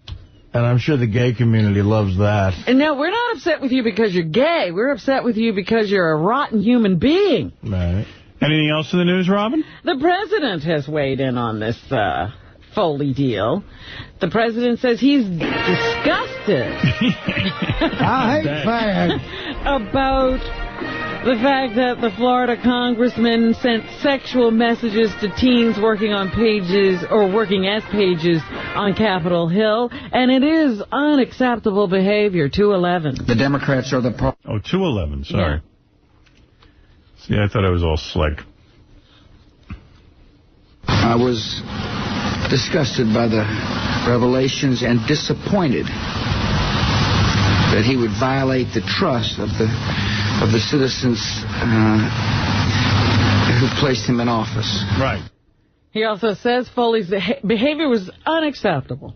And I'm sure the gay community loves that. And now, we're not upset with you because you're gay. We're upset with you because you're a rotten human being. Right. Anything else in the news, Robin? The president has weighed in on this Foley deal. The president says he's disgusted about the fact that the Florida congressman sent sexual messages to teens working on pages or working as pages on Capitol Hill, and it is unacceptable behavior. 211. The Democrats are the problem. Oh, 211, sorry. Yeah. See, I thought I was all slick. I was disgusted by the revelations and disappointed that he would violate the trust of the citizens who placed him in office. Right. He also says Foley's behavior was unacceptable.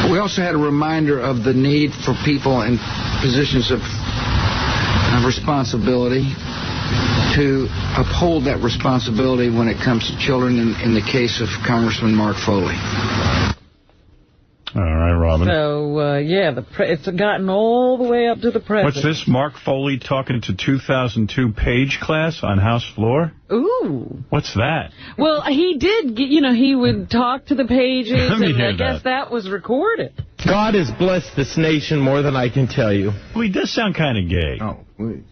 We also had a reminder of the need for people in positions of responsibility to uphold that responsibility when it comes to children in the case of Congressman Mark Foley. All right, Robin. So, it's gotten all the way up to the president. What's this? Mark Foley talking to 2002 page class on House floor? Ooh. What's that? Well, he did, he would talk to the pages, and I guess that was recorded. God has blessed this nation more than I can tell you. Well, he does sound kind of gay. Oh, please.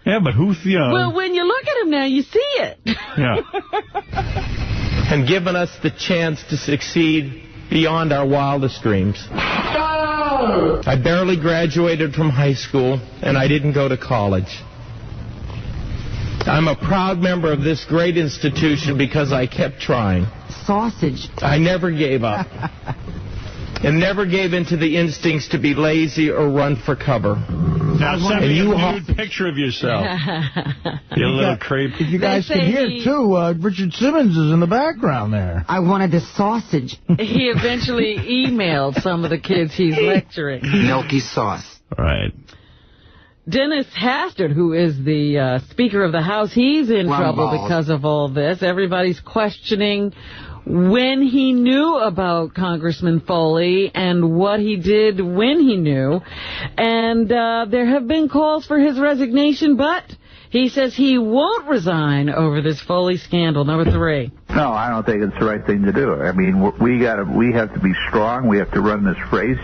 Yeah, but who, Well, when you look at him now, you see it. Yeah. And given us the chance to succeed beyond our wildest dreams. I barely graduated from high school, and I didn't go to college. I'm a proud member of this great institution because I kept trying. Sausage. I never gave up. And never gave in to the instincts to be lazy or run for cover. Now send me a nude picture of yourself. You little creep. If you guys can hear, too, Richard Simmons is in the background there. I wanted a sausage. He eventually emailed some of the kids he's lecturing. Milky sauce. Right. Dennis Hastert, who is the Speaker of the House, he's in trouble because of all this. Everybody's questioning when he knew about Congressman Foley and what he did when he knew. And there have been calls for his resignation, but he says he won't resign over this Foley scandal. Number 3. No, I don't think it's the right thing to do. I mean, we have to be strong. We have to run this race,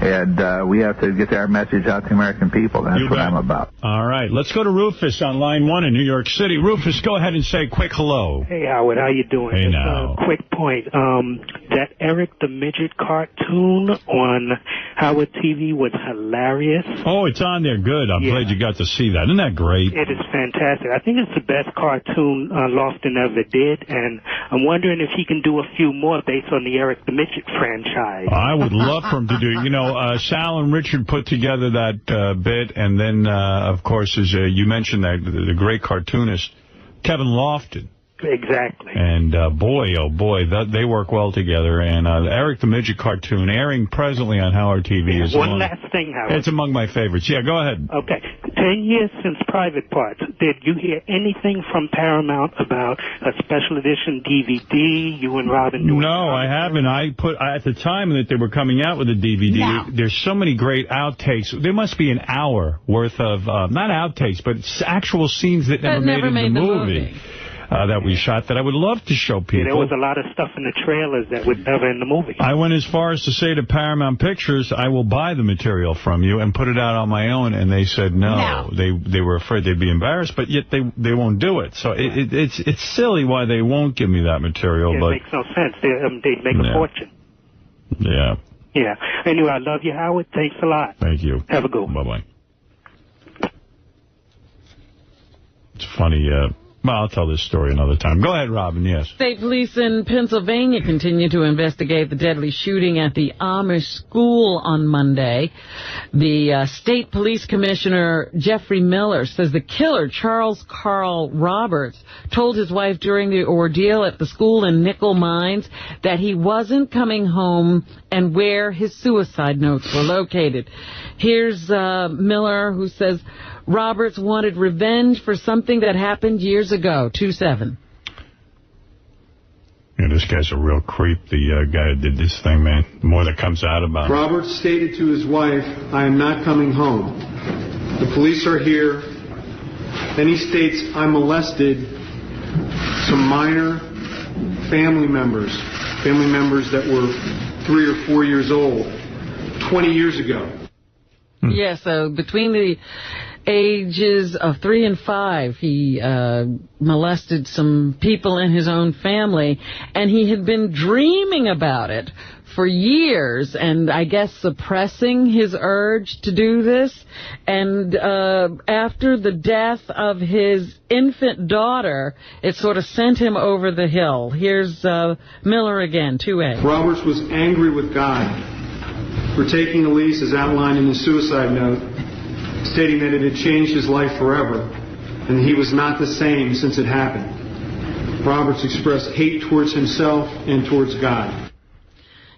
and we have to get our message out to the American people. That's what I'm about. All right, let's go to Rufus on line 1 in New York City. Rufus, go ahead and say a quick hello. Hey, Howard, how you doing? Hey, Just now. a quick point. That Eric the Midget cartoon on Howard TV was hilarious. Oh, it's on there. Good. I'm glad you got to see that. Isn't that great? It is fantastic. I think it's the best cartoon Lofton ever did, and I'm wondering if he can do a few more based on the Eric the Midget franchise. I would love for him to do. Sal and Richard put together that bit, and then, of course, as you mentioned, that the great cartoonist, Kevin Lofton. Exactly. And boy, oh boy, they work well together. And Eric the Midget cartoon, airing presently on Howard TV. is One last thing, Howard. It's among my favorites. Yeah, go ahead. Okay. 10 years since Private Parts. Did you hear anything from Paramount about a special edition DVD, you and Robin doing? No, I haven't. At the time that they were coming out with the DVD, there's so many great outtakes. There must be an hour worth of, not outtakes, but actual scenes that never made the movie. That we shot that I would love to show people. There was a lot of stuff in the trailers that was never in the movie. I went as far as to say to Paramount Pictures, I will buy the material from you and put it out on my own, and they said no. They were afraid they'd be embarrassed, but yet they won't do it. So it's silly why they won't give me that material. But it makes no sense. They'd make a fortune. Yeah. Yeah. Anyway, I love you, Howard. Thanks a lot. Thank you. Have a good one. Bye-bye. It's funny. Well, I'll tell this story another time. Go ahead, Robin, yes. State police in Pennsylvania continue to investigate the deadly shooting at the Amish school on Monday. The state police commissioner, Jeffrey Miller, says the killer, Charles Carl Roberts, told his wife during the ordeal at the school in Nickel Mines that he wasn't coming home and where his suicide notes were located. Here's Miller, who says Roberts wanted revenge for something that happened years ago. 2-7. Yeah, this guy's a real creep, the guy who did this thing, man. The more that comes out about him. Roberts stated to his wife, I am not coming home. The police are here. Then he states, I molested some minor family members. family members that were 3 or 4 years old 20 years ago. Yeah, so between the ages of 3 and 5, he molested some people in his own family, and he had been dreaming about it for years, and I guess suppressing his urge to do this. And after the death of his infant daughter, it sort of sent him over the hill. Here's Miller again, 2A. Roberts was angry with God for taking Elyse, as outlined in the suicide note, stating that it had changed his life forever, and that he was not the same since it happened. Roberts expressed hate towards himself and towards God.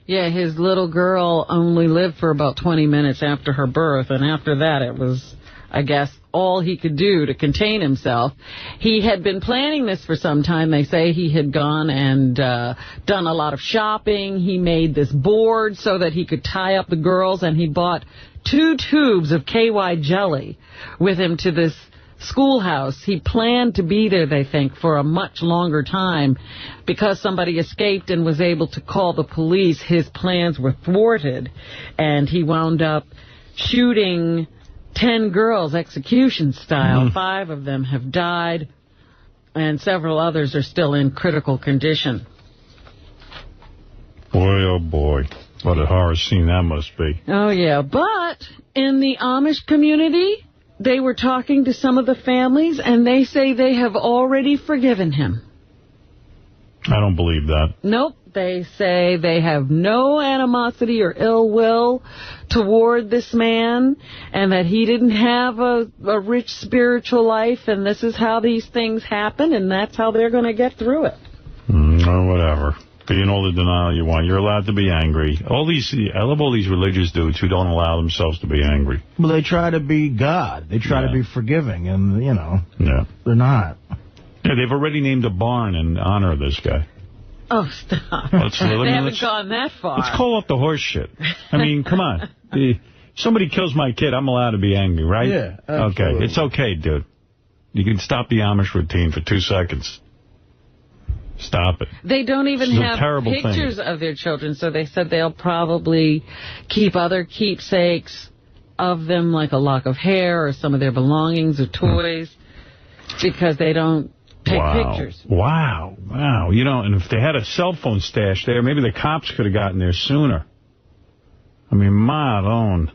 Yeah, his little girl only lived for about 20 minutes after her birth, and after that it was, I guess, all he could do to contain himself. He had been planning this for some time. They say he had gone and done a lot of shopping. He made this board so that he could tie up the girls, and he bought 2 tubes of KY jelly with him to this schoolhouse. He planned to be there, they think, for a much longer time. Because somebody escaped and was able to call the police, his plans were thwarted, and he wound up shooting 10 girls execution style. 5 of them have died, and several others are still in critical condition. Boy, oh boy, what a horror scene that must be. Oh, yeah, but in the Amish community, they were talking to some of the families, and they say they have already forgiven him. I don't believe that. Nope. They say they have no animosity or ill will toward this man, and that he didn't have a rich spiritual life, and this is how these things happen, and that's how they're going to get through it. Or whatever. Be in all the denial you want. You're allowed to be angry. I love all these religious dudes who don't allow themselves to be angry. Well, they try to be God. They try to be forgiving, and, you know, they're not. Yeah, they've already named a barn in honor of this guy. Oh, stop. They haven't gone that far. Let's call up the horse shit. I mean, come on. Somebody kills my kid, I'm allowed to be angry, right? Yeah, absolutely. Okay, it's okay, dude. You can stop the Amish routine for 2 seconds. Stop it. They don't even have pictures of their children, so they said they'll probably keep other keepsakes of them, like a lock of hair or some of their belongings or toys, because they don't take pictures. Wow. You know, and if they had a cell phone stash there, maybe the cops could have gotten there sooner. I mean, my.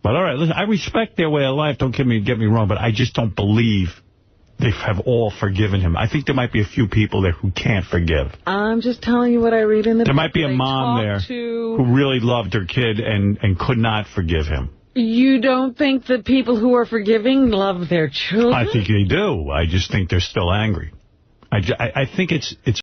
But all right, listen, I respect their way of life. Don't get me wrong, but I just don't believe they have all forgiven him. I think there might be a few people there who can't forgive. I'm just telling you what I read in the book. There might be a mom there who really loved her kid and could not forgive him. You don't think that people who are forgiving love their children? I think they do. I just think they're still angry. I think it's